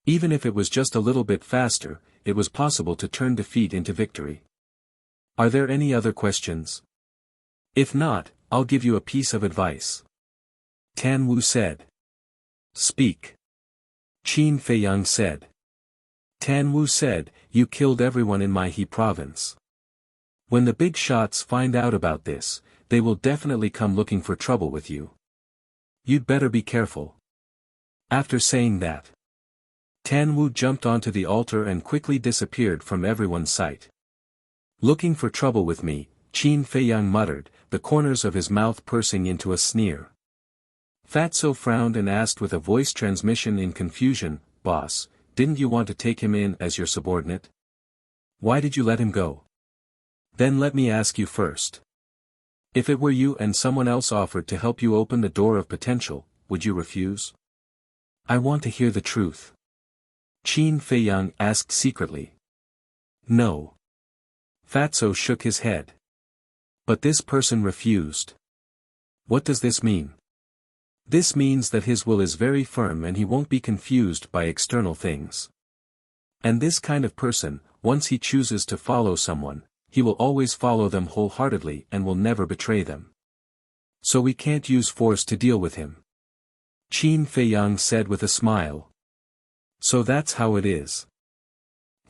Even if it was just a little bit faster, it was possible to turn defeat into victory. Are there any other questions? If not, I'll give you a piece of advice. Tan Wu said. Speak. Qin Feiyang said. Tan Wu said, "You killed everyone in my He province. When the big shots find out about this, they will definitely come looking for trouble with you. You'd better be careful." After saying that, Tan Wu jumped onto the altar and quickly disappeared from everyone's sight. "Looking for trouble with me," Qin Feiyang muttered, the corners of his mouth pursing into a sneer. Fatso frowned and asked with a voice transmission in confusion, "Boss, didn't you want to take him in as your subordinate? Why did you let him go? Then let me ask you first. If it were you and someone else offered to help you open the door of potential, would you refuse? I want to hear the truth." Qin Feiyang asked secretly. "No." Fatso shook his head. "But this person refused. What does this mean?" "This means that his will is very firm and he won't be confused by external things. And this kind of person, once he chooses to follow someone, he will always follow them wholeheartedly and will never betray them. So we can't use force to deal with him." Qin Feiyang said with a smile. "So that's how it is."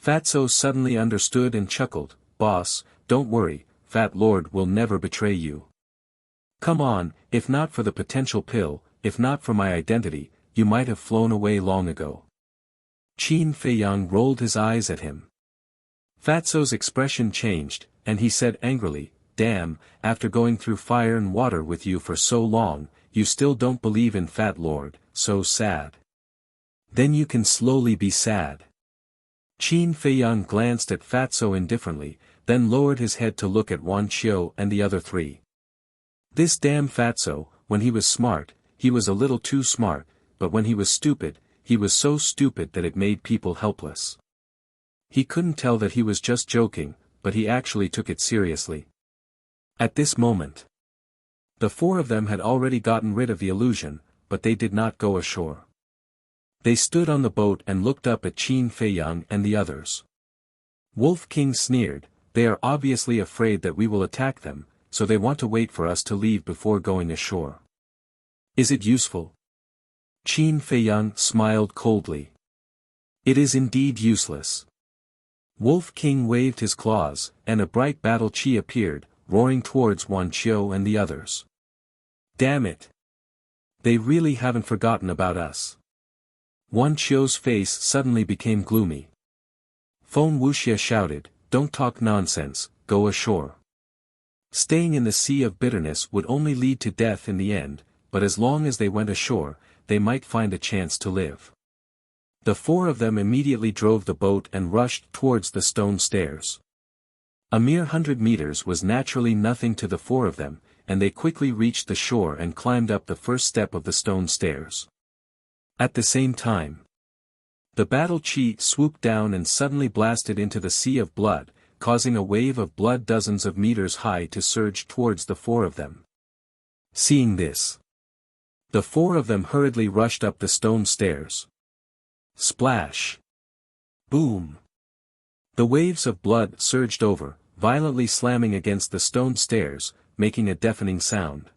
Fatso suddenly understood and chuckled, "Boss, don't worry, Fat Lord will never betray you. Come on, if not for the potential pill, if not for my identity, you might have flown away long ago." Qin Feiyang rolled his eyes at him. Fatso's expression changed, and he said angrily, "Damn, after going through fire and water with you for so long, you still don't believe in Fat Lord, so sad. Then you can slowly be sad." Qin Feiyang glanced at Fatso indifferently, then lowered his head to look at Wan Qiu and the other three. This damn Fatso, when he was smart, he was a little too smart, but when he was stupid, he was so stupid that it made people helpless. He couldn't tell that he was just joking, but he actually took it seriously. At this moment, the four of them had already gotten rid of the illusion, but they did not go ashore. They stood on the boat and looked up at Qin Feiyang and the others. Wolf King sneered, "They are obviously afraid that we will attack them, so they want to wait for us to leave before going ashore. Is it useful?" Qin Feiyang smiled coldly. "It is indeed useless." Wolf King waved his claws, and a bright battle chi appeared, roaring towards Wan Qiu and the others. "Damn it! They really haven't forgotten about us." Wan Qiu's face suddenly became gloomy. Feng Wuxia shouted, "Don't talk nonsense, go ashore." Staying in the sea of bitterness would only lead to death in the end, but as long as they went ashore, they might find a chance to live. The four of them immediately drove the boat and rushed towards the stone stairs. A mere 100 meters was naturally nothing to the four of them, and they quickly reached the shore and climbed up the first step of the stone stairs. At the same time, the battle chi swooped down and suddenly blasted into the sea of blood, causing a wave of blood dozens of meters high to surge towards the four of them. Seeing this, the four of them hurriedly rushed up the stone stairs. Splash! Boom! The waves of blood surged over, violently slamming against the stone stairs, making a deafening sound.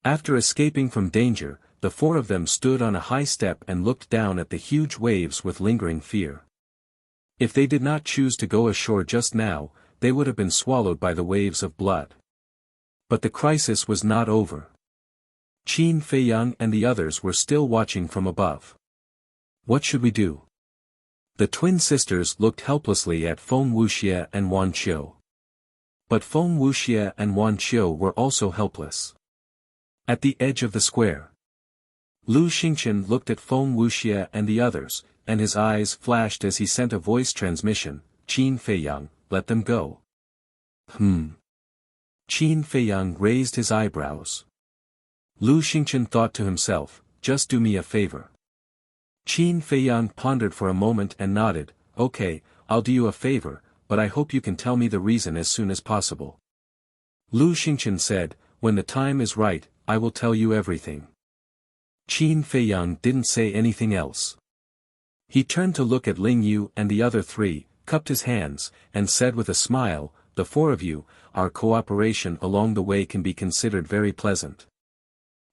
After escaping from danger, the four of them stood on a high step and looked down at the huge waves with lingering fear. If they did not choose to go ashore just now, they would have been swallowed by the waves of blood. But the crisis was not over. Qin Feiyang and the others were still watching from above. What should we do? The twin sisters looked helplessly at Feng Wuxia and Wan Qiu. But Feng Wuxia and Wan Qiu were also helpless. At the edge of the square, Lu Xingqian looked at Feng Wuxia and the others, and his eyes flashed as he sent a voice transmission, "Qin Feiyang, let them go." Qin Feiyang raised his eyebrows. Lu Xingqian thought to himself, "Just do me a favor." Qin Feiyang pondered for a moment and nodded, "Okay, I'll do you a favor, but I hope you can tell me the reason as soon as possible." Lu Xingqian said, "When the time is right, I will tell you everything." Qin Feiyang didn't say anything else. He turned to look at Ling Yu and the other three, cupped his hands, and said with a smile, "The four of you, our cooperation along the way can be considered very pleasant.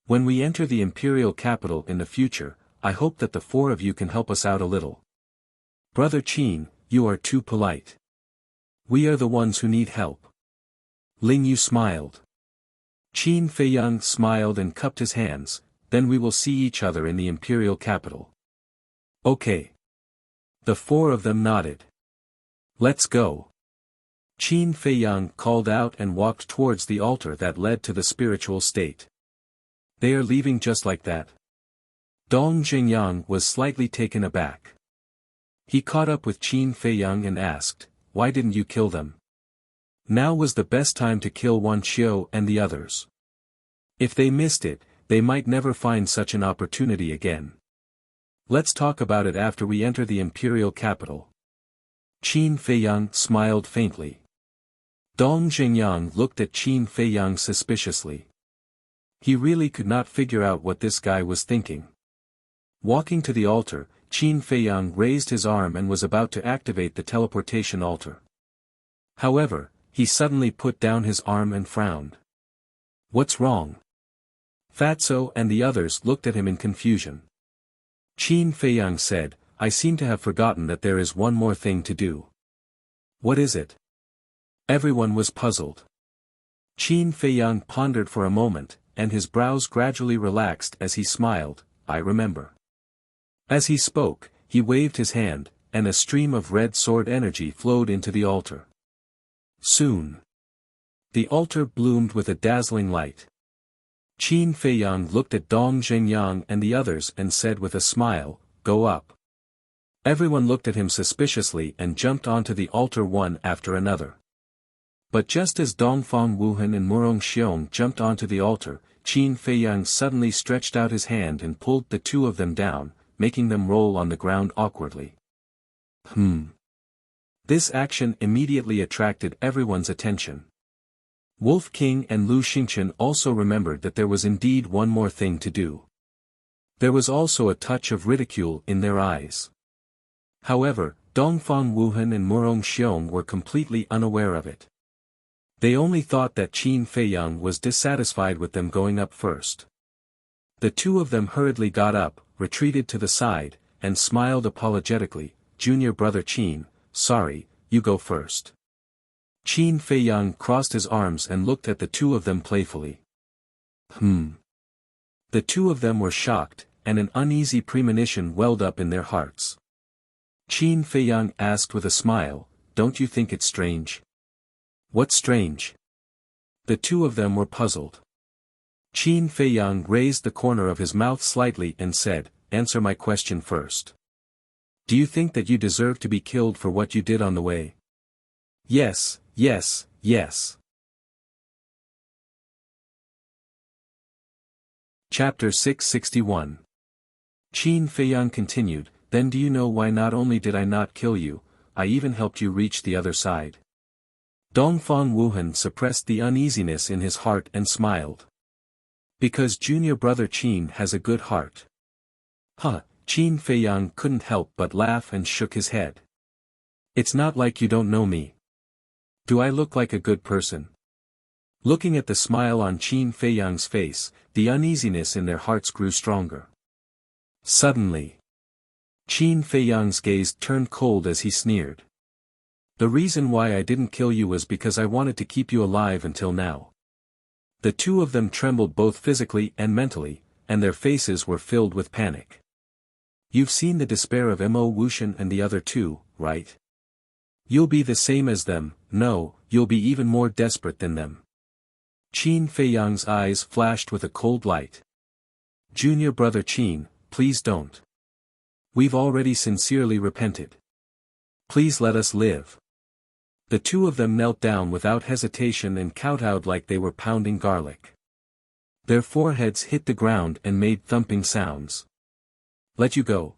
When we enter the imperial capital in the future, I hope that the four of you can help us out a little. Brother Qin, you are too polite. We are the ones who need help." Ling Yu smiled. Qin Feiyang smiled and cupped his hands, "Then we will see each other in the imperial capital." "Okay." The four of them nodded. "Let's go." Qin Feiyang called out and walked towards the altar that led to the spiritual state. "They are leaving just like that?" Dong Jingyang was slightly taken aback. He caught up with Qin Feiyang and asked, "Why didn't you kill them? Now was the best time to kill Wan Qiu and the others. If they missed it, they might never find such an opportunity again. Let's talk about it after we enter the imperial capital." Qin Feiyang smiled faintly. Dong Jingyang looked at Qin Feiyang suspiciously. He really could not figure out what this guy was thinking. Walking to the altar, Qin Feiyang raised his arm and was about to activate the teleportation altar. However, he suddenly put down his arm and frowned. "What's wrong?" Fatso and the others looked at him in confusion. Qin Feiyang said, "I seem to have forgotten that there is one more thing to do." "What is it?" Everyone was puzzled. Qin Feiyang pondered for a moment, and his brows gradually relaxed as he smiled, "I remember." As he spoke, he waved his hand, and a stream of red sword energy flowed into the altar. Soon, the altar bloomed with a dazzling light. Qin Feiyang looked at Dong Jingyang and the others and said with a smile, "Go up." Everyone looked at him suspiciously and jumped onto the altar one after another. But just as Dongfang Wuhan and Murong Xiong jumped onto the altar, Qin Feiyang suddenly stretched out his hand and pulled the two of them down, making them roll on the ground awkwardly. This action immediately attracted everyone's attention. Wolf King and Lu Xingqian also remembered that there was indeed one more thing to do. There was also a touch of ridicule in their eyes. However, Dongfang Wuhan and Murong Xiong were completely unaware of it. They only thought that Qin Feiyang was dissatisfied with them going up first. The two of them hurriedly got up, retreated to the side, and smiled apologetically, "Junior brother Qin, sorry, you go first." Qin Feiyang crossed his arms and looked at the two of them playfully. The two of them were shocked, and an uneasy premonition welled up in their hearts. Qin Feiyang asked with a smile, don't you think it's strange? What's strange? The two of them were puzzled. Qin Feiyang raised the corner of his mouth slightly and said, answer my question first. Do you think that you deserve to be killed for what you did on the way? Yes, yes, yes. Chapter 661. Qin Feiyang continued, then do you know why not only did I not kill you, I even helped you reach the other side? Dongfang Wuhan suppressed the uneasiness in his heart and smiled. Because junior brother Qin has a good heart. Huh, Qin Feiyang couldn't help but laugh and shook his head. It's not like you don't know me. Do I look like a good person? Looking at the smile on Qin Feiyang's face, the uneasiness in their hearts grew stronger. Suddenly, Qin Feiyang's gaze turned cold as he sneered. The reason why I didn't kill you was because I wanted to keep you alive until now. The two of them trembled both physically and mentally, and their faces were filled with panic. You've seen the despair of Mo Wuxian and the other two, right? You'll be the same as them, no, you'll be even more desperate than them. Qin Feiyang's eyes flashed with a cold light. Junior brother Qin, please don't. We've already sincerely repented. Please let us live. The two of them knelt down without hesitation and kowtowed like they were pounding garlic. Their foreheads hit the ground and made thumping sounds. Let you go.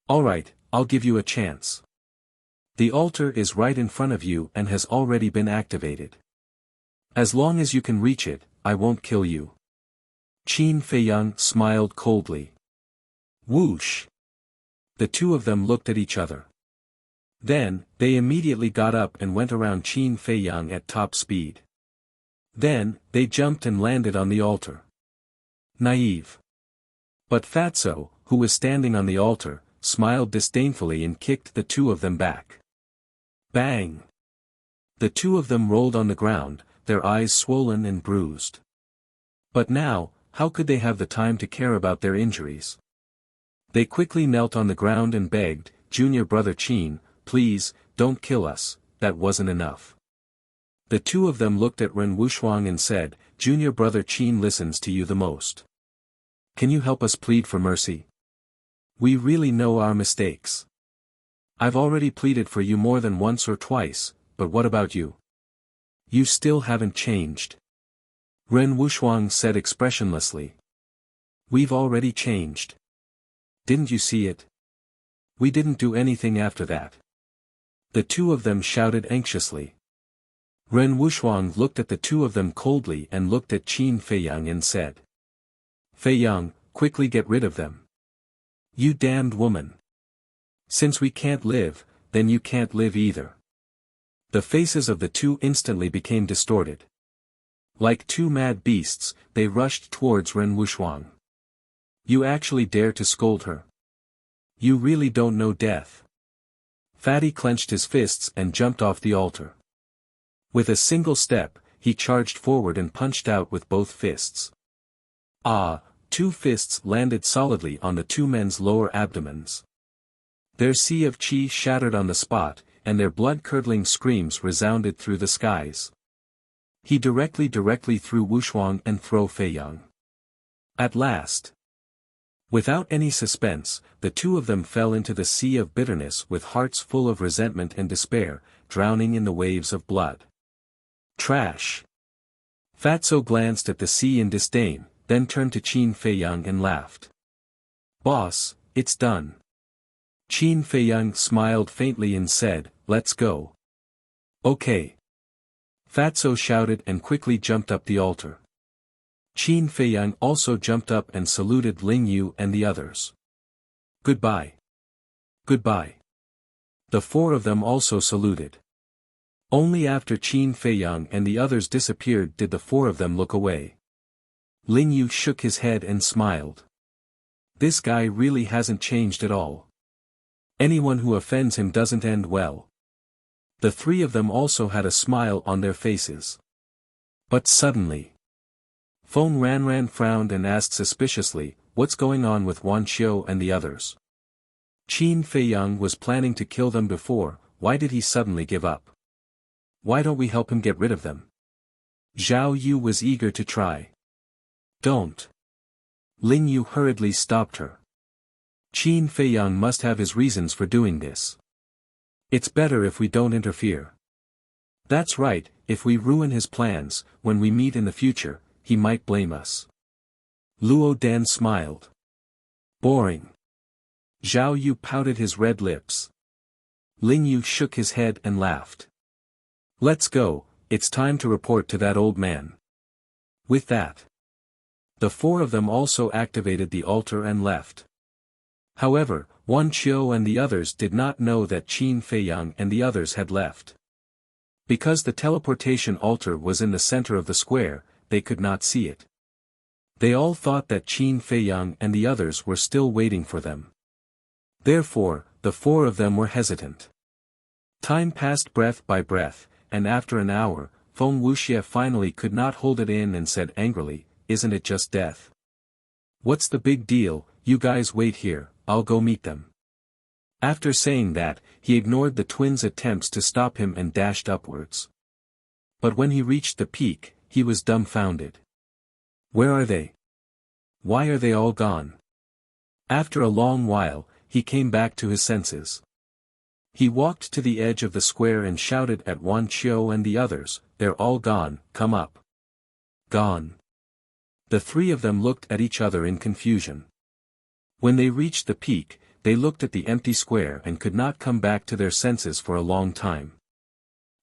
All right, I'll give you a chance. The altar is right in front of you and has already been activated. As long as you can reach it, I won't kill you. Qin Feiyang smiled coldly. Whoosh! The two of them looked at each other. Then, they immediately got up and went around Qin Feiyang at top speed. Then, they jumped and landed on the altar. Naive. But Fatso, who was standing on the altar, smiled disdainfully and kicked the two of them back. Bang! The two of them rolled on the ground, their eyes swollen and bruised. But now, how could they have the time to care about their injuries? They quickly knelt on the ground and begged, Junior brother Qin, please, don't kill us, that wasn't enough. The two of them looked at Ren Wuxuang and said, Junior brother Qin listens to you the most. Can you help us plead for mercy? We really know our mistakes. I've already pleaded for you more than once or twice, but what about you? You still haven't changed. Ren Wuxuang said expressionlessly. We've already changed. Didn't you see it? We didn't do anything after that. The two of them shouted anxiously. Ren Wuxuang looked at the two of them coldly and looked at Qin Feiyang and said. Feiyang, quickly get rid of them. You damned woman. Since we can't live, then you can't live either. The faces of the two instantly became distorted. Like two mad beasts, they rushed towards Ren Wuxuang. You actually dare to scold her? You really don't know death. Fatty clenched his fists and jumped off the altar. With a single step, he charged forward and punched out with both fists. Ah, two fists landed solidly on the two men's lower abdomens. Their sea of qi shattered on the spot, and their blood-curdling screams resounded through the skies. He directly threw Wuxuang and threw Feiyang. At last. Without any suspense, the two of them fell into the sea of bitterness with hearts full of resentment and despair, drowning in the waves of blood. Trash. Fatso glanced at the sea in disdain, then turned to Qin Feiyang and laughed. Boss, it's done. Qin Feiyang smiled faintly and said, let's go. Okay. Fatso shouted and quickly jumped up the altar. Qin Feiyang also jumped up and saluted Ling Yu and the others. Goodbye. Goodbye. The four of them also saluted. Only after Qin Feiyang and the others disappeared did the four of them look away. Ling Yu shook his head and smiled. This guy really hasn't changed at all. Anyone who offends him doesn't end well. The three of them also had a smile on their faces. But suddenly, Feng Ranran frowned and asked suspiciously, what's going on with Wan Qiu and the others? Qin Feiyang was planning to kill them before, why did he suddenly give up? Why don't we help him get rid of them? Zhao Yu was eager to try. Don't. Ling Yu hurriedly stopped her. Qin Feiyang must have his reasons for doing this. It's better if we don't interfere. That's right, if we ruin his plans, when we meet in the future, he might blame us. Luo Dan smiled. Boring. Zhao Yu pouted his red lips. Ling Yu shook his head and laughed. Let's go, it's time to report to that old man. With that, the four of them also activated the altar and left. However, Wan Qiu and the others did not know that Qin Feiyang and the others had left. Because the teleportation altar was in the center of the square, they could not see it. They all thought that Qin Feiyang and the others were still waiting for them. Therefore, the four of them were hesitant. Time passed breath by breath, and after an hour, Feng Wuxia finally could not hold it in and said angrily, "Isn't it just death? What's the big deal? You guys wait here, I'll go meet them." After saying that, he ignored the twins' attempts to stop him and dashed upwards. But when he reached the peak, he was dumbfounded. Where are they? Why are they all gone? After a long while, he came back to his senses. He walked to the edge of the square and shouted at Wan Qiu and the others, "They're all gone, come up." Gone. The three of them looked at each other in confusion. When they reached the peak, they looked at the empty square and could not come back to their senses for a long time.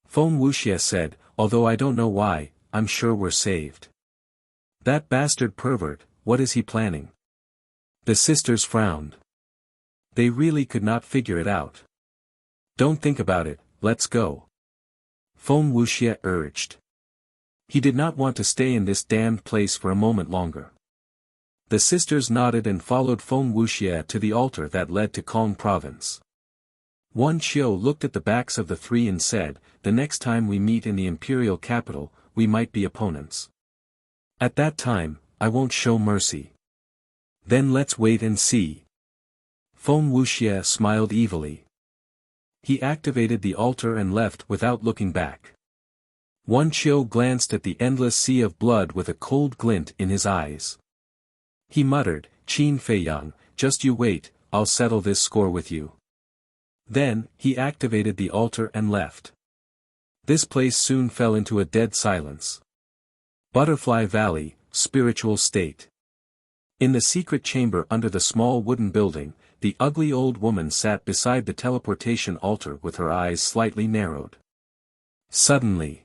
Feng Wuxia said, "Although I don't know why, I'm sure we're saved." That bastard pervert, what is he planning? The sisters frowned. They really could not figure it out. Don't think about it, let's go. Feng Wuxia urged. He did not want to stay in this damned place for a moment longer. The sisters nodded and followed Feng Wuxia to the altar that led to Kong province. Wan Qiu looked at the backs of the three and said, "The next time we meet in the imperial capital, we might be opponents. At that time, I won't show mercy. Then let's wait and see." Feng Wuxia smiled evilly. He activated the altar and left without looking back. Wan Qiu glanced at the endless sea of blood with a cold glint in his eyes. He muttered, "Qin Feiyang, just you wait, I'll settle this score with you." Then, he activated the altar and left. This place soon fell into a dead silence. Butterfly Valley, Spiritual State. In the secret chamber under the small wooden building, the ugly old woman sat beside the teleportation altar with her eyes slightly narrowed. Suddenly,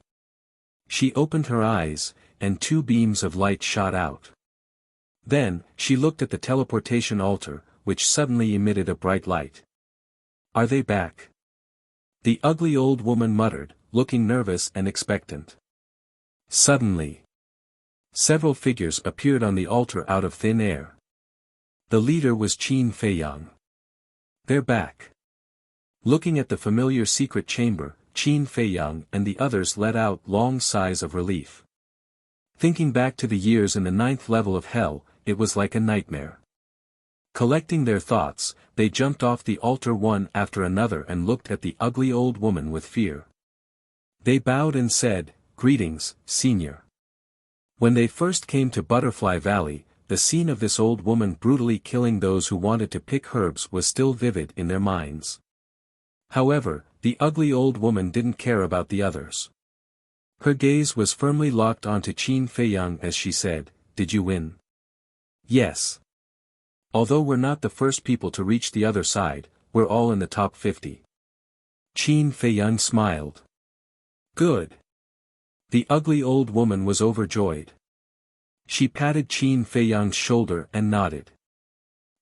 she opened her eyes, and two beams of light shot out. Then, she looked at the teleportation altar, which suddenly emitted a bright light. "Are they back?" The ugly old woman muttered, looking nervous and expectant. Suddenly, several figures appeared on the altar out of thin air. The leader was Qin Feiyang. "They're back." Looking at the familiar secret chamber, Qin Feiyang and the others let out long sighs of relief. Thinking back to the years in the 9th level of hell, it was like a nightmare. Collecting their thoughts, they jumped off the altar one after another and looked at the ugly old woman with fear. They bowed and said, "Greetings, Senior." When they first came to Butterfly Valley, the scene of this old woman brutally killing those who wanted to pick herbs was still vivid in their minds. However, the ugly old woman didn't care about the others. Her gaze was firmly locked onto Qin Feiyang as she said, "Did you win?" "Yes. Although we're not the first people to reach the other side, we're all in the top 50. Qin Feiyang smiled. "Good." The ugly old woman was overjoyed. She patted Qin Feiyang's shoulder and nodded.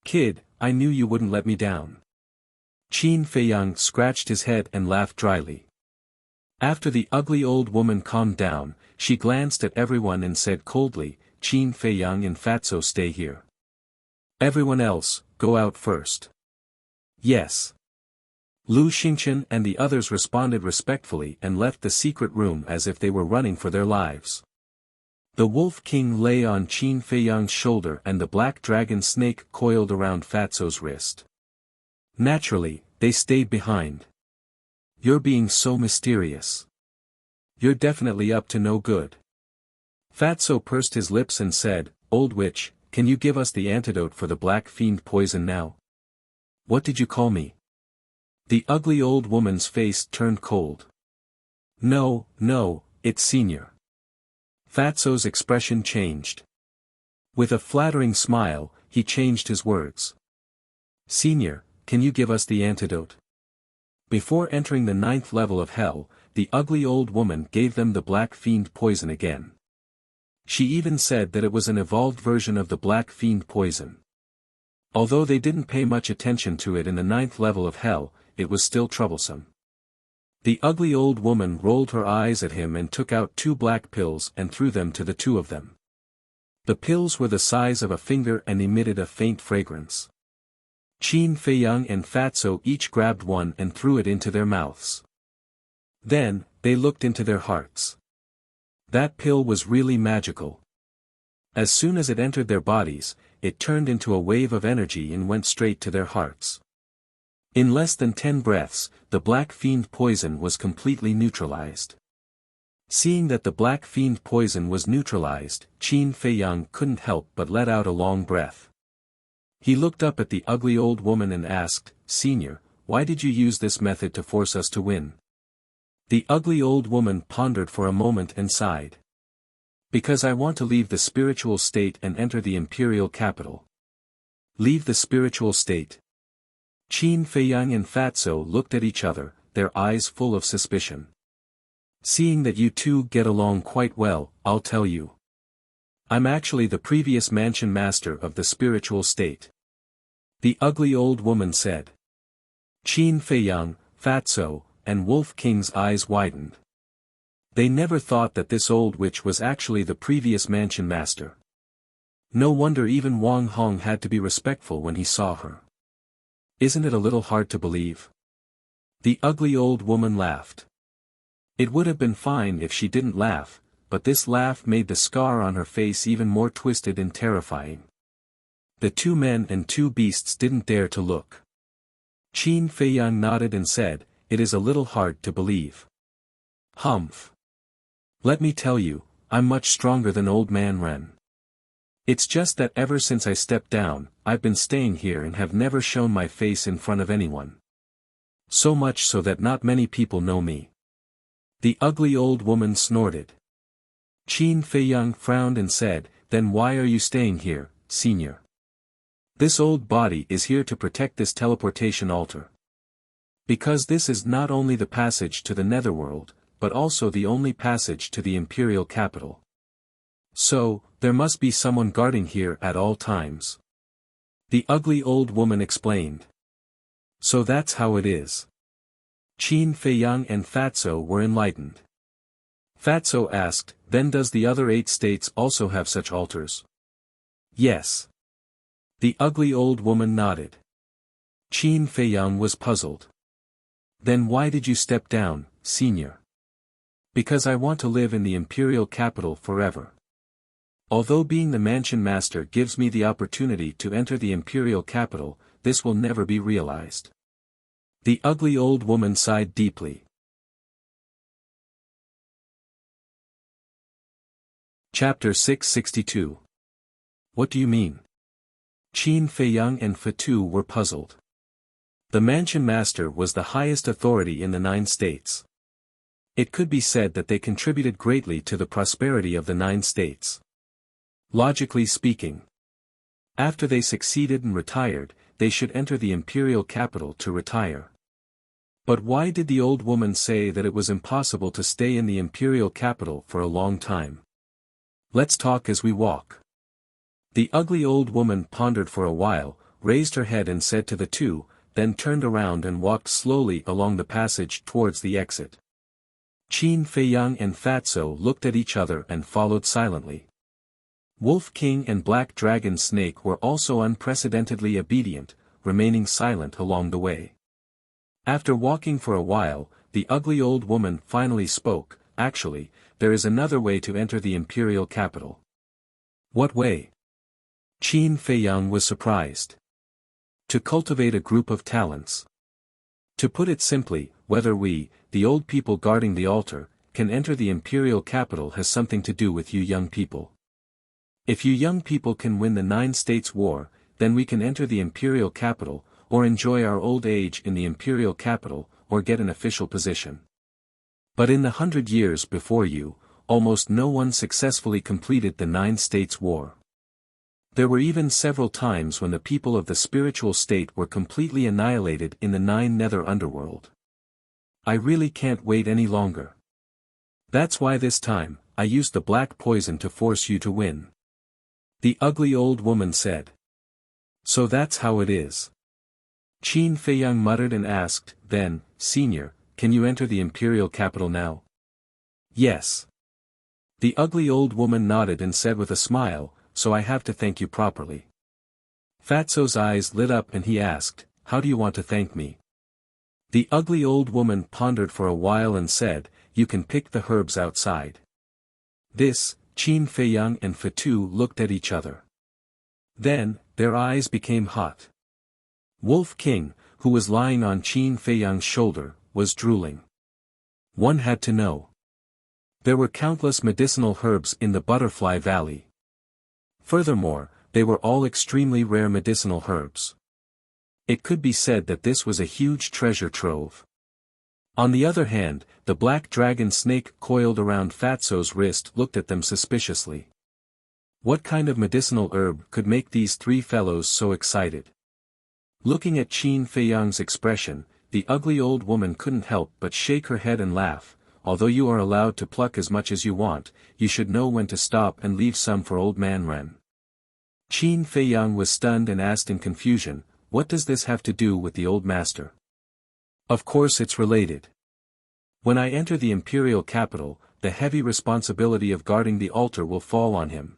"Kid, I knew you wouldn't let me down." Qin Feiyang scratched his head and laughed dryly. After the ugly old woman calmed down, she glanced at everyone and said coldly, "Qin Feiyang and Fatso stay here. Everyone else, go out first." "Yes." Lu Xingchen and the others responded respectfully and left the secret room as if they were running for their lives. The Wolf King lay on Qin Feiyang's shoulder and the black dragon snake coiled around Fatso's wrist. Naturally, they stayed behind. You're being so mysterious. You're definitely up to no good. Fatso pursed his lips and said, Old witch, can you give us the antidote for the black fiend poison now? What did you call me? The ugly old woman's face turned cold. No, no, it's Senior. Fatso's expression changed. With a flattering smile, he changed his words. Senior, can you give us the antidote? Before entering the 9th level of hell, the ugly old woman gave them the black fiend poison again. She even said that it was an evolved version of the black fiend poison. Although they didn't pay much attention to it in the 9th level of hell, it was still troublesome. The ugly old woman rolled her eyes at him and took out 2 black pills and threw them to the 2 of them. The pills were the size of a finger and emitted a faint fragrance. Qin Feiyang and Fatso each grabbed one and threw it into their mouths. Then, they looked into their hearts. That pill was really magical. As soon as it entered their bodies, it turned into a wave of energy and went straight to their hearts. In less than 10 breaths, the black fiend poison was completely neutralized. Seeing that the black fiend poison was neutralized, Qin Feiyang couldn't help but let out a long breath. He looked up at the ugly old woman and asked, Senior, why did you use this method to force us to win? The ugly old woman pondered for a moment and sighed. Because I want to leave the spiritual state and enter the imperial capital. Leave the spiritual state. Qin Feiyang and Fatso looked at each other, their eyes full of suspicion. Seeing that you two get along quite well, I'll tell you. I'm actually the previous mansion master of the spiritual state. The ugly old woman said. Qin Feiyang, Fatso, and Wolf King's eyes widened. They never thought that this old witch was actually the previous mansion master. No wonder even Wang Hong had to be respectful when he saw her. Isn't it a little hard to believe? The ugly old woman laughed. It would have been fine if she didn't laugh, but this laugh made the scar on her face even more twisted and terrifying. The 2 men and 2 beasts didn't dare to look. Qin Feiyang nodded and said, It is a little hard to believe. Humph. Let me tell you, I'm much stronger than Old Man Ren. It's just that ever since I stepped down, I've been staying here and have never shown my face in front of anyone. So much so that not many people know me. The ugly old woman snorted. Qin Feiyang frowned and said, Then why are you staying here, Senior? This old body is here to protect this teleportation altar. Because this is not only the passage to the netherworld, but also the only passage to the imperial capital. So, there must be someone guarding here at all times. The ugly old woman explained. So that's how it is. Qin Feiyang and Fatso were enlightened. Fatso asked, Then does the other 8 states also have such altars? Yes. The ugly old woman nodded. Qin Feiyang was puzzled. Then why did you step down, Senior? Because I want to live in the imperial capital forever. Although being the mansion master gives me the opportunity to enter the imperial capital, this will never be realized. The ugly old woman sighed deeply. Chapter 662. What do you mean? Qin Feiyang and Fatu were puzzled. The mansion master was the highest authority in the 9 states. It could be said that they contributed greatly to the prosperity of the 9 states. Logically speaking, after they succeeded and retired, they should enter the imperial capital to retire. But why did the old woman say that it was impossible to stay in the imperial capital for a long time? Let's talk as we walk. The ugly old woman pondered for a while, raised her head and said to the 2, then turned around and walked slowly along the passage towards the exit. Qin Feiyang and Fatso looked at each other and followed silently. Wolf King and Black Dragon Snake were also unprecedentedly obedient, remaining silent along the way. After walking for a while, the ugly old woman finally spoke, Actually, there is another way to enter the imperial capital. What way? Qin Feiyang was surprised. To cultivate a group of talents. To put it simply, whether we, the old people guarding the altar, can enter the imperial capital has something to do with you young people. If you young people can win the 9 States War, then we can enter the imperial capital, or enjoy our old age in the imperial capital, or get an official position. But in the 100 years before you, almost no one successfully completed the 9 States War. There were even several times when the people of the spiritual state were completely annihilated in the 9 nether underworld. I really can't wait any longer. That's why this time, I used the black poison to force you to win. The ugly old woman said. So that's how it is. Qin Feiyang muttered and asked, then, Senior, can you enter the imperial capital now? Yes. The ugly old woman nodded and said with a smile, so I have to thank you properly. Fatso's eyes lit up and he asked, how do you want to thank me? The ugly old woman pondered for a while and said, you can pick the herbs outside. This, Qin Feiyang and Fatu looked at each other. Then, their eyes became hot. Wolf King, who was lying on Qin Feiyang's shoulder, was drooling. One had to know. There were countless medicinal herbs in the Butterfly Valley. Furthermore, they were all extremely rare medicinal herbs. It could be said that this was a huge treasure trove. On the other hand, the black dragon snake coiled around Fatso's wrist looked at them suspiciously. What kind of medicinal herb could make these 3 fellows so excited? Looking at Qin Feiyang's expression, the ugly old woman couldn't help but shake her head and laugh. Although you are allowed to pluck as much as you want, you should know when to stop and leave some for old man Ren. Qin Feiyang was stunned and asked in confusion, what does this have to do with the old master? Of course it's related. When I enter the imperial capital, the heavy responsibility of guarding the altar will fall on him.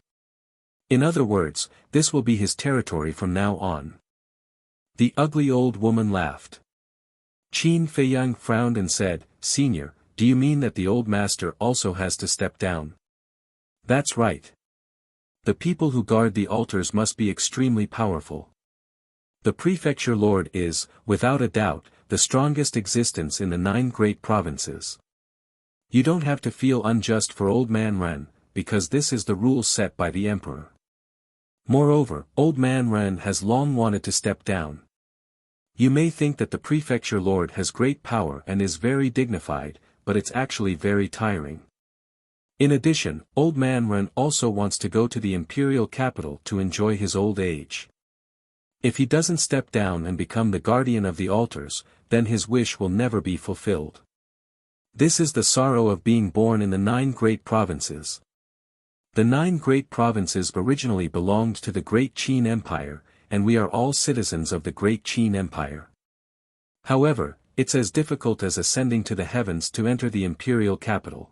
In other words, this will be his territory from now on. The ugly old woman laughed. Qin Feiyang frowned and said, Senior, do you mean that the old master also has to step down? That's right. The people who guard the altars must be extremely powerful. The prefecture lord is, without a doubt, the strongest existence in the 9 great provinces. You don't have to feel unjust for old man Ren, because this is the rule set by the emperor. Moreover, old man Ren has long wanted to step down. You may think that the prefecture lord has great power and is very dignified, but it's actually very tiring. In addition, old man Ren also wants to go to the imperial capital to enjoy his old age. If he doesn't step down and become the guardian of the altars, then his wish will never be fulfilled. This is the sorrow of being born in the 9 great provinces. The 9 great provinces originally belonged to the Great Qin Empire, and we are all citizens of the Great Qin Empire. However, it's as difficult as ascending to the heavens to enter the imperial capital.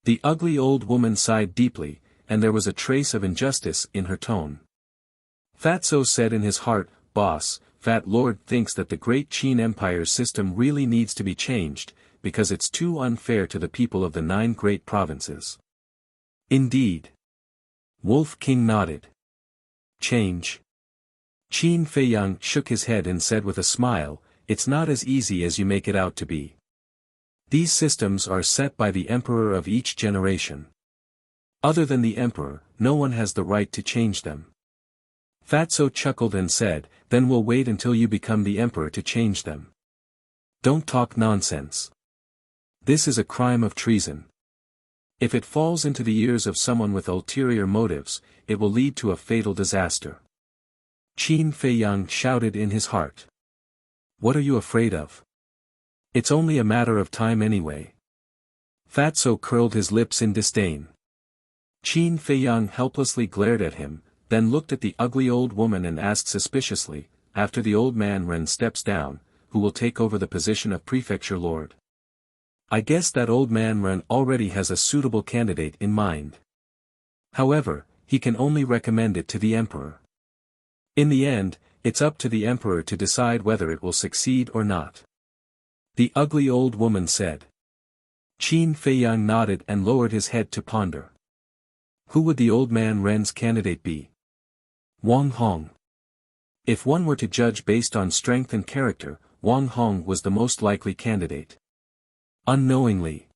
The ugly old woman sighed deeply, and there was a trace of injustice in her tone. Fatso said in his heart, Boss, Fat Lord thinks that the Great Qin Empire's system really needs to be changed, because it's too unfair to the people of the 9 great provinces. Indeed. Wolf King nodded. Change. Qin Feiyang shook his head and said with a smile, it's not as easy as you make it out to be. These systems are set by the emperor of each generation. Other than the emperor, no one has the right to change them. Fatso chuckled and said, then we'll wait until you become the emperor to change them. Don't talk nonsense. This is a crime of treason. If it falls into the ears of someone with ulterior motives, it will lead to a fatal disaster. Qin Feiyang shouted in his heart. What are you afraid of? It's only a matter of time anyway. Fatso curled his lips in disdain. Qin Feiyang helplessly glared at him, then looked at the ugly old woman and asked suspiciously, after the old man Ren steps down, who will take over the position of prefecture lord? I guess that old man Ren already has a suitable candidate in mind. However, he can only recommend it to the emperor. In the end, it's up to the emperor to decide whether it will succeed or not. The ugly old woman said. Qin Feiyang nodded and lowered his head to ponder. Who would the old man Ren's candidate be? Wang Hong. If one were to judge based on strength and character, Wang Hong was the most likely candidate. Unknowingly,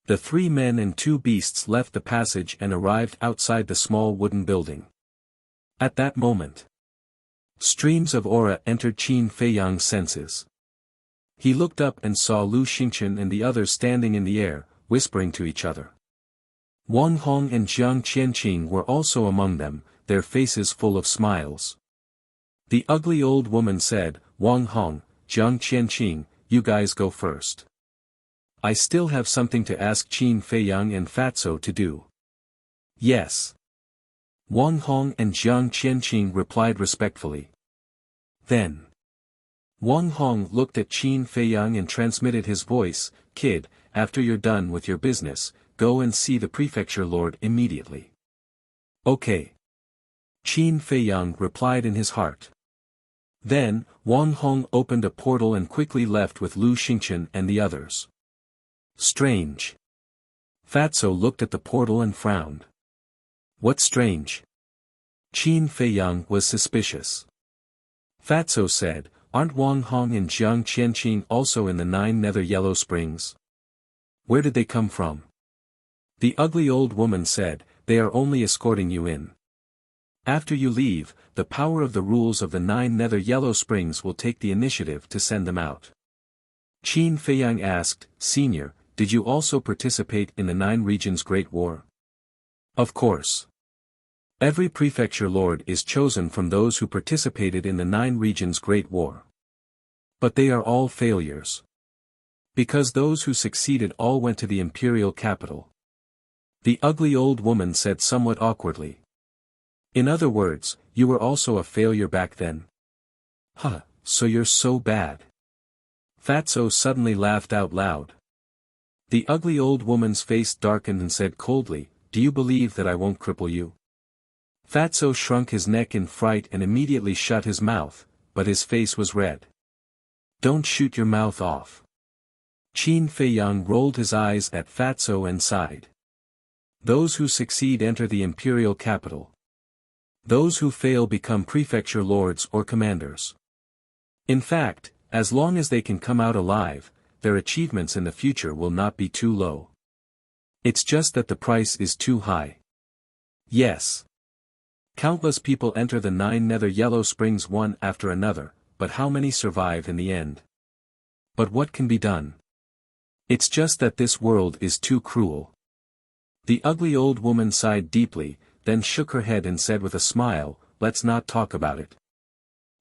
the 3 men and 2 beasts left the passage and arrived outside the small wooden building. At that moment, streams of aura entered Qin Feiyang's senses. He looked up and saw Lu Xingchen and the others standing in the air, whispering to each other. Wang Hong and Jiang Qianqing were also among them, their faces full of smiles. The ugly old woman said, "Wang Hong, Jiang Qianqing, you guys go first. I still have something to ask Qin Feiyang and Fatso to do." "Yes." Wang Hong and Jiang Qianqing replied respectfully. Then, Wang Hong looked at Qin Feiyang and transmitted his voice, "Kid, after you're done with your business, go and see the prefecture lord immediately." "Okay." Qin Feiyang replied in his heart. Then, Wang Hong opened a portal and quickly left with Lu Xingchen and the others. Strange. Fatso looked at the portal and frowned. "What's strange?" Qin Feiyang was suspicious. Fatso said, "Aren't Wang Hong and Jiang Qianqing also in the 9 nether yellow springs? Where did they come from?" The ugly old woman said, "They are only escorting you in. After you leave, the power of the rules of the 9 nether yellow springs will take the initiative to send them out." Qin Feiyang asked, "Senior, did you also participate in the 9 regions Great War?" "Of course. Every prefecture lord is chosen from those who participated in the 9 regions Great War. But they are all failures. Because those who succeeded all went to the imperial capital." The ugly old woman said somewhat awkwardly. "In other words, you were also a failure back then?" "Huh, so you're so bad." Fatso suddenly laughed out loud. The ugly old woman's face darkened and said coldly, "Do you believe that I won't cripple you?" Fatso shrunk his neck in fright and immediately shut his mouth, but his face was red. "Don't shoot your mouth off." Qin Feiyang rolled his eyes at Fatso and sighed. "Those who succeed enter the imperial capital. Those who fail become prefecture lords or commanders. In fact, as long as they can come out alive, their achievements in the future will not be too low. It's just that the price is too high." "Yes. Countless people enter the 9 nether yellow springs one after another, but how many survive in the end? But what can be done? It's just that this world is too cruel." The ugly old woman sighed deeply, then shook her head and said with a smile, "Let's not talk about it.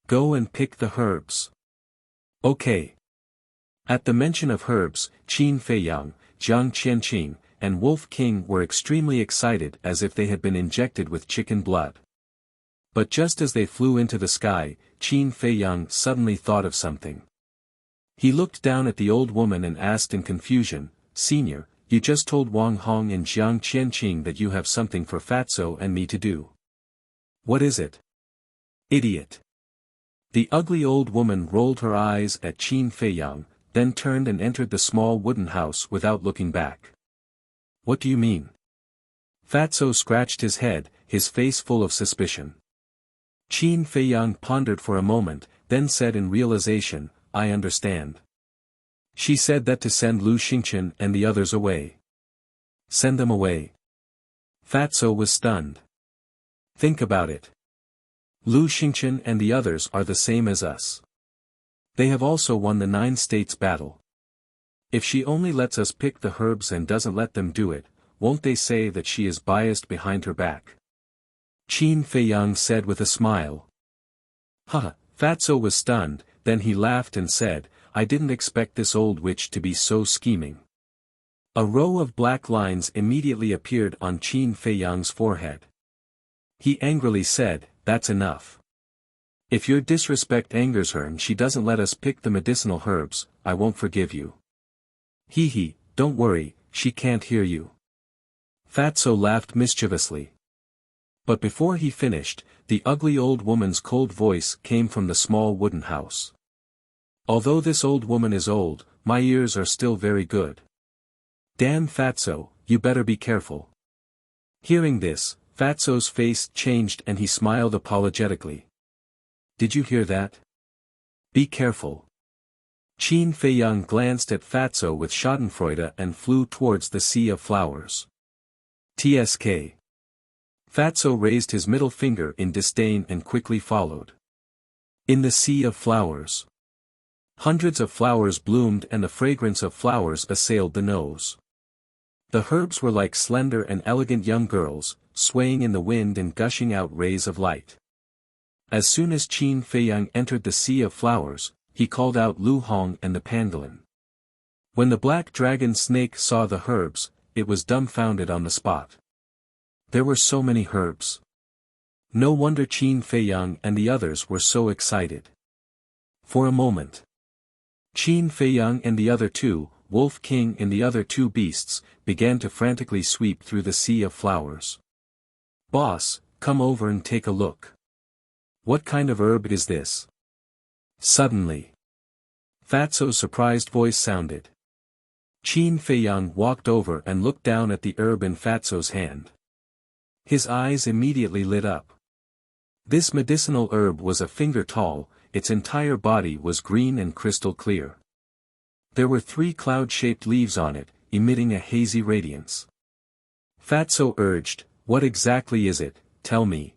Go and pick the herbs." "Okay." At the mention of herbs, Qin Feiyang, Jiang Qianqing, and Wolf King were extremely excited as if they had been injected with chicken blood. But just as they flew into the sky, Qin Feiyang suddenly thought of something. He looked down at the old woman and asked in confusion, "Senior, you just told Wang Hong and Jiang Qianqing that you have something for Fatso and me to do. What is it?" "Idiot." The ugly old woman rolled her eyes at Qin Feiyang, then turned and entered the small wooden house without looking back. "What do you mean?" Fatso scratched his head, his face full of suspicion. Qin Feiyang pondered for a moment, then said in realization, "I understand. She said that to send Lu Xingchen and the others away." "Send them away?" Fatso was stunned. "Think about it. Lu Xingchen and the others are the same as us. They have also won the 9 states battle. If she only lets us pick the herbs and doesn't let them do it, won't they say that she is biased behind her back?" Qin Feiyang said with a smile. "Haha." Fatso was stunned, then he laughed and said, "I didn't expect this old witch to be so scheming." A row of black lines immediately appeared on Qin Feiyang's forehead. He angrily said, "That's enough. If your disrespect angers her and she doesn't let us pick the medicinal herbs, I won't forgive you." "Hee, don't worry, she can't hear you." Fatso laughed mischievously. But before he finished, the ugly old woman's cold voice came from the small wooden house. "Although this old woman is old, my ears are still very good. Damn Fatso, you better be careful." Hearing this, Fatso's face changed and he smiled apologetically. Did you hear that? Be careful. Qin Feiyang glanced at Fatso with schadenfreude and flew towards the sea of flowers. TSK. Fatso raised his middle finger in disdain and quickly followed. In the sea of flowers. Hundreds of flowers bloomed and the fragrance of flowers assailed the nose. The herbs were like slender and elegant young girls, swaying in the wind and gushing out rays of light. As soon as Qin Feiyang entered the sea of flowers, he called out Lu Hong and the pangolin. When the black dragon snake saw the herbs, it was dumbfounded on the spot. There were so many herbs. No wonder Qin Feiyang and the others were so excited. For a moment, Qin Feiyang and the other two, Wolf King and the other two beasts, began to frantically sweep through the sea of flowers. Boss, come over and take a look. What kind of herb is this? Suddenly, Fatso's surprised voice sounded. Qin Feiyang walked over and looked down at the herb in Fatso's hand. His eyes immediately lit up. This medicinal herb was a finger tall, its entire body was green and crystal clear. There were 3 cloud-shaped leaves on it, emitting a hazy radiance. Fatso urged, "What exactly is it, tell me."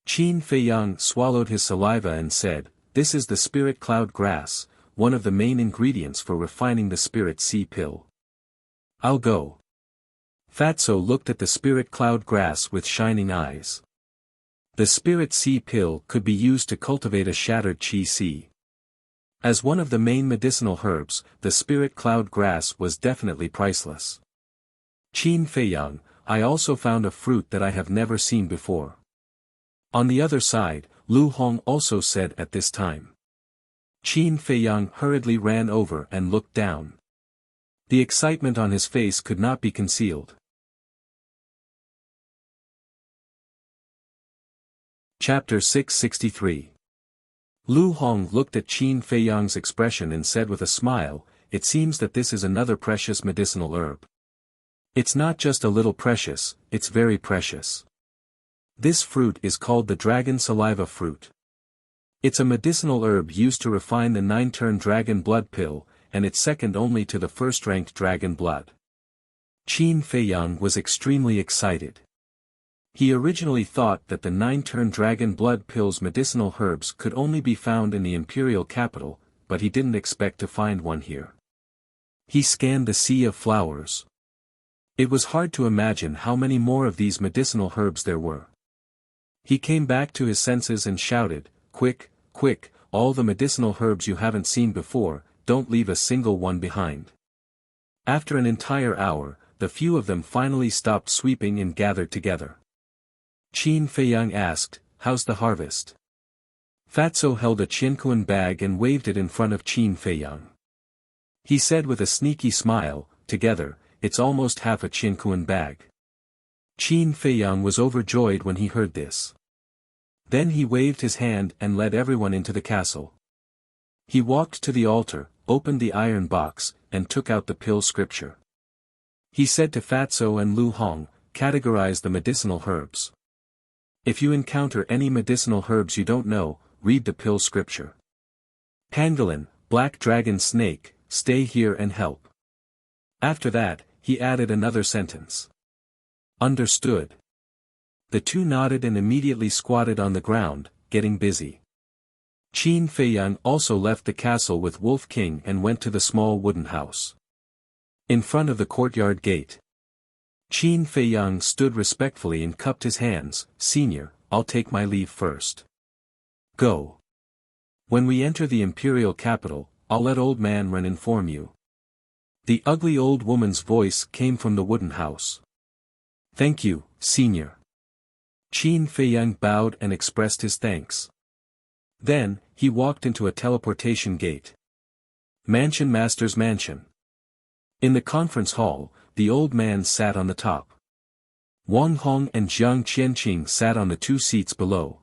Qin Feiyang swallowed his saliva and said, "This is the spirit cloud grass, one of the main ingredients for refining the spirit sea pill." "I'll go." Fatso looked at the spirit cloud grass with shining eyes. The spirit sea pill could be used to cultivate a shattered chi sea. As one of the main medicinal herbs, the spirit cloud grass was definitely priceless. "Qin Feiyang, I also found a fruit that I have never seen before." On the other side, Lu Hong also said at this time. Qin Feiyang hurriedly ran over and looked down. The excitement on his face could not be concealed. Chapter 663. Lu Hong looked at Qin Feiyang's expression and said with a smile, "It seems that this is another precious medicinal herb. It's not just a little precious, it's very precious. This fruit is called the dragon saliva fruit. It's a medicinal herb used to refine the 9-turn dragon blood pill, and it's second only to the first-ranked dragon blood." Qin Feiyang was extremely excited. He originally thought that the 9-turn dragon blood pill's medicinal herbs could only be found in the imperial capital, but he didn't expect to find one here. He scanned the sea of flowers. It was hard to imagine how many more of these medicinal herbs there were. He came back to his senses and shouted, "Quick, quick, all the medicinal herbs you haven't seen before, don't leave a single one behind." After an entire hour, the few of them finally stopped sweeping and gathered together. Qin Feiyang asked, "How's the harvest?" Fatso held a Qiankuan bag and waved it in front of Qin Feiyang. He said with a sneaky smile, "Together, it's almost half a Qiankuan bag." Qin Feiyang was overjoyed when he heard this. Then he waved his hand and led everyone into the castle. He walked to the altar, opened the iron box, and took out the pill scripture. He said to Fatso and Lu Hong, "Categorize the medicinal herbs. If you encounter any medicinal herbs you don't know, read the pill scripture. Pangolin, black dragon snake, stay here and help." After that, he added another sentence. "Understood." The two nodded and immediately squatted on the ground, getting busy. Qin Feiyang also left the castle with Wolf King and went to the small wooden house. In front of the courtyard gate, Qin Feiyang stood respectfully and cupped his hands. "Senior, I'll take my leave first. Go. When we enter the imperial capital, I'll let Old Man Ren inform you." The ugly old woman's voice came from the wooden house. "Thank you, Senior." Qin Feiyang bowed and expressed his thanks. Then, he walked into a teleportation gate. Mansion Master's mansion. In the conference hall, the old man sat on the top. Wang Hong and Jiang Qianqing sat on the 2 seats below.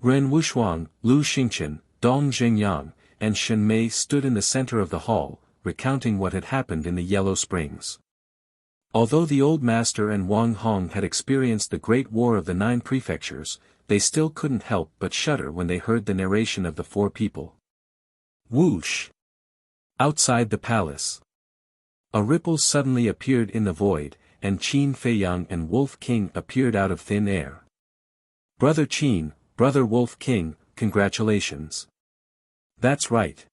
Ren Wushuang, Lu Xingchen, Dong Zhengyang, and Shen Mei stood in the center of the hall, recounting what had happened in the Yellow Springs. Although the old master and Wang Hong had experienced the Great War of the 9 prefectures, they still couldn't help but shudder when they heard the narration of the four people. Whoosh! Outside the palace. A ripple suddenly appeared in the void, and Qin Feiyang and Wolf King appeared out of thin air. Brother Qin, Brother Wolf King, congratulations. That's right.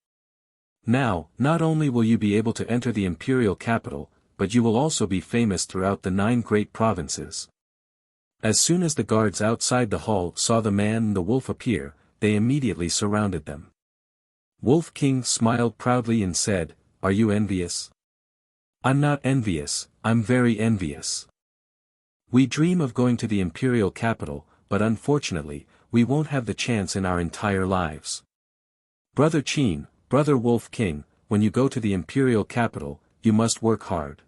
Now, not only will you be able to enter the imperial capital, but you will also be famous throughout the 9 great provinces. As soon as the guards outside the hall saw the man and the wolf appear, they immediately surrounded them. Wolf King smiled proudly and said, "Are you envious?" "I'm not envious, I'm very envious. We dream of going to the imperial capital, but unfortunately, we won't have the chance in our entire lives. Brother Qin, Brother Wolf King, when you go to the imperial capital, you must work hard.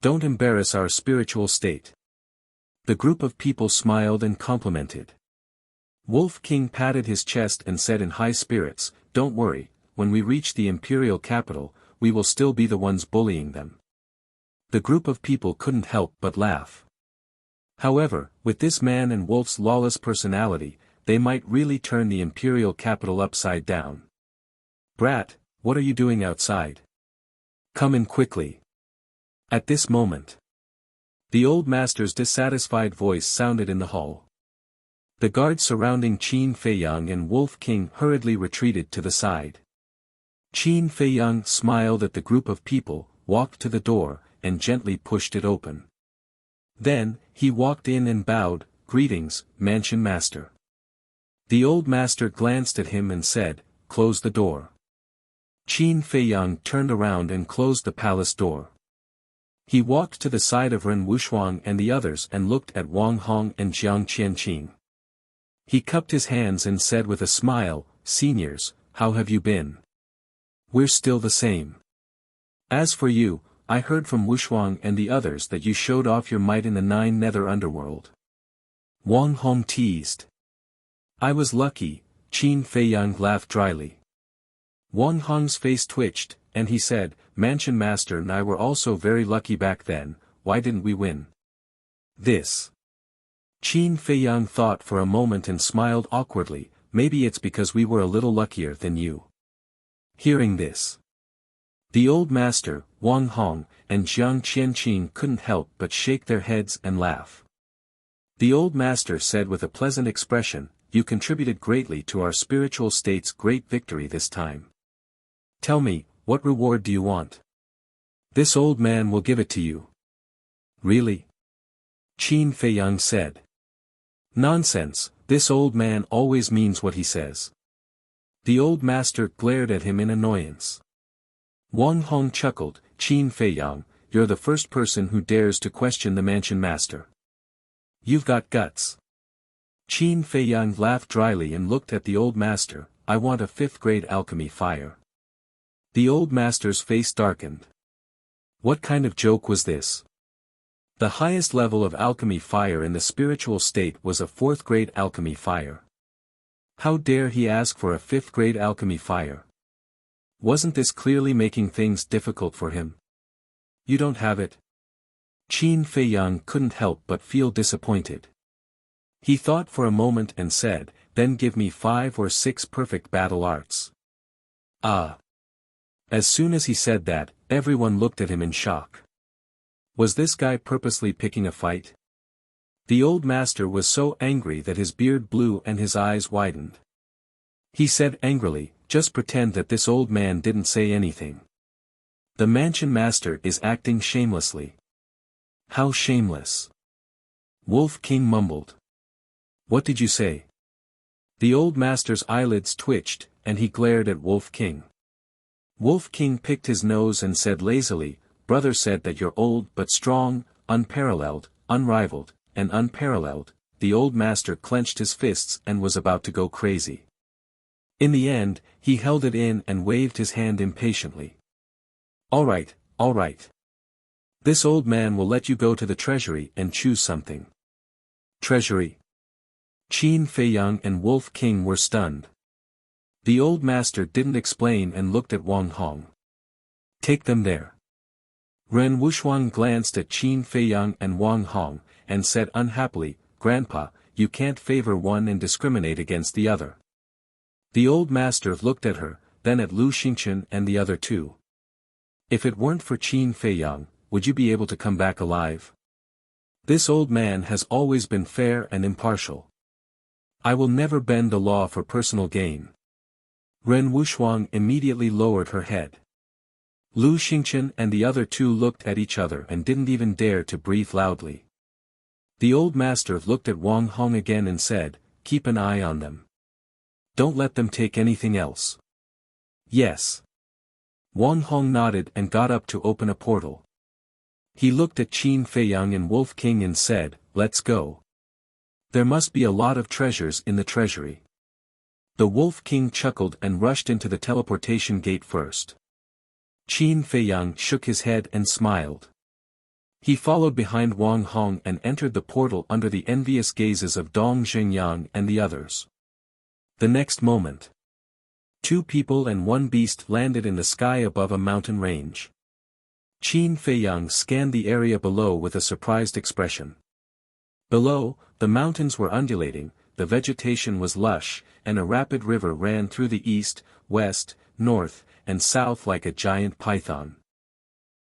Don't embarrass our spiritual state." The group of people smiled and complimented. Wolf King patted his chest and said in high spirits, "Don't worry, when we reach the imperial capital, we will still be the ones bullying them." The group of people couldn't help but laugh. However, with this man and Wolf's lawless personality, they might really turn the imperial capital upside down. "Brat, what are you doing outside? Come in quickly." At this moment, the old master's dissatisfied voice sounded in the hall. The guards surrounding Qin Feiyang and Wolf King hurriedly retreated to the side. Qin Feiyang smiled at the group of people, walked to the door, and gently pushed it open. Then, he walked in and bowed, "Greetings, Mansion Master." The old master glanced at him and said, "Close the door." Qin Feiyang turned around and closed the palace door. He walked to the side of Ren Wuxuang and the others and looked at Wang Hong and Jiang Qianqing. He cupped his hands and said with a smile, "Seniors, how have you been?" "We're still the same. As for you, I heard from Wuxuang and the others that you showed off your might in the 9 nether underworld." Wang Hong teased. "I was lucky," Qin Feiyang laughed dryly. Wang Hong's face twitched, and he said, "Mansion Master and I were also very lucky back then, why didn't we win?" This. Qin Feiyang thought for a moment and smiled awkwardly, "Maybe it's because we were a little luckier than you." Hearing this, the old master, Wang Hong, and Jiang Qianqing couldn't help but shake their heads and laugh. The old master said with a pleasant expression, "You contributed greatly to our spiritual state's great victory this time. Tell me, what reward do you want? This old man will give it to you." "Really?" Qin Feiyang said. "Nonsense, this old man always means what he says." The old master glared at him in annoyance. Wang Hong chuckled, "Qin Feiyang, you're the first person who dares to question the Mansion Master. You've got guts." Qin Feiyang laughed dryly and looked at the old master, "I want a 5th grade alchemy fire." The old master's face darkened. What kind of joke was this? The highest level of alchemy fire in the spiritual state was a 4th grade alchemy fire. How dare he ask for a 5th grade alchemy fire? Wasn't this clearly making things difficult for him? "You don't have it?" Qin Feiyang couldn't help but feel disappointed. He thought for a moment and said, "Then give me 5 or 6 perfect battle arts." Ah! As soon as he said that, everyone looked at him in shock. Was this guy purposely picking a fight? The old master was so angry that his beard blew and his eyes widened. He said angrily, "Just pretend that this old man didn't say anything. The Mansion Master is acting shamelessly." "How shameless?" Wolf King mumbled. "What did you say?" The old master's eyelids twitched, and he glared at Wolf King. Wolf King picked his nose and said lazily, "Brother said that you're old but strong, unparalleled, unrivaled, and unparalleled." The old master clenched his fists and was about to go crazy. In the end, he held it in and waved his hand impatiently. All right. This old man will let you go to the treasury and choose something." "Treasury?" Qin Feiyang and Wolf King were stunned. The old master didn't explain and looked at Wang Hong. "Take them there." Ren Wuxuang glanced at Qin Feiyang and Wang Hong, and said unhappily, "Grandpa, you can't favor one and discriminate against the other. The old master looked at her, then at Lu Xingchen and the other two. If it weren't for Qin Feiyang, would you be able to come back alive? This old man has always been fair and impartial. I will never bend the law for personal gain. Ren Wuxuang immediately lowered her head. Lu Xingchen and the other two looked at each other and didn't even dare to breathe loudly. The old master looked at Wang Hong again and said, "Keep an eye on them. Don't let them take anything else." "Yes." Wang Hong nodded and got up to open a portal. He looked at Qin Feiyang and Wolf King and said, "Let's go. There must be a lot of treasures in the treasury." The Wolf King chuckled and rushed into the teleportation gate first. Qin Feiyang shook his head and smiled. He followed behind Wang Hong and entered the portal under the envious gazes of Dong Zhengyang and the others. The next moment, 2 people and 1 beast landed in the sky above a mountain range. Qin Feiyang scanned the area below with a surprised expression. Below, the mountains were undulating, the vegetation was lush, and a rapid river ran through the east, west, north, and south like a giant python.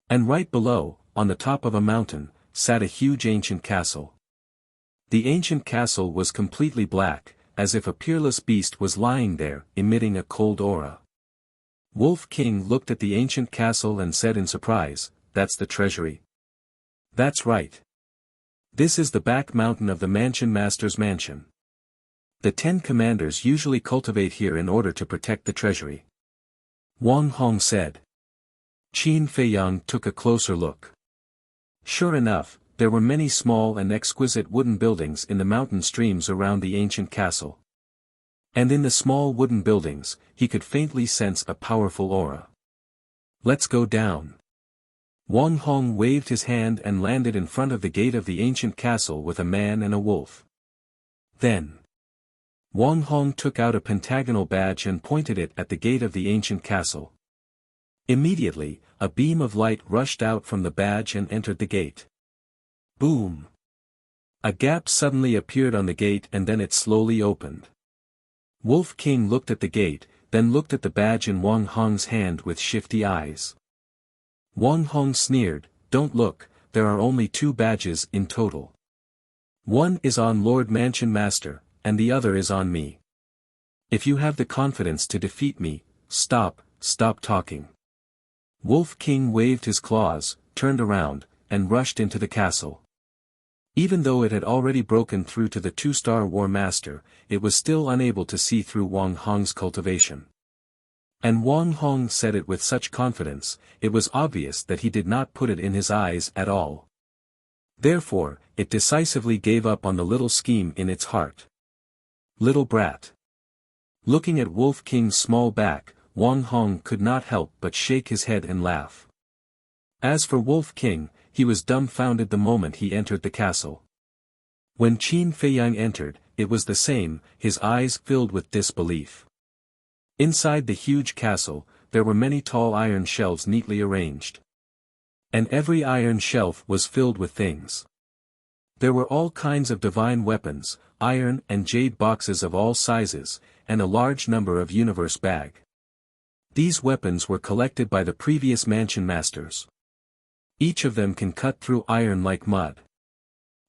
And right below, on the top of a mountain, sat a huge ancient castle. The ancient castle was completely black, as if a peerless beast was lying there, emitting a cold aura. Wolf King looked at the ancient castle and said in surprise, "That's the treasury." "That's right. This is the back mountain of the Mansion Master's mansion. The 10 commanders usually cultivate here in order to protect the treasury," Wang Hong said. Qin Feiyang took a closer look. Sure enough, there were many small and exquisite wooden buildings in the mountain streams around the ancient castle. And in the small wooden buildings, he could faintly sense a powerful aura. "Let's go down." Wang Hong waved his hand and landed in front of the gate of the ancient castle with a man and a wolf. Then, Wang Hong took out a pentagonal badge and pointed it at the gate of the ancient castle. Immediately, a beam of light rushed out from the badge and entered the gate. Boom! A gap suddenly appeared on the gate and then it slowly opened. Wolf King looked at the gate, then looked at the badge in Wang Hong's hand with shifty eyes. Wang Hong sneered, "Don't look, there are only 2 badges in total. One is on Lord Mansion Master, and the other is on me. If you have the confidence to defeat me, stop talking." Wolf King waved his claws, turned around, and rushed into the castle. Even though it had already broken through to the 2-star War Master, it was still unable to see through Wang Hong's cultivation. And Wang Hong said it with such confidence, it was obvious that he did not put it in his eyes at all. Therefore, it decisively gave up on the little scheme in its heart. Little brat. Looking at Wolf King's small back, Wang Hong could not help but shake his head and laugh. As for Wolf King, he was dumbfounded the moment he entered the castle. When Qin Feiyang entered, it was the same, his eyes filled with disbelief. Inside the huge castle, there were many tall iron shelves neatly arranged. And every iron shelf was filled with things. There were all kinds of divine weapons, iron and jade boxes of all sizes, and a large number of universe bag. These weapons were collected by the previous mansion masters. Each of them can cut through iron like mud.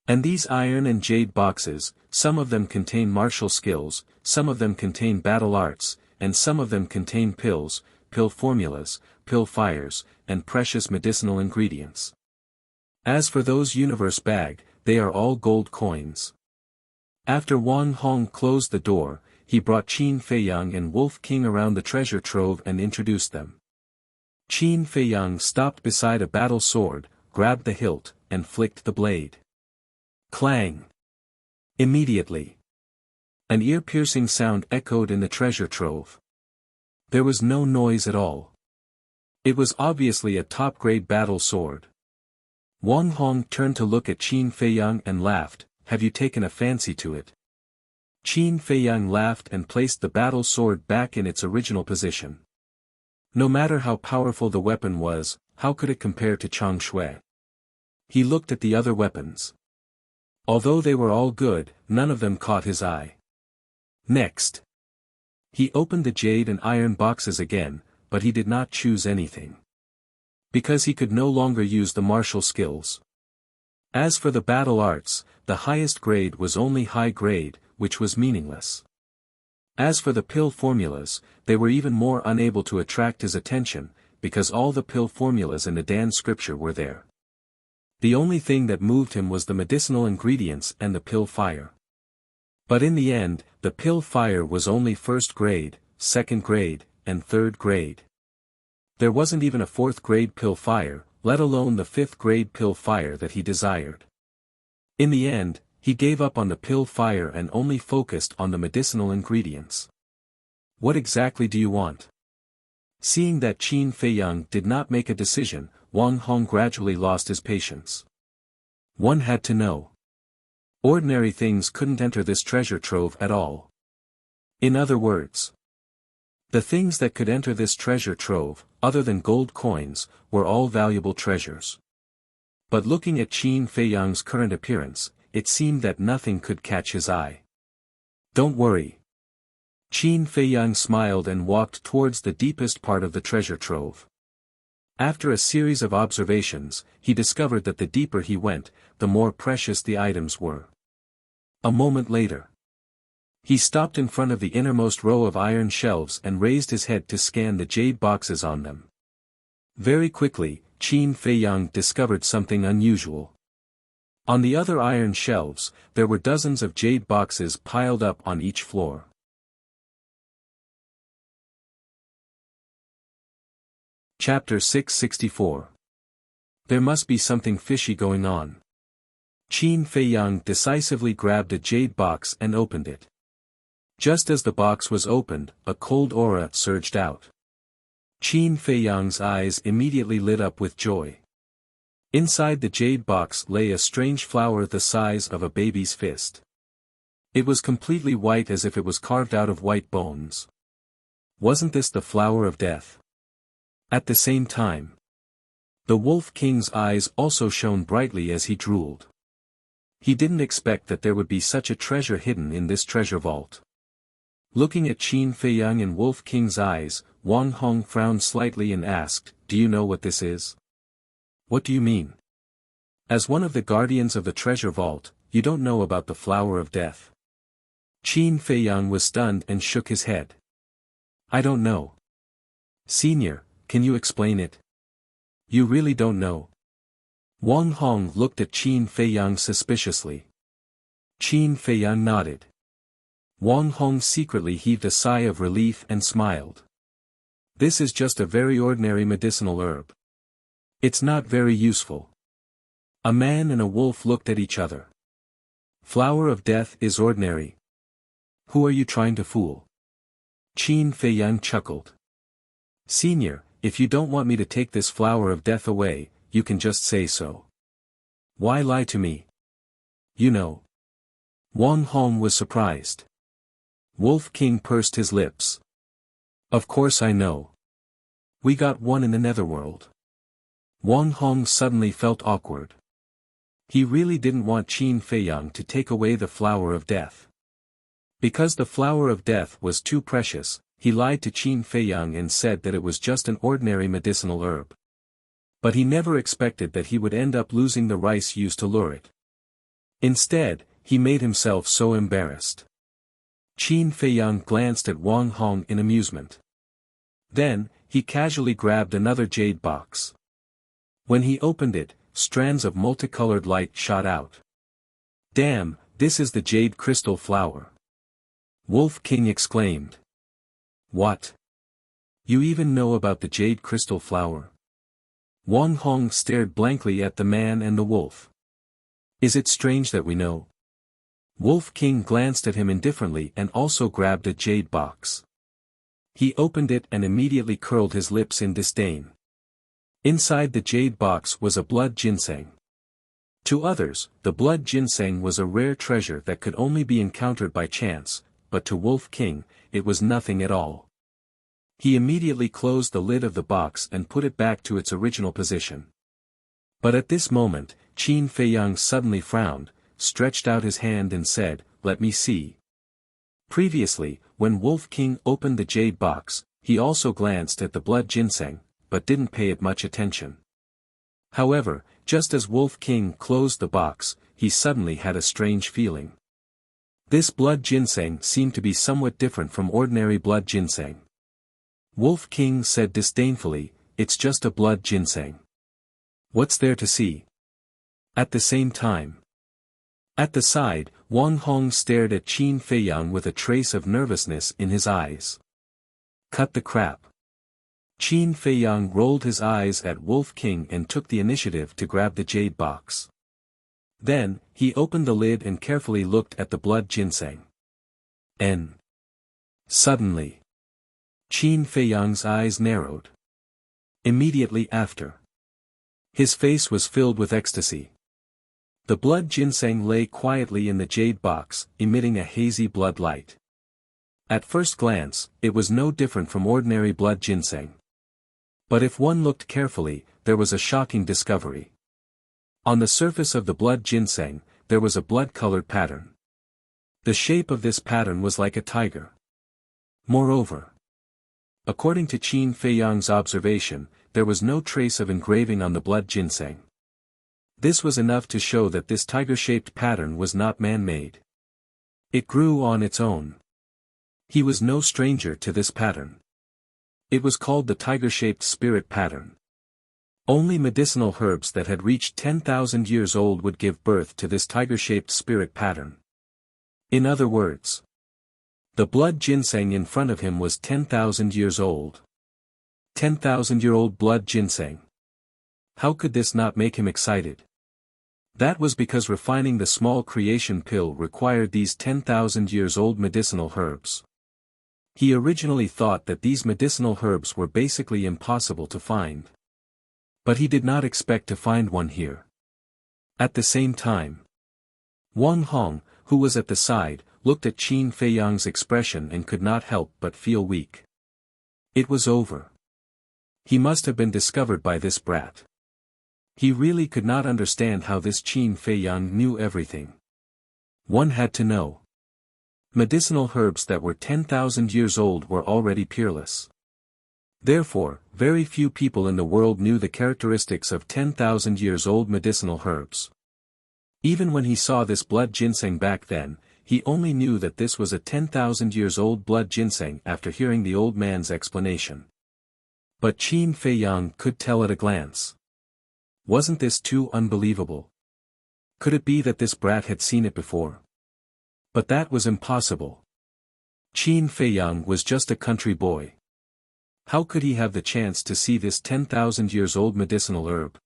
And these iron and jade boxes, some of them contain martial skills, some of them contain battle arts, and some of them contain pills, pill formulas, pill fires, and precious medicinal ingredients. As for those universe bag, they are all gold coins. After Wang Hong closed the door, he brought Qin Feiyang and Wolf King around the treasure trove and introduced them. Qin Feiyang stopped beside a battle sword, grabbed the hilt, and flicked the blade. Clang! Immediately, an ear-piercing sound echoed in the treasure trove. There was no noise at all. It was obviously a top-grade battle sword. Wang Hong turned to look at Qin Feiyang and laughed, "Have you taken a fancy to it?" Qin Feiyang laughed and placed the battle sword back in its original position. No matter how powerful the weapon was, how could it compare to Chang Shui? He looked at the other weapons. Although they were all good, none of them caught his eye. Next, he opened the jade and iron boxes again, but he did not choose anything. Because he could no longer use the martial skills. As for the battle arts, the highest grade was only high grade, which was meaningless. As for the pill formulas, they were even more unable to attract his attention, because all the pill formulas in the Dan scripture were there. The only thing that moved him was the medicinal ingredients and the pill fire. But in the end, the pill fire was only first grade, second grade, and third grade. There wasn't even a fourth grade pill fire, let alone the fifth grade pill fire that he desired. In the end, he gave up on the pill fire and only focused on the medicinal ingredients. What exactly do you want? Seeing that Qin Feiyang did not make a decision, Wang Hong gradually lost his patience. One had to know. Ordinary things couldn't enter this treasure trove at all. In other words, the things that could enter this treasure trove, other than gold coins, were all valuable treasures. But looking at Qin Feiyang's current appearance, it seemed that nothing could catch his eye. Don't worry. Qin Feiyang smiled and walked towards the deepest part of the treasure trove. After a series of observations, he discovered that the deeper he went, the more precious the items were. A moment later, he stopped in front of the innermost row of iron shelves and raised his head to scan the jade boxes on them. Very quickly, Qin Feiyang discovered something unusual. On the other iron shelves, there were dozens of jade boxes piled up on each floor. Chapter 664. There must be something fishy going on. Qin Feiyang decisively grabbed a jade box and opened it. Just as the box was opened, a cold aura surged out. Qin Feiyang's eyes immediately lit up with joy. Inside the jade box lay a strange flower the size of a baby's fist. It was completely white as if it was carved out of white bones. Wasn't this the flower of death? At the same time, the Wolf King's eyes also shone brightly as he drooled. He didn't expect that there would be such a treasure hidden in this treasure vault. Looking at Qin Feiyang in Wolf King's eyes, Wang Hong frowned slightly and asked, "Do you know what this is?" "What do you mean?" "As one of the guardians of the treasure vault, you don't know about the flower of death." Qin Feiyang was stunned and shook his head. "I don't know." "Senior, can you explain it?" "You really don't know?" Wang Hong looked at Qin Feiyang suspiciously. Qin Feiyang nodded. Wang Hong secretly heaved a sigh of relief and smiled. "This is just a very ordinary medicinal herb. It's not very useful." A man and a wolf looked at each other. "Flower of death is ordinary. Who are you trying to fool?" Qin Feiyang chuckled. "Senior, if you don't want me to take this flower of death away, you can just say so. Why lie to me? You know." Wang Hong was surprised. Wolf King pursed his lips. "Of course I know. We got one in the netherworld." Wang Hong suddenly felt awkward. He really didn't want Qin Feiyang to take away the flower of death. Because the flower of death was too precious, he lied to Qin Feiyang and said that it was just an ordinary medicinal herb. But he never expected that he would end up losing the rice used to lure it. Instead, he made himself so embarrassed. Qin Feiyang glanced at Wang Hong in amusement. Then, he casually grabbed another jade box. When he opened it, strands of multicolored light shot out. "Damn, this is the jade crystal flower!" Wolf King exclaimed. "What? You even know about the jade crystal flower?" Wang Hong stared blankly at the man and the wolf. "Is it strange that we know?" Wolf King glanced at him indifferently and also grabbed a jade box. He opened it and immediately curled his lips in disdain. Inside the jade box was a blood ginseng. To others, the blood ginseng was a rare treasure that could only be encountered by chance, but to Wolf King, it was nothing at all. He immediately closed the lid of the box and put it back to its original position. But at this moment, Qin Feiyang suddenly frowned, stretched out his hand and said, "Let me see." Previously, when Wolf King opened the jade box, he also glanced at the blood ginseng, but didn't pay it much attention. However, just as Wolf King closed the box, he suddenly had a strange feeling. This blood ginseng seemed to be somewhat different from ordinary blood ginseng. Wolf King said disdainfully, "It's just a blood ginseng. What's there to see?" At the same time, at the side, Wang Hong stared at Qin Feiyang with a trace of nervousness in his eyes. "Cut the crap." Qin Feiyang rolled his eyes at Wolf King and took the initiative to grab the jade box. Then, he opened the lid and carefully looked at the blood ginseng. Suddenly, Qin Feiyang's eyes narrowed. Immediately after, his face was filled with ecstasy. The blood ginseng lay quietly in the jade box, emitting a hazy blood light. At first glance, it was no different from ordinary blood ginseng. But if one looked carefully, there was a shocking discovery. On the surface of the blood ginseng, there was a blood-colored pattern. The shape of this pattern was like a tiger. Moreover, according to Qin Feiyang's observation, there was no trace of engraving on the blood ginseng. This was enough to show that this tiger-shaped pattern was not man-made. It grew on its own. He was no stranger to this pattern. It was called the tiger-shaped spirit pattern. Only medicinal herbs that had reached 10,000 years old would give birth to this tiger-shaped spirit pattern. In other words, the blood ginseng in front of him was 10,000 years old. 10,000-year-old blood ginseng. How could this not make him excited? That was because refining the small creation pill required these 10,000 years old medicinal herbs. He originally thought that these medicinal herbs were basically impossible to find. But he did not expect to find one here. At the same time, Wang Hong, who was at the side, looked at Qin Feiyang's expression and could not help but feel weak. It was over. He must have been discovered by this brat. He really could not understand how this Qin Feiyang knew everything. One had to know. Medicinal herbs that were 10,000 years old were already peerless. Therefore, very few people in the world knew the characteristics of 10,000 years old medicinal herbs. Even when he saw this blood ginseng back then, he only knew that this was a 10,000 years old blood ginseng after hearing the old man's explanation. But Qin Feiyang could tell at a glance. Wasn't this too unbelievable? Could it be that this brat had seen it before? But that was impossible. Qin Feiyang was just a country boy. How could he have the chance to see this 10,000 years old medicinal herb?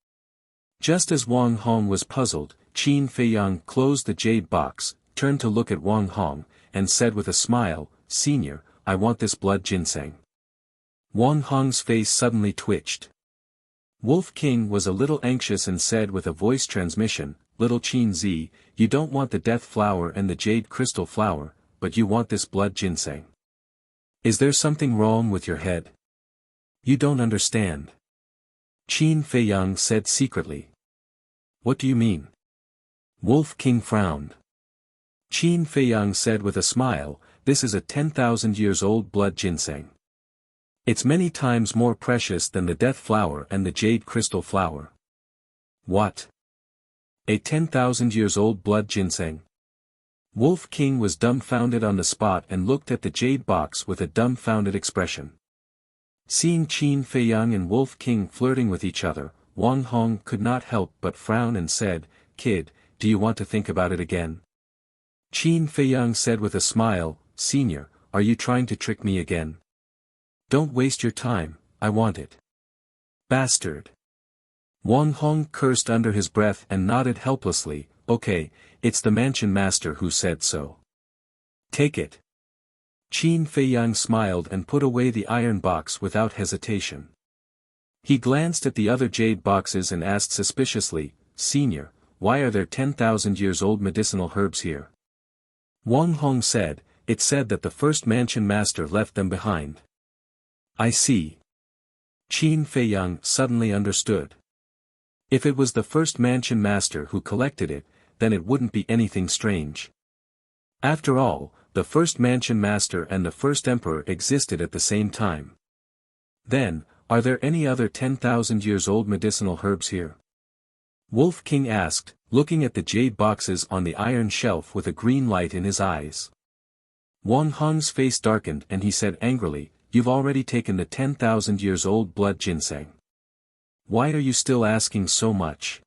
Just as Wang Hong was puzzled, Qin Feiyang closed the jade box, turned to look at Wang Hong, and said with a smile, "Senior, I want this blood ginseng." Wang Hong's face suddenly twitched. Wolf King was a little anxious and said with a voice transmission, "Little Qin Z, you don't want the death flower and the jade crystal flower, but you want this blood ginseng. Is there something wrong with your head? You don't understand." Qin Feiyang said secretly. "What do you mean?" Wolf King frowned. Qin Feiyang said with a smile, "This is a 10,000 years old blood ginseng. It's many times more precious than the death flower and the jade crystal flower." "What? A 10,000 years old blood ginseng?" Wolf King was dumbfounded on the spot and looked at the jade box with a dumbfounded expression. Seeing Qin Feiyang and Wolf King flirting with each other, Wang Hong could not help but frown and said, "Kid, do you want to think about it again?" Qin Feiyang said with a smile, "Senior, are you trying to trick me again? Don't waste your time, I want it." "Bastard." Wang Hong cursed under his breath and nodded helplessly, "Okay, it's the mansion master who said so. Take it." Qin Feiyang smiled and put away the iron box without hesitation. He glanced at the other jade boxes and asked suspiciously, "Senior, why are there 10,000 years old medicinal herbs here?" Wang Hong said, "It said that the first mansion master left them behind." "I see." Qin Feiyang suddenly understood. If it was the first mansion master who collected it, then it wouldn't be anything strange. After all, the first mansion master and the first emperor existed at the same time. Then, are there any other 10,000 years old medicinal herbs here? Wolf King asked, looking at the jade boxes on the iron shelf with a green light in his eyes. Wang Hong's face darkened and he said angrily, "You've already taken the 10,000 years old blood ginseng. Why are you still asking so much?"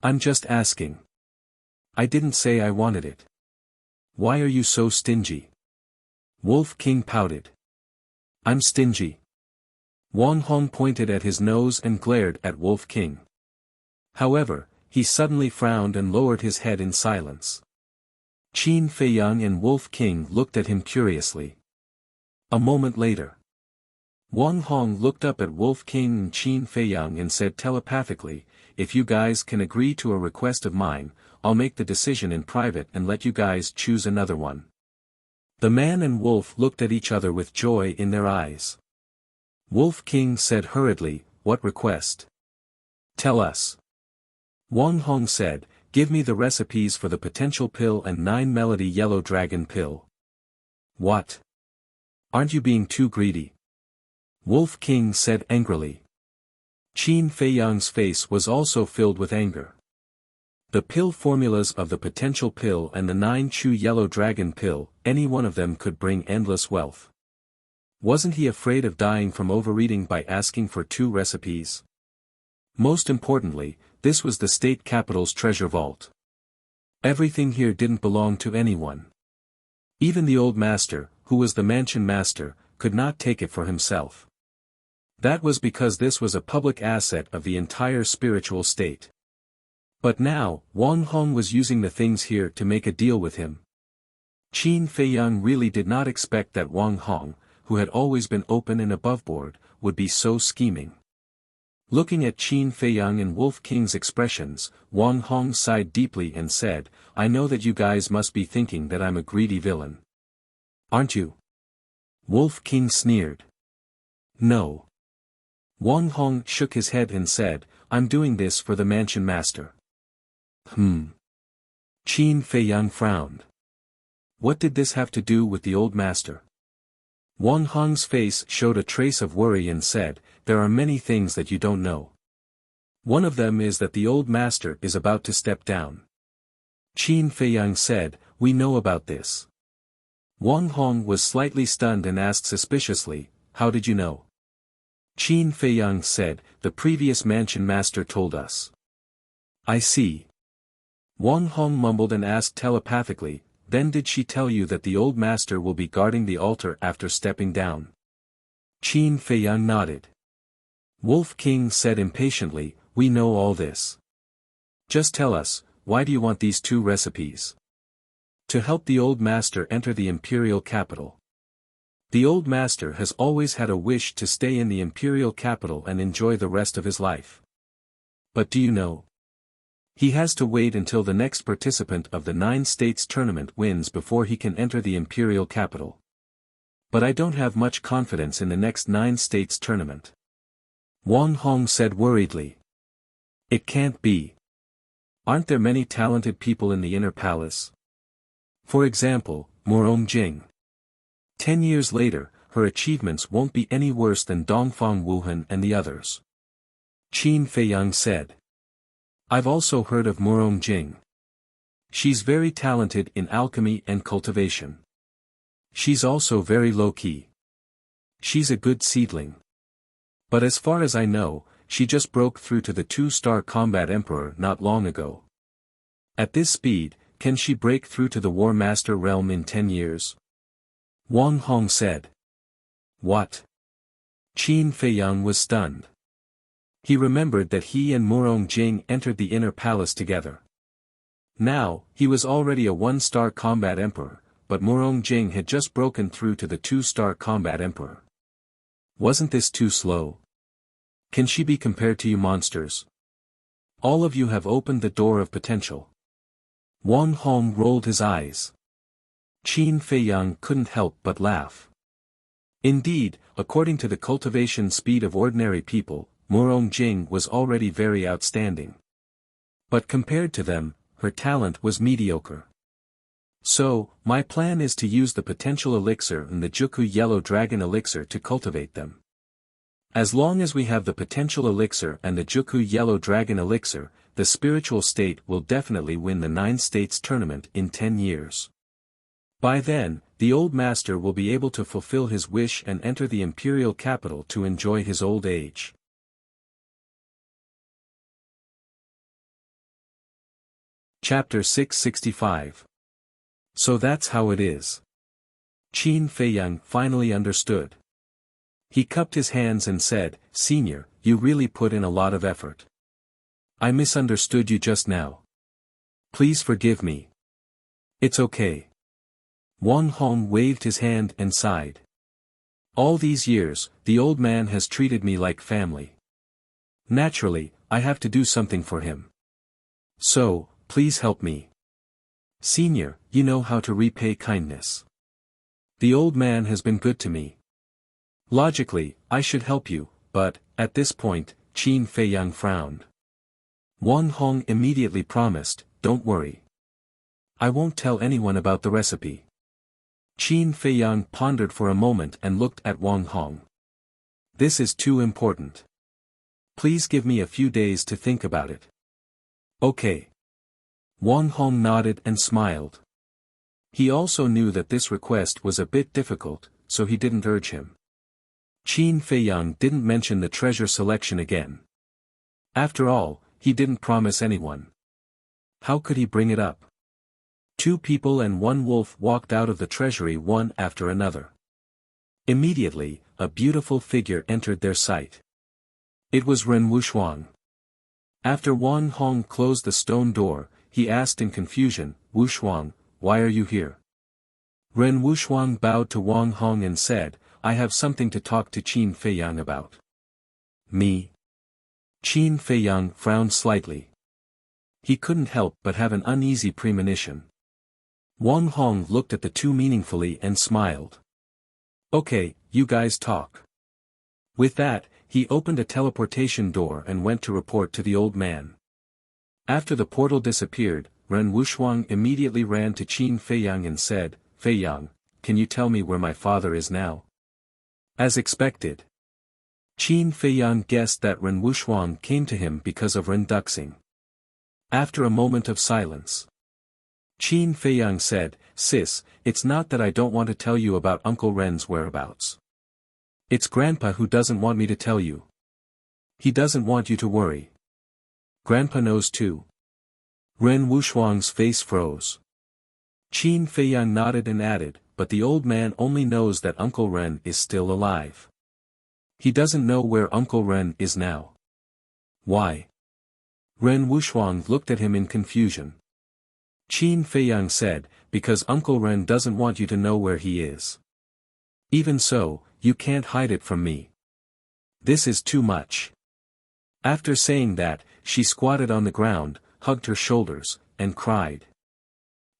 "I'm just asking. I didn't say I wanted it." "Why are you so stingy?" Wolf King pouted. "I'm stingy." Wang Hong pointed at his nose and glared at Wolf King. However, he suddenly frowned and lowered his head in silence. Qin Feiyang and Wolf King looked at him curiously. A moment later, Wang Hong looked up at Wolf King and Qin Feiyang and said telepathically, "If you guys can agree to a request of mine, I'll make the decision in private and let you guys choose another one." The man and Wolf looked at each other with joy in their eyes. Wolf King said hurriedly, "What request? Tell us." Wang Hong said, "Give me the recipes for the potential pill and 9 melody yellow dragon pill." "What? Aren't you being too greedy?" Wolf King said angrily. Qin Feiyang's face was also filled with anger. The pill formulas of the potential pill and the 9 Chu yellow dragon pill, any one of them could bring endless wealth. Wasn't he afraid of dying from overeating by asking for 2 recipes? Most importantly, this was the state capital's treasure vault. Everything here didn't belong to anyone. Even the old master, who was the mansion master, could not take it for himself. That was because this was a public asset of the entire spiritual state. But now, Wang Hong was using the things here to make a deal with him. Qin Feiyang really did not expect that Wang Hong, who had always been open and aboveboard, would be so scheming. Looking at Qin Feiyang and Wolf King's expressions, Wang Hong sighed deeply and said, "I know that you guys must be thinking that I'm a greedy villain. Aren't you?" Wolf King sneered. "No." Wang Hong shook his head and said, "I'm doing this for the mansion master." Qin Feiyang frowned. What did this have to do with the old master? Wang Hong's face showed a trace of worry and said, "There are many things that you don't know. One of them is that the old master is about to step down." Qin Feiyang said, "We know about this." Wang Hong was slightly stunned and asked suspiciously, "How did you know?" Qin Feiyang said, "The previous mansion master told us." "I see." Wang Hong mumbled and asked telepathically, "Then did she tell you that the old master will be guarding the altar after stepping down?" Qin Feiyang nodded. Wolf King said impatiently, "We know all this. Just tell us, why do you want these 2 recipes?" "To help the old master enter the imperial capital. The old master has always had a wish to stay in the imperial capital and enjoy the rest of his life. But do you know? He has to wait until the next participant of the 9 states tournament wins before he can enter the imperial capital. But I don't have much confidence in the next 9 states tournament." Wang Hong said worriedly. "It can't be. Aren't there many talented people in the inner palace? For example, Murong Jing. 10 years later, her achievements won't be any worse than Dongfang Wuhan and the others." Qin Feiyang said. "I've also heard of Murong Jing. She's very talented in alchemy and cultivation. She's also very low-key. She's a good seedling. But as far as I know, she just broke through to the 2-star combat emperor not long ago. At this speed, can she break through to the War Master realm in 10 years? Wang Hong said. What? Qin Feiyang was stunned. He remembered that he and Murong Jing entered the inner palace together. Now, he was already a 1-star combat emperor, but Murong Jing had just broken through to the 2-star combat emperor. Wasn't this too slow? Can she be compared to you monsters? All of you have opened the door of potential. Wang Hong rolled his eyes. Qin Feiyang couldn't help but laugh. Indeed, according to the cultivation speed of ordinary people, Murong Jing was already very outstanding. But compared to them, her talent was mediocre. So, my plan is to use the potential elixir and the Juku Yellow Dragon elixir to cultivate them. As long as we have the potential elixir and the Juku Yellow Dragon elixir, the spiritual state will definitely win the 9 states tournament in 10 years. By then, the old master will be able to fulfill his wish and enter the imperial capital to enjoy his old age. Chapter 665. So that's how it is. Qin Feiyang finally understood. He cupped his hands and said, "Senior, you really put in a lot of effort. I misunderstood you just now. Please forgive me." "It's okay." Wang Hong waved his hand and sighed. "All these years, the old man has treated me like family. Naturally, I have to do something for him. So, please help me. Senior, you know how to repay kindness. The old man has been good to me. Logically, I should help you, but, at this point, Qin Feiyang frowned. Wang Hong immediately promised, "Don't worry. I won't tell anyone about the recipe." Qin Feiyang pondered for a moment and looked at Wang Hong. "This is too important. Please give me a few days to think about it." "Okay." Wang Hong nodded and smiled. He also knew that this request was a bit difficult, so he didn't urge him. Qin Feiyang didn't mention the treasure selection again. After all, he didn't promise anyone. How could he bring it up? 2 people and 1 wolf walked out of the treasury one after another. Immediately, a beautiful figure entered their sight. It was Ren Wushuang. After Wang Hong closed the stone door, he asked in confusion, "Wushuang, why are you here?" Ren Wushuang bowed to Wang Hong and said, "I have something to talk to Qin Feiyang about." "Me?" Qin Feiyang frowned slightly. He couldn't help but have an uneasy premonition. Wang Hong looked at the 2 meaningfully and smiled. "Okay, you guys talk." With that, he opened a teleportation door and went to report to the old man. After the portal disappeared, Ren Wushuang immediately ran to Qin Feiyang and said, "Feiyang, can you tell me where my father is now?" As expected. Qin Feiyang guessed that Ren Wushuang came to him because of Ren Duxing. After a moment of silence, Qin Feiyang said, "Sis, it's not that I don't want to tell you about Uncle Ren's whereabouts. It's Grandpa who doesn't want me to tell you. He doesn't want you to worry. Grandpa knows too." Ren Wushuang's face froze. Qin Feiyang nodded and added, "But the old man only knows that Uncle Ren is still alive. He doesn't know where Uncle Ren is now." "Why?" Ren Wushuang looked at him in confusion. Qin Feiyang said, "Because Uncle Ren doesn't want you to know where he is. Even so, you can't hide it from me. This is too much." After saying that, she squatted on the ground, hugged her shoulders, and cried.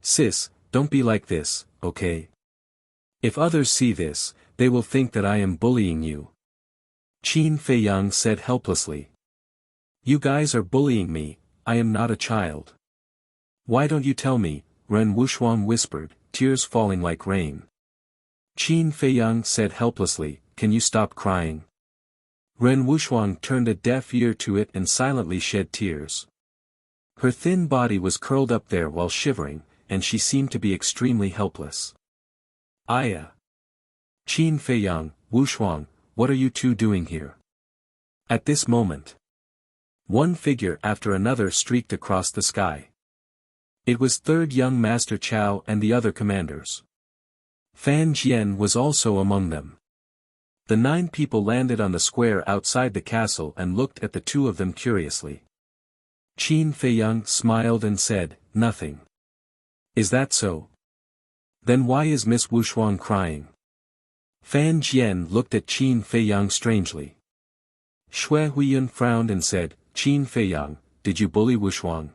"Sis, don't be like this, okay? If others see this, they will think that I am bullying you." Qin Feiyang said helplessly. "You guys are bullying me, I am not a child." "Why don't you tell me?" Ren Wushuang whispered, tears falling like rain. Qin Feiyang said helplessly, "Can you stop crying?" Ren Wushuang turned a deaf ear to it and silently shed tears. Her thin body was curled up there while shivering, and she seemed to be extremely helpless. "Aya! Qin Feiyang, Wushuang, what are you 2 doing here?" At this moment, one figure after another streaked across the sky. It was 3rd young Master Chao and the other commanders. Fan Jian was also among them. The 9 people landed on the square outside the castle and looked at the 2 of them curiously. Qin Feiyang smiled and said, "Nothing." "Is that so? Then why is Miss Wushuang crying?" Fan Jian looked at Qin Feiyang strangely. Xue Huiyun frowned and said, "Qin Feiyang, did you bully Wushuang?"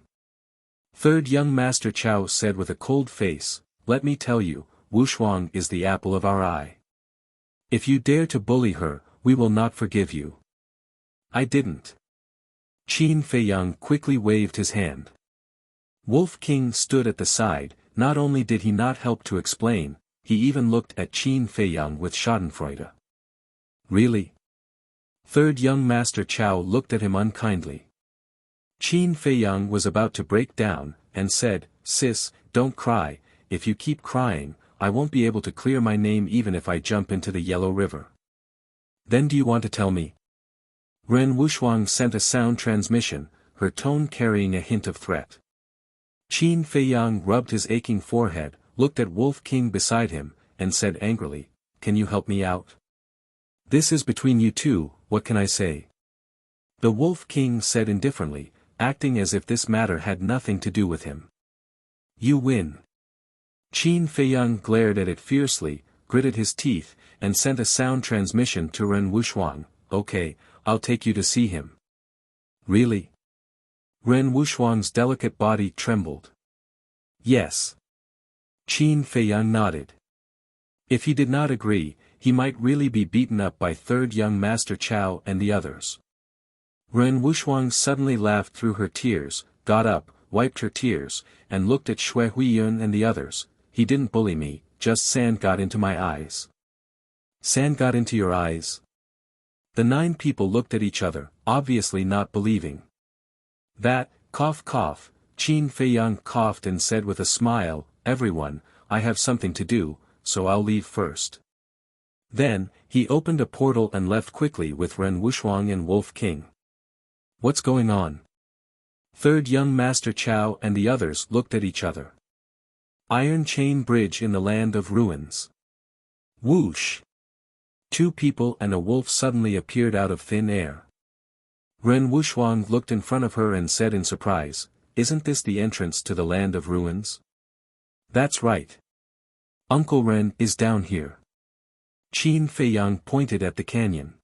3rd young Master Chao said with a cold face, "Let me tell you, Wushuang is the apple of our eye. If you dare to bully her, we will not forgive you." "I didn't." Qin Feiyang quickly waved his hand. Wolf King stood at the side. Not only did he not help to explain, he even looked at Qin Feiyang with schadenfreude. Really? Third young Master Chow looked at him unkindly. Qin Feiyang was about to break down, and said, "Sis, don't cry, if you keep crying, I won't be able to clear my name even if I jump into the Yellow River." "Then do you want to tell me?" Ren Wuxuang sent a sound transmission, her tone carrying a hint of threat. Qin Feiyang rubbed his aching forehead, looked at Wolf King beside him, and said angrily, "Can you help me out? This is between you two, what can I say?" The Wolf King said indifferently, acting as if this matter had nothing to do with him. "You win." Qin Feiyang glared at it fiercely, gritted his teeth, and sent a sound transmission to Ren Wuxuang, "Okay, I'll take you to see him." "Really?" Ren Wuxuang's delicate body trembled. "Yes." Qin Feiyang nodded. If he did not agree, he might really be beaten up by third young Master Chow and the others. Ren Wuxuang suddenly laughed through her tears, got up, wiped her tears, and looked at Shui Huiyun and the others. "He didn't bully me, just sand got into my eyes." "Sand got into your eyes?" The 9 people looked at each other, obviously not believing. "That, cough cough," Qin Feiyang coughed and said with a smile, "Everyone, I have something to do, so I'll leave first." Then, he opened a portal and left quickly with Ren Wuxuang and Wolf King. "What's going on?" Third young Master Chow and the others looked at each other. Iron Chain Bridge in the Land of Ruins. Whoosh! 2 people and a wolf suddenly appeared out of thin air. Ren Wuxuang looked in front of her and said in surprise, "Isn't this the entrance to the Land of Ruins?" "That's right. Uncle Ren is down here." Qin Feiyang pointed at the canyon.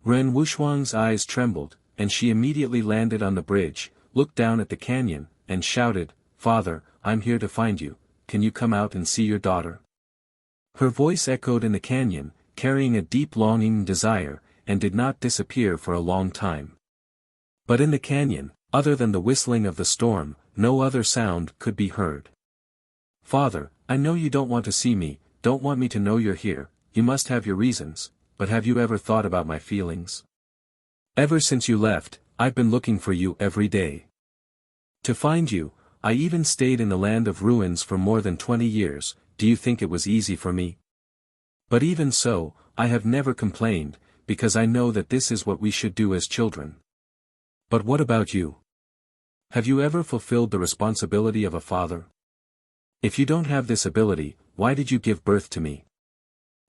Ren Wuxuang's eyes trembled, and she immediately landed on the bridge, looked down at the canyon, and shouted, "Father, I'm here to find you, can you come out and see your daughter?" Her voice echoed in the canyon, carrying a deep longing and desire, and did not disappear for a long time. But in the canyon, other than the whistling of the storm, no other sound could be heard. "Father, I know you don't want to see me, don't want me to know you're here, you must have your reasons, but have you ever thought about my feelings? Ever since you left, I've been looking for you every day. To find you, I even stayed in the Land of Ruins for more than 20 years, do you think it was easy for me? But even so, I have never complained, because I know that this is what we should do as children. But what about you? Have you ever fulfilled the responsibility of a father? If you don't have this ability, why did you give birth to me?"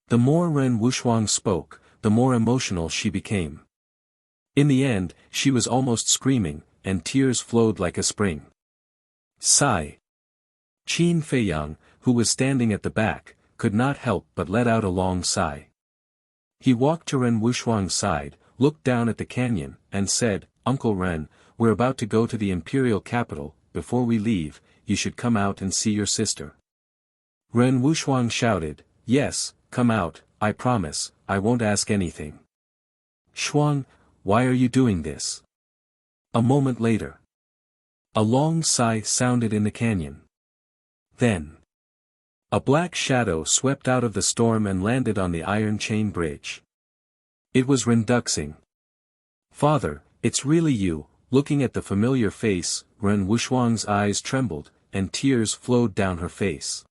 The more Ren Wuxuang spoke, the more emotional she became. In the end, she was almost screaming, and tears flowed like a spring. Sigh. Qin Feiyang, who was standing at the back, could not help but let out a long sigh. He walked to Ren Wuxuang's side, looked down at the canyon, and said, "Uncle Ren, we're about to go to the imperial capital, before we leave, you should come out and see your sister." Ren Wuxuang shouted, "Yes, come out, I promise, I won't ask anything." "Xuang, why are you doing this?" A moment later. A long sigh sounded in the canyon. Then, a black shadow swept out of the storm and landed on the Iron Chain Bridge. It was Renduxing. "Father, it's really you." Looking at the familiar face, Ren Wuxuang's eyes trembled, and tears flowed down her face.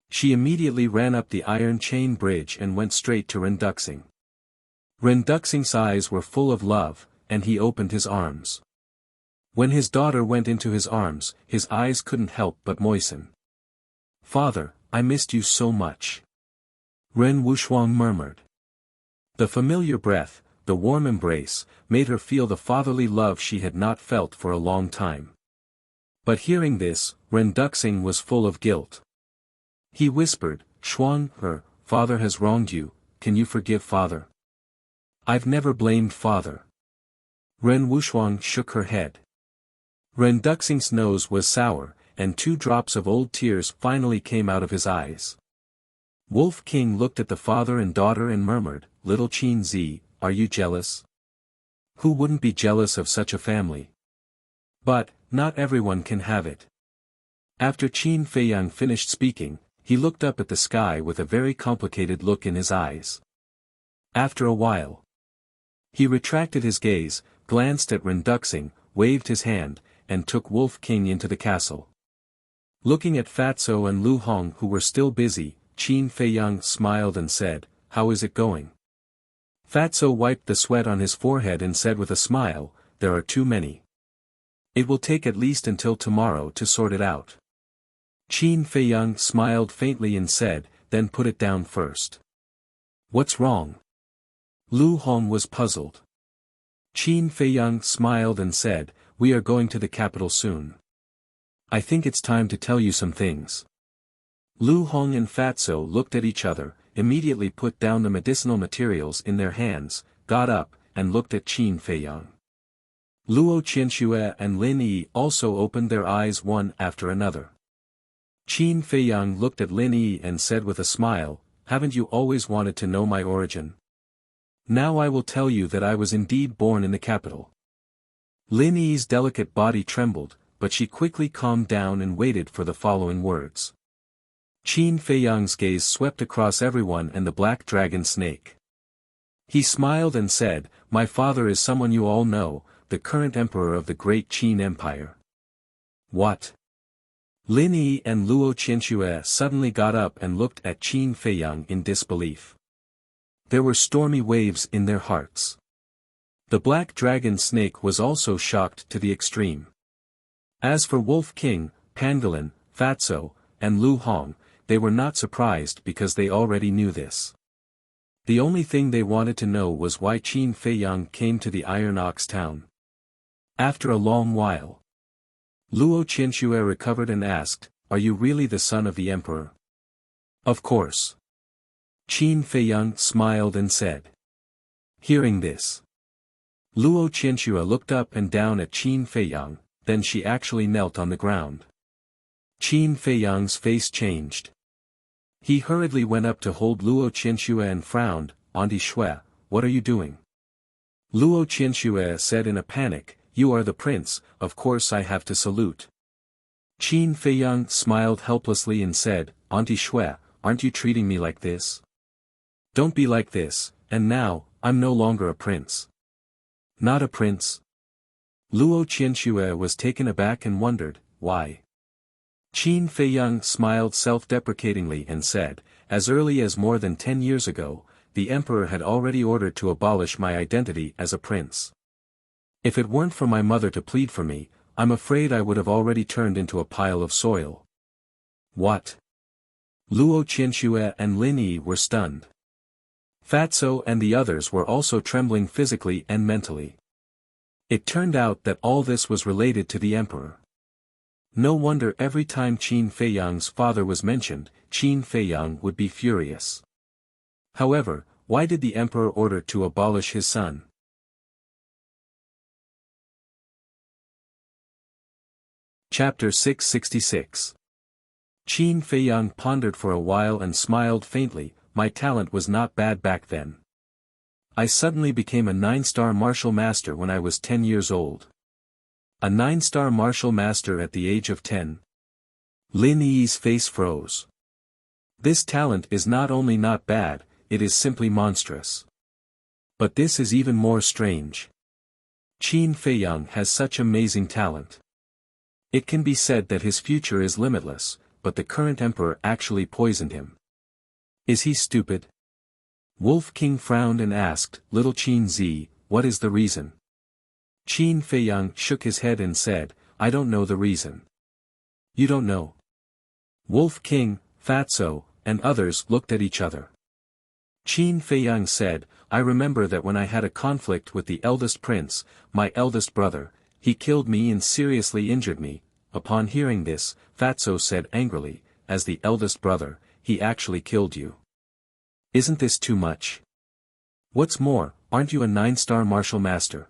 She immediately ran up the Iron Chain Bridge and went straight to Renduxing. Renduxing's eyes were full of love, and he opened his arms. When his daughter went into his arms, his eyes couldn't help but moisten. "Father, I missed you so much." Ren Wuxuang murmured. The familiar breath, the warm embrace, made her feel the fatherly love she had not felt for a long time. But hearing this, Renduxing was full of guilt. He whispered, "Xuang, her father has wronged you, can you forgive father?" "I've never blamed father." Ren Wuxuang shook her head. Renduxing's nose was sour, and 2 drops of old tears finally came out of his eyes. Wolf King looked at the father and daughter and murmured, "Little Qin Zi, are you jealous?" "Who wouldn't be jealous of such a family?" But, not everyone can have it. After Qin Feiyang finished speaking, he looked up at the sky with a very complicated look in his eyes. After a while, he retracted his gaze, glanced at Ren Duxing, waved his hand, and took Wolf King into the castle. Looking at Fatso and Lu Hong who were still busy, Qin Feiyang smiled and said, "How is it going?" Fatso wiped the sweat on his forehead and said with a smile, "There are too many. It will take at least until tomorrow to sort it out." Qin Feiyang smiled faintly and said, "Then put it down first." "What's wrong?" Lu Hong was puzzled. Qin Feiyang smiled and said, "We are going to the capital soon. I think it's time to tell you some things." Lu Hong and Fatso looked at each other, immediately put down the medicinal materials in their hands, got up, and looked at Qin Feiyang. Luo Qianxue and Lin Yi also opened their eyes one after another. Qin Feiyang looked at Lin Yi and said with a smile, "Haven't you always wanted to know my origin? Now I will tell you that I was indeed born in the capital." Lin Yi's delicate body trembled, but she quickly calmed down and waited for the following words. Qin Feiyang's gaze swept across everyone and the black dragon snake. He smiled and said, "My father is someone you all know, the current emperor of the great Qin Empire." "What?" Lin Yi and Luo Qianxue suddenly got up and looked at Qin Feiyang in disbelief. There were stormy waves in their hearts. The black dragon snake was also shocked to the extreme. As for Wolf King, Pangolin, Fatso, and Lu Hong, they were not surprised because they already knew this. The only thing they wanted to know was why Qin Feiyang came to the Iron Ox town. After a long while, Luo Qianxue recovered and asked, "Are you really the son of the emperor?" "Of course." Qin Feiyang smiled and said. Hearing this, Luo Qianxue looked up and down at Qin Feiyang, then she actually knelt on the ground. Qin Feiyang's face changed. He hurriedly went up to hold Luo Qianxue and frowned, "Auntie Xue, what are you doing?" Luo Qianxue said in a panic, "You are the prince, of course I have to salute." Qin Feiyang smiled helplessly and said, "Auntie Xue, aren't you treating me like this? Don't be like this, and now, I'm no longer a prince." "Not a prince?" Luo Qianxue was taken aback and wondered, why? Qin Feiyang smiled self-deprecatingly and said, "As early as more than 10 years ago, the emperor had already ordered to abolish my identity as a prince. If it weren't for my mother to plead for me, I'm afraid I would have already turned into a pile of soil." "What?" Luo Qianxue and Lin Yi were stunned. Fatso and the others were also trembling physically and mentally. It turned out that all this was related to the emperor. No wonder every time Qin Feiyang's father was mentioned, Qin Feiyang would be furious. However, why did the emperor order to abolish his son? Chapter 666. Qin Feiyang pondered for a while and smiled faintly. "My talent was not bad back then. I suddenly became a 9-star martial master when I was 10 years old." A 9-star martial master at the age of 10. Lin Yi's face froze. This talent is not only not bad, it is simply monstrous. But this is even more strange. Qin Feiyang has such amazing talent. It can be said that his future is limitless, but the current emperor actually poisoned him. Is he stupid? Wolf King frowned and asked, "Little Qin Zi, what is the reason?" Qin Feiyang shook his head and said, "I don't know the reason." "You don't know?" Wolf King, Fatso, and others looked at each other. Qin Feiyang said, "I remember that when I had a conflict with the eldest prince, my eldest brother, he killed me and seriously injured me." Upon hearing this, Fatso said angrily, "As the eldest brother, he actually killed you. Isn't this too much? What's more, aren't you a 9-star martial master?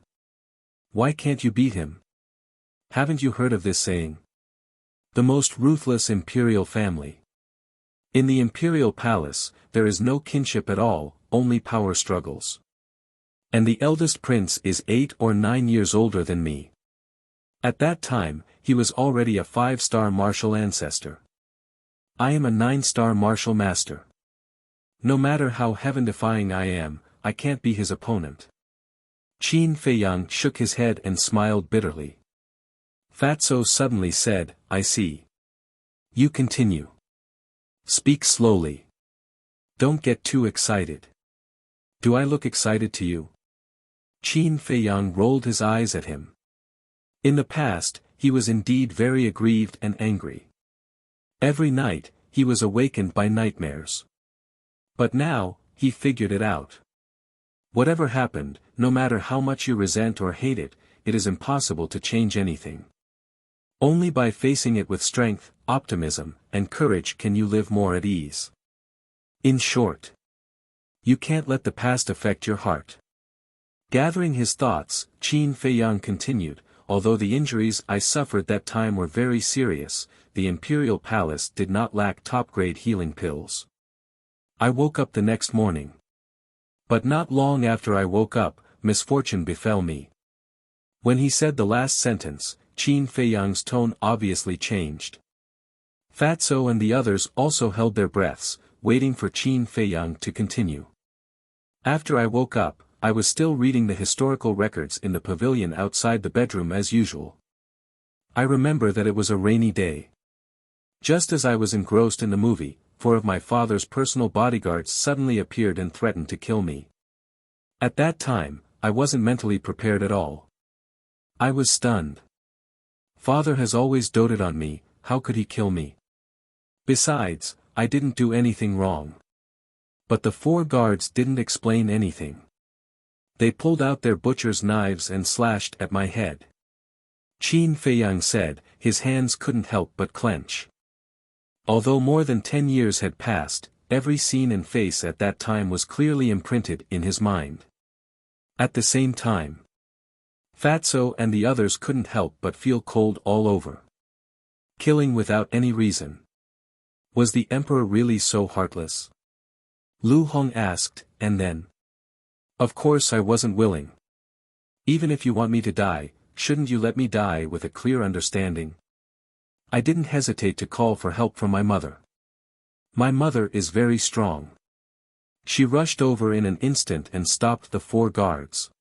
Why can't you beat him? Haven't you heard of this saying? The most ruthless imperial family. In the imperial palace, there is no kinship at all, only power struggles. And the eldest prince is 8 or 9 years older than me. At that time, he was already a 5-star martial ancestor. I am a 9-star martial master. No matter how heaven-defying I am, I can't be his opponent. Qin Feiyang shook his head and smiled bitterly. Fatso suddenly said, I see. You continue. Speak slowly. Don't get too excited. Do I look excited to you? Qin Feiyang rolled his eyes at him. In the past, he was indeed very aggrieved and angry. Every night, he was awakened by nightmares. But now, he figured it out. Whatever happened, no matter how much you resent or hate it, it is impossible to change anything. Only by facing it with strength, optimism, and courage can you live more at ease. In short, you can't let the past affect your heart. Gathering his thoughts, Qin Feiyang continued, although the injuries I suffered that time were very serious, the imperial palace did not lack top-grade healing pills. I woke up the next morning. But not long after I woke up, misfortune befell me. When he said the last sentence, Qin Feiyang's tone obviously changed. Fatso and the others also held their breaths, waiting for Qin Feiyang to continue. After I woke up, I was still reading the historical records in the pavilion outside the bedroom as usual. I remember that it was a rainy day. Just as I was engrossed in the movie, 4 of my father's personal bodyguards suddenly appeared and threatened to kill me. At that time, I wasn't mentally prepared at all. I was stunned. Father has always doted on me, how could he kill me? Besides, I didn't do anything wrong. But the 4 guards didn't explain anything. They pulled out their butcher's knives and slashed at my head. Qin Feiyang said, his hands couldn't help but clench. Although more than 10 years had passed, every scene and face at that time was clearly imprinted in his mind. At the same time, Fatso and the others couldn't help but feel cold all over. Killing without any reason. Was the emperor really so heartless? Lu Hong asked, and then? Of course I wasn't willing. Even if you want me to die, shouldn't you let me die with a clear understanding? I didn't hesitate to call for help from my mother. My mother is very strong. She rushed over in an instant and stopped the 4 guards.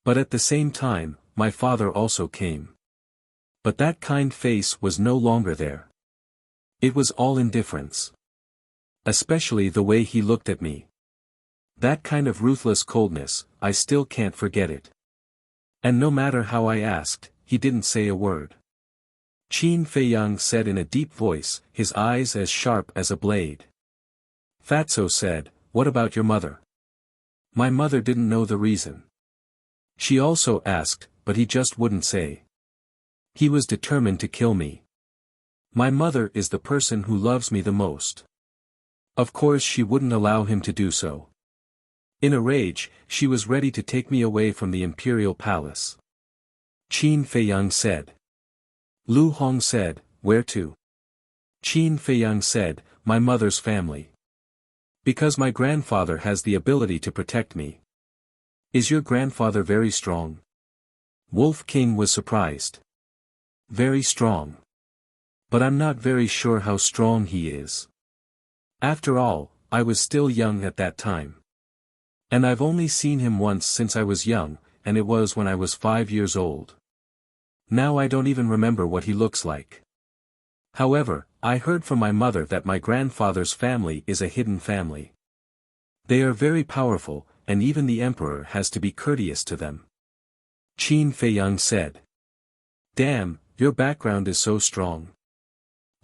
But at the same time, my father also came. But that kind face was no longer there. It was all indifference. Especially the way he looked at me. That kind of ruthless coldness, I still can't forget it. And no matter how I asked, he didn't say a word. Qin Feiyang said in a deep voice, his eyes as sharp as a blade. Fatso said, what about your mother? My mother didn't know the reason. She also asked, but he just wouldn't say. He was determined to kill me. My mother is the person who loves me the most. Of course she wouldn't allow him to do so. In a rage, she was ready to take me away from the imperial palace. Qin Feiyang said. Lu Hong said, where to? Qin Feiyang said, my mother's family. Because my grandfather has the ability to protect me. Is your grandfather very strong? Wolf King was surprised. Very strong. But I'm not very sure how strong he is. After all, I was still young at that time. And I've only seen him once since I was young, and it was when I was 5 years old. Now I don't even remember what he looks like. However, I heard from my mother that my grandfather's family is a hidden family. They are very powerful, and even the emperor has to be courteous to them. Qin Feiyang said. Damn, your background is so strong.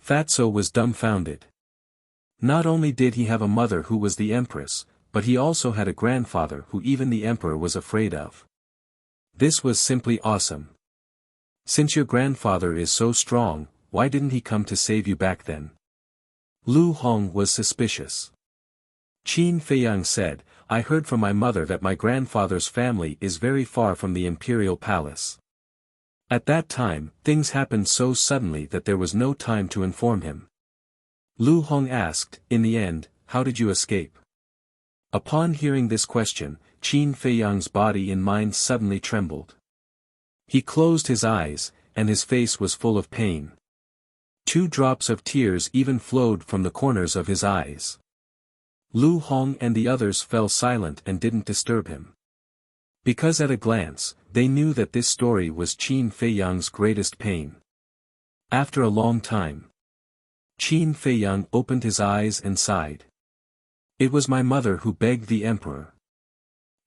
Fatso was dumbfounded. Not only did he have a mother who was the empress, but he also had a grandfather who even the emperor was afraid of. This was simply awesome. Since your grandfather is so strong, why didn't he come to save you back then? Lu Hong was suspicious. Qin Feiyang said, I heard from my mother that my grandfather's family is very far from the imperial palace. At that time, things happened so suddenly that there was no time to inform him. Lu Hong asked, in the end, how did you escape? Upon hearing this question, Qin Feiyang's body and mind suddenly trembled. He closed his eyes, and his face was full of pain. 2 drops of tears even flowed from the corners of his eyes. Lu Hong and the others fell silent and didn't disturb him. Because at a glance, they knew that this story was Qin Feiyang's greatest pain. After a long time, Qin Feiyang opened his eyes and sighed. It was my mother who begged the emperor.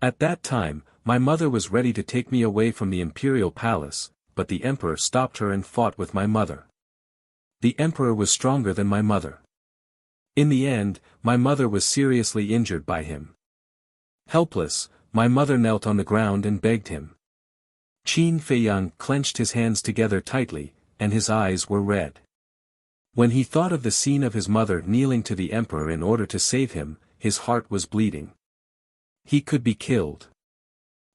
At that time, my mother was ready to take me away from the imperial palace, but the emperor stopped her and fought with my mother. The emperor was stronger than my mother. In the end, my mother was seriously injured by him. Helpless, my mother knelt on the ground and begged him. Qin Feiyang clenched his hands together tightly, and his eyes were red. When he thought of the scene of his mother kneeling to the emperor in order to save him, his heart was bleeding. He could be killed.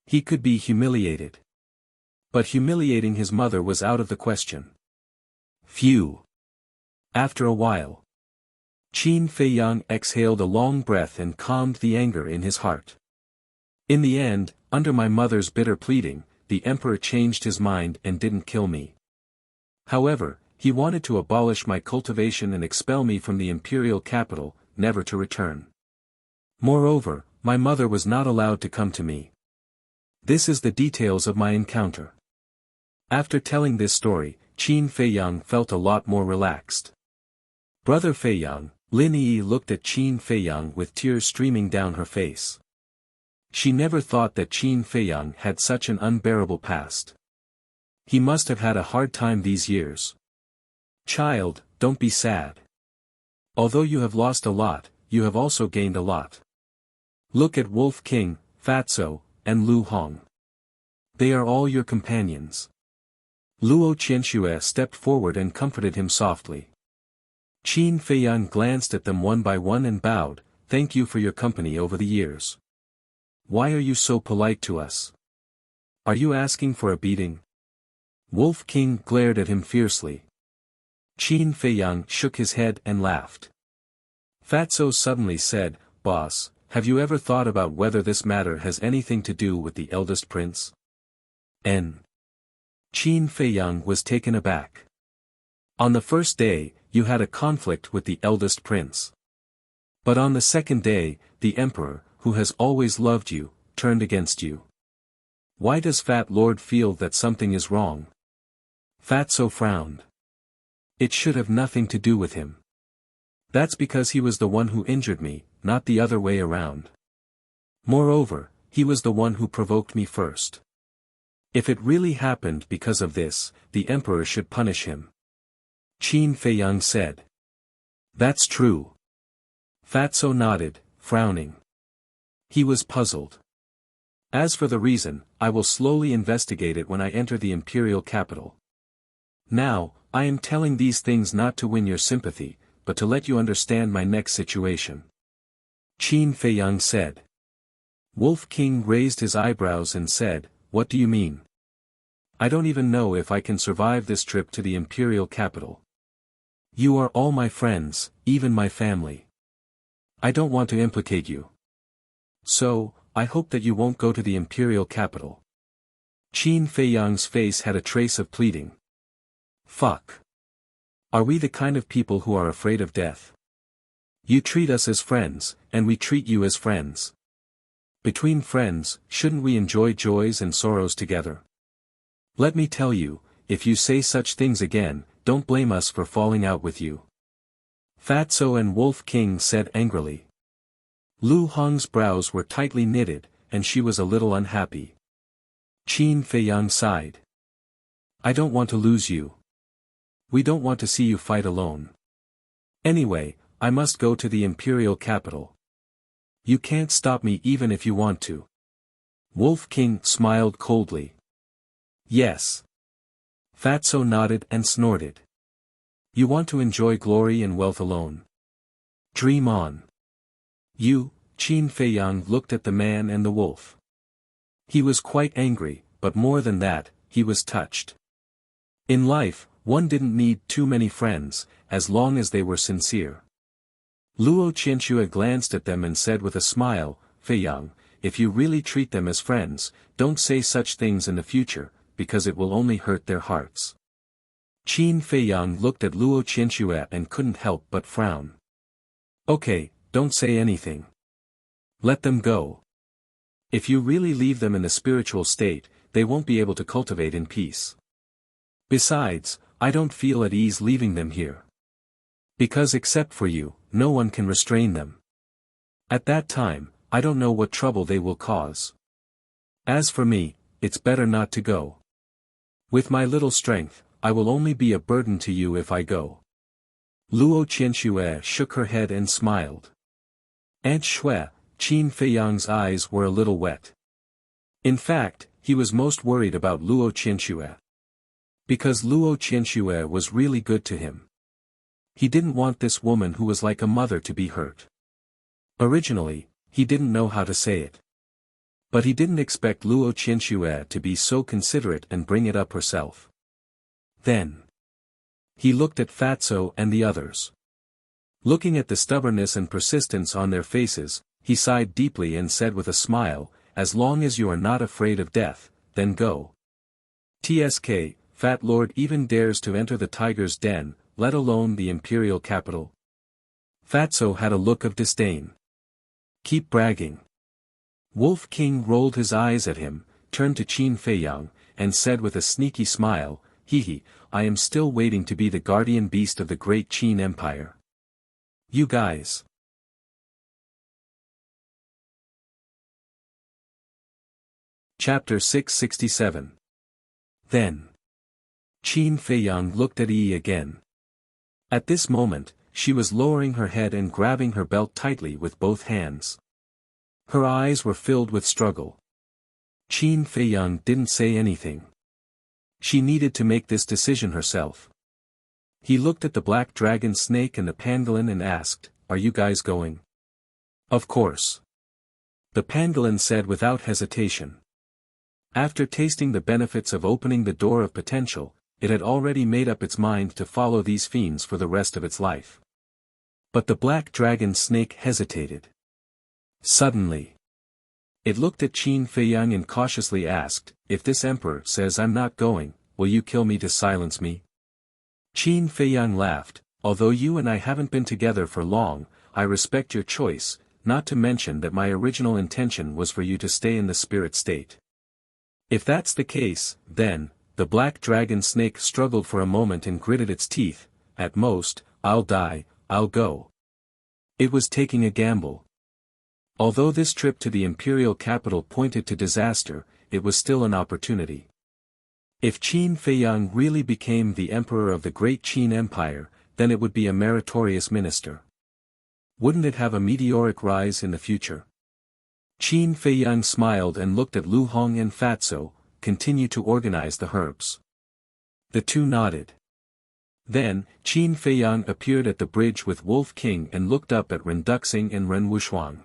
He could be humiliated. But humiliating his mother was out of the question. Phew! After a while, Qin Feiyang exhaled a long breath and calmed the anger in his heart. In the end, under my mother's bitter pleading, the emperor changed his mind and didn't kill me. However, he wanted to abolish my cultivation and expel me from the imperial capital, never to return. Moreover, my mother was not allowed to come to me. This is the details of my encounter. After telling this story, Qin Feiyang felt a lot more relaxed. Brother Feiyang, Lin Yi looked at Qin Feiyang with tears streaming down her face. She never thought that Qin Feiyang had such an unbearable past. He must have had a hard time these years. Child, don't be sad. Although you have lost a lot, you have also gained a lot. Look at Wolf King, Fatso, and Lu Hong. They are all your companions. Luo Qianxue stepped forward and comforted him softly. Qin Feiyang glanced at them one by one and bowed, "Thank you for your company over the years. Why are you so polite to us? Are you asking for a beating?" Wolf King glared at him fiercely. Qin Feiyang shook his head and laughed. Fatso suddenly said, "Boss, have you ever thought about whether this matter has anything to do with the eldest prince?" Qin Feiyang was taken aback. On the first day, you had a conflict with the eldest prince. But on the second day, the emperor, who has always loved you, turned against you. Why does Fat Lord feel that something is wrong? Fatso frowned. It should have nothing to do with him. That's because he was the one who injured me, not the other way around. Moreover, he was the one who provoked me first. If it really happened because of this, the emperor should punish him. Qin Feiyang said. That's true. Fatso nodded, frowning. He was puzzled. As for the reason, I will slowly investigate it when I enter the imperial capital. Now, I am telling these things not to win your sympathy, but to let you understand my next situation. Qin Feiyang said. Wolf King raised his eyebrows and said, "What do you mean? I don't even know if I can survive this trip to the imperial capital. You are all my friends, even my family. I don't want to implicate you. So, I hope that you won't go to the imperial capital." Qin Feiyang's face had a trace of pleading. Fuck. Are we the kind of people who are afraid of death? You treat us as friends, and we treat you as friends. Between friends, shouldn't we enjoy joys and sorrows together? Let me tell you, if you say such things again, don't blame us for falling out with you. Fatso and Wolf King said angrily. Lu Hong's brows were tightly knitted, and she was a little unhappy. Qin Feiyang sighed. I don't want to lose you. We don't want to see you fight alone. Anyway, I must go to the imperial capital. You can't stop me even if you want to. Wolf King smiled coldly. Yes. Fatso nodded and snorted. You want to enjoy glory and wealth alone? Dream on. You, Qin Feiyang looked at the man and the wolf. He was quite angry, but more than that, he was touched. In life, one didn't need too many friends, as long as they were sincere. Luo Qianxue glanced at them and said with a smile, Feiyang, if you really treat them as friends, don't say such things in the future, because it will only hurt their hearts. Qin Feiyang looked at Luo Qianxue and couldn't help but frown. Okay, don't say anything. Let them go. If you really leave them in the spiritual state, they won't be able to cultivate in peace. Besides, I don't feel at ease leaving them here. Because except for you, no one can restrain them. At that time, I don't know what trouble they will cause. As for me, it's better not to go. With my little strength, I will only be a burden to you if I go. Luo Qianxue shook her head and smiled. Aunt Shui, Qin Feiyang's eyes were a little wet. In fact, he was most worried about Luo Qianxue. Because Luo Qianxue was really good to him. He didn't want this woman who was like a mother to be hurt. Originally, he didn't know how to say it. But he didn't expect Luo Qianxue to be so considerate and bring it up herself. Then he looked at Fatso and the others. Looking at the stubbornness and persistence on their faces, he sighed deeply and said with a smile, as long as you are not afraid of death, then go. TSK, Fat Lord even dares to enter the tiger's den, let alone the imperial capital. Fatso had a look of disdain. Keep bragging. Wolf King rolled his eyes at him, turned to Qin Feiyang, and said with a sneaky smile, Hee, I am still waiting to be the guardian beast of the great Qin Empire. You guys. Chapter 667. Then Qin Feiyang looked at Yi again. At this moment, she was lowering her head and grabbing her belt tightly with both hands. Her eyes were filled with struggle. Qin Feiyang didn't say anything. She needed to make this decision herself. He looked at the black dragon snake and the pangolin and asked, Are you guys going? Of course. The pangolin said without hesitation. After tasting the benefits of opening the door of potential, it had already made up its mind to follow these fiends for the rest of its life. But the black dragon snake hesitated. Suddenly, it looked at Qin Feiyang and cautiously asked, If this emperor says I'm not going, will you kill me to silence me? Qin Feiyang laughed, Although you and I haven't been together for long, I respect your choice, not to mention that my original intention was for you to stay in the spirit state. If that's the case, then, the black dragon snake struggled for a moment and gritted its teeth, At most, I'll die, I'll go. It was taking a gamble. Although this trip to the imperial capital pointed to disaster, it was still an opportunity. If Qin Feiyang really became the emperor of the great Qin Empire, then it would be a meritorious minister. Wouldn't it have a meteoric rise in the future? Qin Feiyang smiled and looked at Lu Hong and Fatso, continue to organize the herbs. The two nodded. Then, Qin Feiyang appeared at the bridge with Wolf King and looked up at Ren Duxing and Ren Wuxuang.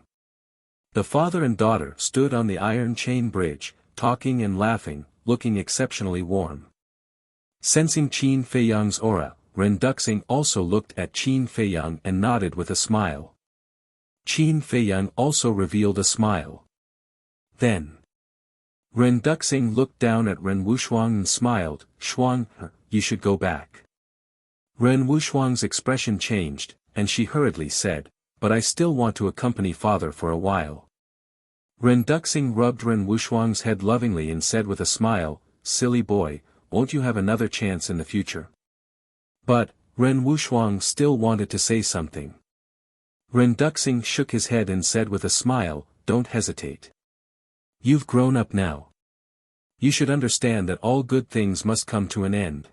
The father and daughter stood on the iron chain bridge, talking and laughing, looking exceptionally warm. Sensing Qin Feiyang's aura, Ren Duxing also looked at Qin Feiyang and nodded with a smile. Qin Feiyang also revealed a smile. Then Ren Duxing looked down at Ren Wuxuang and smiled, Shuang, you should go back. Ren Wuxuang's expression changed, and she hurriedly said, But I still want to accompany father for a while. Ren Duxing rubbed Ren Wuxuang's head lovingly and said with a smile, Silly boy, won't you have another chance in the future? But, Ren Wuxuang still wanted to say something. Ren Duxing shook his head and said with a smile, Don't hesitate. You've grown up now. You should understand that all good things must come to an end.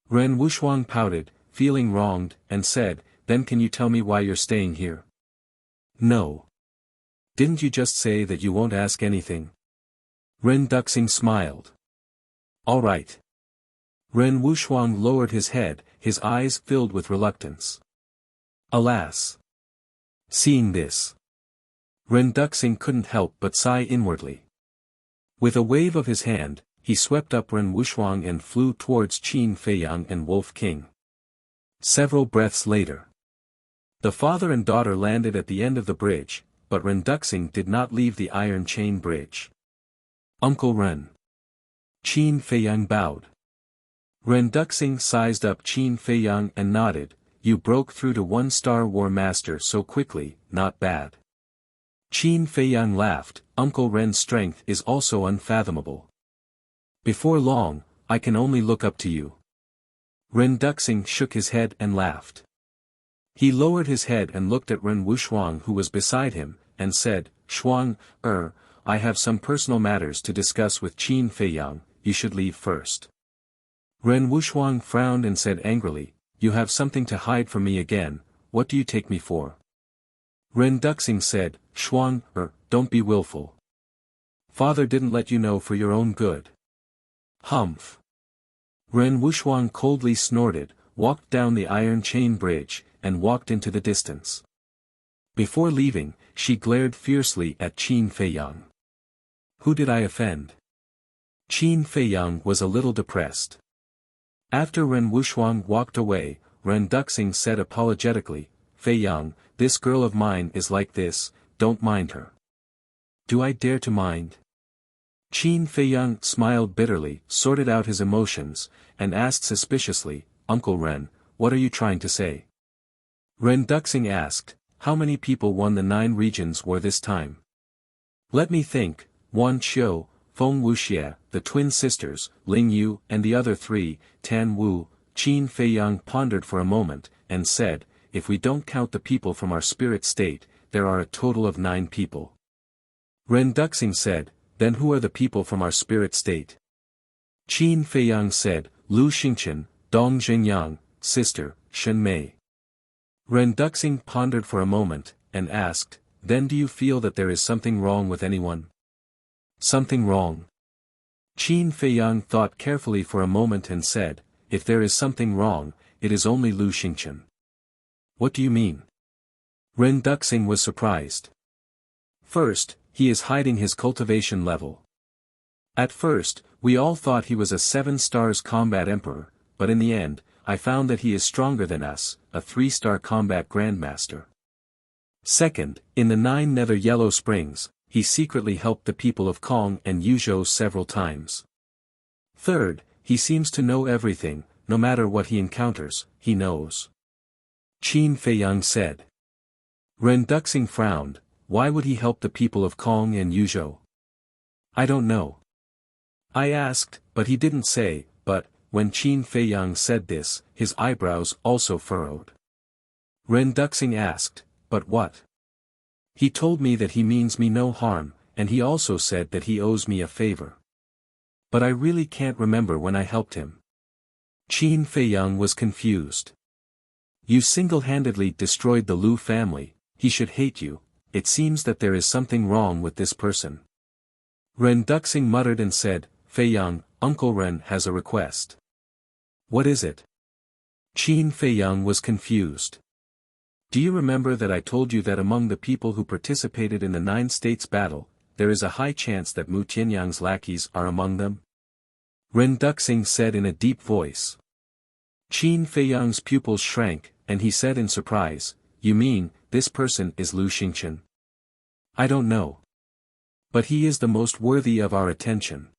Ren Wuxuang pouted, feeling wronged, and said, Then can you tell me why you're staying here? No. Didn't you just say that you won't ask anything? Ren Duxing smiled. All right. Ren Wuxuang lowered his head, his eyes filled with reluctance. Alas! Seeing this, Ren Duxing couldn't help but sigh inwardly. With a wave of his hand, he swept up Ren Wuxuang and flew towards Qin Feiyang and Wolf King. Several breaths later, the father and daughter landed at the end of the bridge, but Ren Duxing did not leave the iron chain bridge. Uncle Ren. Qin Feiyang bowed. Ren Duxing sized up Qin Feiyang and nodded. You broke through to 1-star War Master so quickly, not bad. Qin Feiyang laughed. Uncle Ren's strength is also unfathomable. Before long, I can only look up to you. Ren Duxing shook his head and laughed. He lowered his head and looked at Ren Wuxuang who was beside him, and said, Shuang, I have some personal matters to discuss with Qin Feiyang, you should leave first. Ren Wuxuang frowned and said angrily, You have something to hide from me again, what do you take me for? Ren Duxing said, Shuang, don't be willful. Father didn't let you know for your own good. Humph. Ren Wuxuang coldly snorted, walked down the iron chain bridge, and walked into the distance. Before leaving, she glared fiercely at Qin Feiyang. Who did I offend? Qin Feiyang was a little depressed. After Ren Wuxuang walked away, Ren Duxing said apologetically, Feiyang, this girl of mine is like this, don't mind her. Do I dare to mind? Qin Feiyang smiled bitterly, sorted out his emotions, and asked suspiciously, Uncle Ren, what are you trying to say? Ren Duxing asked, How many people won the 9 regions war this time? Let me think, Wan Qiu, Feng Wuxia, the twin sisters, Ling Yu and the other 3, Tan Wu. Qin Feiyang pondered for a moment, and said, If we don't count the people from our spirit state, there are a total of 9 people. Ren Duxing said, Then who are the people from our spirit state? Qin Feiyang said, Lu Xingqian, Dong Jingyang, sister, Shen Mei. Ren Duxing pondered for a moment, and asked, Then do you feel that there is something wrong with anyone? Something wrong? Qin Feiyang thought carefully for a moment and said, If there is something wrong, it is only Lu Xingqian. What do you mean? Ren Duxing was surprised. First, he is hiding his cultivation level. At first, we all thought he was a 7 stars combat emperor, but in the end, I found that he is stronger than us, a 3-star combat grandmaster. Second, in the 9 Nether Yellow Springs, he secretly helped the people of Kong and Yuzhou several times. Third, he seems to know everything, no matter what he encounters, he knows. Qin Feiyang said. Ren Duxing frowned, why would he help the people of Kong and Yuzhou? I don't know. I asked, but he didn't say, but, when Qin Feiyang said this, his eyebrows also furrowed. Ren Duxing asked, but what? He told me that he means me no harm, and he also said that he owes me a favor. But I really can't remember when I helped him. Qin Feiyang was confused. You single-handedly destroyed the Lu family, he should hate you, it seems that there is something wrong with this person. Ren Duxing muttered and said, Feiyang, Uncle Ren has a request. What is it? Qin Feiyang was confused. Do you remember that I told you that among the people who participated in the 9 states battle, there is a high chance that Mu Tianyang's lackeys are among them? Ren Duxing said in a deep voice. Qin Feiyang's pupils shrank, and he said in surprise, You mean, this person is Lu Xingqian? I don't know. But he is the most worthy of our attention.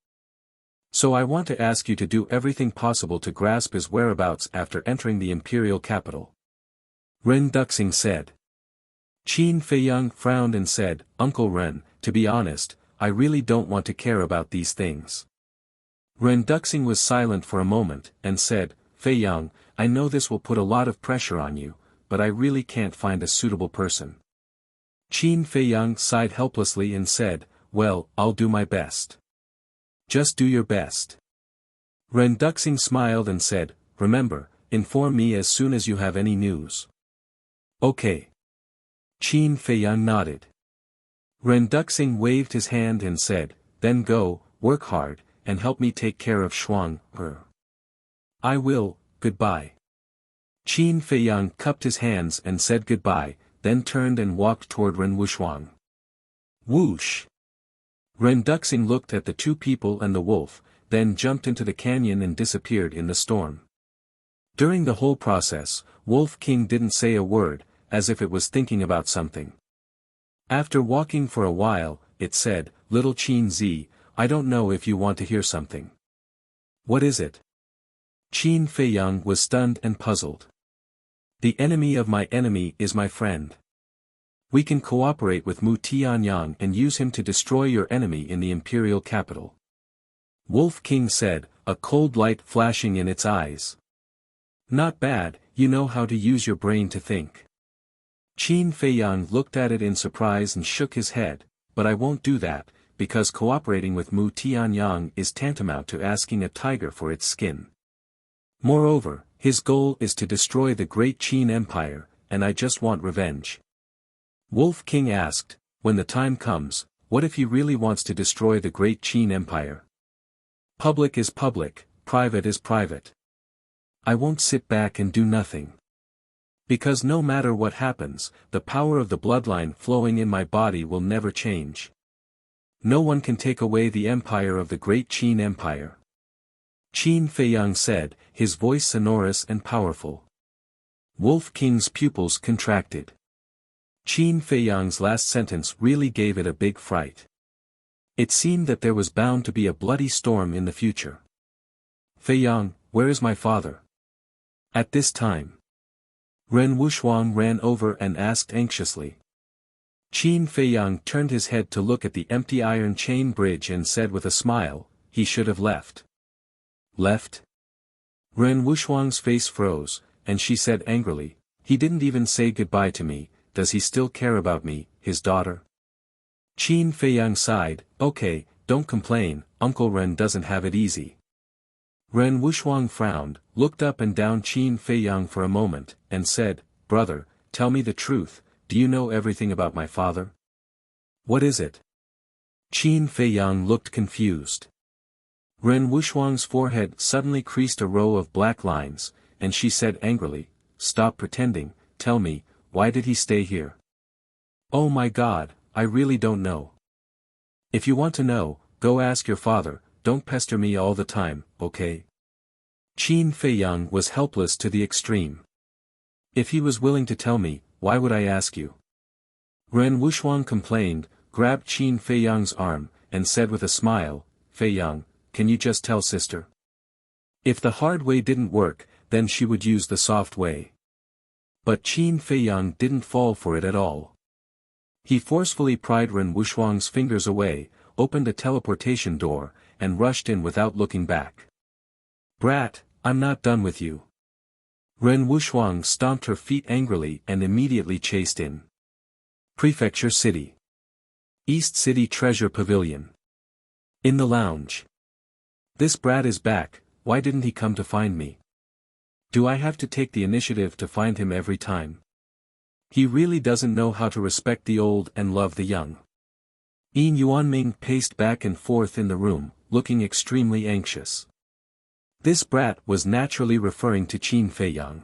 So I want to ask you to do everything possible to grasp his whereabouts after entering the imperial capital. Ren Duxing said. Qin Feiyang frowned and said, Uncle Ren, to be honest, I really don't want to care about these things. Ren Duxing was silent for a moment, and said, Feiyang, I know this will put a lot of pressure on you, but I really can't find a suitable person. Qin Feiyang sighed helplessly and said, Well, I'll do my best. Just do your best. Ren Duxing smiled and said, Remember, inform me as soon as you have any news. Okay. Qin Feiyang nodded. Ren Duxing waved his hand and said, Then go, work hard, and help me take care of Shuang. I will, goodbye. Qin Feiyang cupped his hands and said goodbye, then turned and walked toward Ren Wuxuang. Whoosh! Ren Duxing looked at the 2 people and the wolf, then jumped into the canyon and disappeared in the storm. During the whole process, Wolf King didn't say a word, as if it was thinking about something. After walking for a while, it said, Little Qin Zi, I don't know if you want to hear something. What is it? Qin Feiyang was stunned and puzzled. The enemy of my enemy is my friend. We can cooperate with Mu Tianyang and use him to destroy your enemy in the imperial capital. Wolf King said, a cold light flashing in its eyes. Not bad, you know how to use your brain to think. Qin Feiyang looked at it in surprise and shook his head, but I won't do that, because cooperating with Mu Tianyang is tantamount to asking a tiger for its skin. Moreover, his goal is to destroy the great Qin Empire, and I just want revenge. Wolf King asked, when the time comes, what if he really wants to destroy the great Qin Empire? Public is public, private is private. I won't sit back and do nothing. Because no matter what happens, the power of the bloodline flowing in my body will never change. No one can take away the empire of the great Qin Empire. Qin Feiyang said, his voice sonorous and powerful. Wolf King's pupils contracted. Qin Feiyang's last sentence really gave it a big fright. It seemed that there was bound to be a bloody storm in the future. Feiyang, where is my father? At this time, Ren Wuxuang ran over and asked anxiously. Qin Feiyang turned his head to look at the empty iron chain bridge and said with a smile, he should have left. Left? Ren Wuxuang's face froze, and she said angrily, he didn't even say goodbye to me, does he still care about me, his daughter? Qin Feiyang sighed, okay, don't complain, Uncle Ren doesn't have it easy. Ren Wuxuang frowned, looked up and down Qin Feiyang for a moment, and said, brother, tell me the truth, do you know everything about my father? What is it? Qin Feiyang looked confused. Ren Wuxuang's forehead suddenly creased a row of black lines, and she said angrily, stop pretending, tell me, why did he stay here? Oh my God, I really don't know. If you want to know, go ask your father, don't pester me all the time, okay? Qin Feiyang was helpless to the extreme. If he was willing to tell me, why would I ask you? Ren Wuxuang complained, grabbed Qin Feiyang's arm, and said with a smile, Feiyang, can you just tell sister? If the hard way didn't work, then she would use the soft way. But Qin Feiyang didn't fall for it at all. He forcefully pried Ren Wuxuang's fingers away, opened a teleportation door, and rushed in without looking back. Brat, I'm not done with you. Ren Wuxuang stomped her feet angrily and immediately chased in. Prefecture City. East City Treasure Pavilion. In the lounge. This brat is back, why didn't he come to find me? Do I have to take the initiative to find him every time? He really doesn't know how to respect the old and love the young. Yin Yuanming paced back and forth in the room, looking extremely anxious. This brat was naturally referring to Qin Feiyang.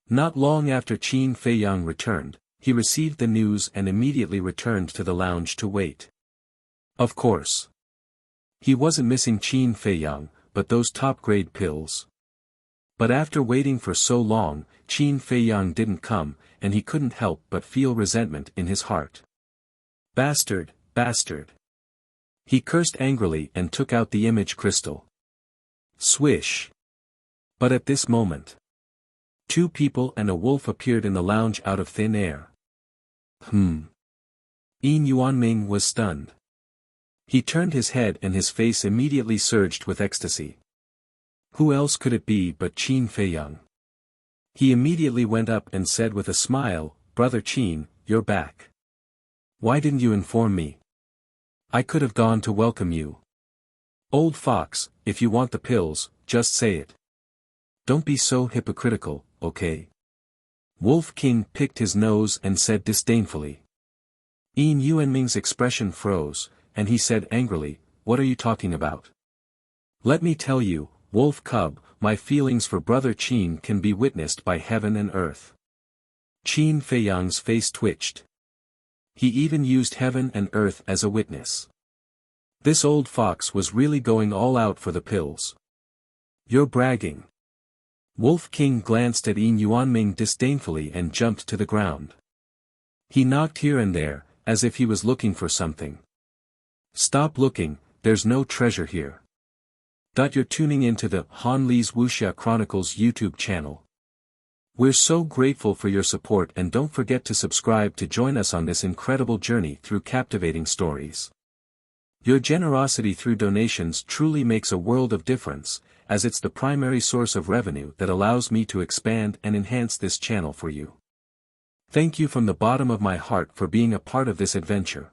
Not long after Qin Feiyang returned, he received the news and immediately returned to the lounge to wait. Of course. He wasn't missing Qin Feiyang, but those top-grade pills. But after waiting for so long, Qin Feiyang didn't come, and he couldn't help but feel resentment in his heart. Bastard, bastard. He cursed angrily and took out the image crystal. Swish. But at this moment, two people and a wolf appeared in the lounge out of thin air. Yin Yuanming was stunned. He turned his head and his face immediately surged with ecstasy. Who else could it be but Qin Feiyang? He immediately went up and said with a smile, Brother Qin, you're back. Why didn't you inform me? I could have gone to welcome you. Old fox, if you want the pills, just say it. Don't be so hypocritical, okay? Wolf King picked his nose and said disdainfully. Yin Yuanming's expression froze, and he said angrily, what are you talking about? Let me tell you, Wolf Cub, my feelings for Brother Qin can be witnessed by heaven and earth. Qin Feiyang's face twitched. He even used heaven and earth as a witness. This old fox was really going all out for the pills. You're bragging. Wolf King glanced at Yin Yuanming disdainfully and jumped to the ground. He knocked here and there, as if he was looking for something. Stop looking, there's no treasure here. You're tuning into the Han Lee's Wuxia Chronicles YouTube channel. We're so grateful for your support, and don't forget to subscribe to join us on this incredible journey through captivating stories. Your generosity through donations truly makes a world of difference, as it's the primary source of revenue that allows me to expand and enhance this channel for you. Thank you from the bottom of my heart for being a part of this adventure.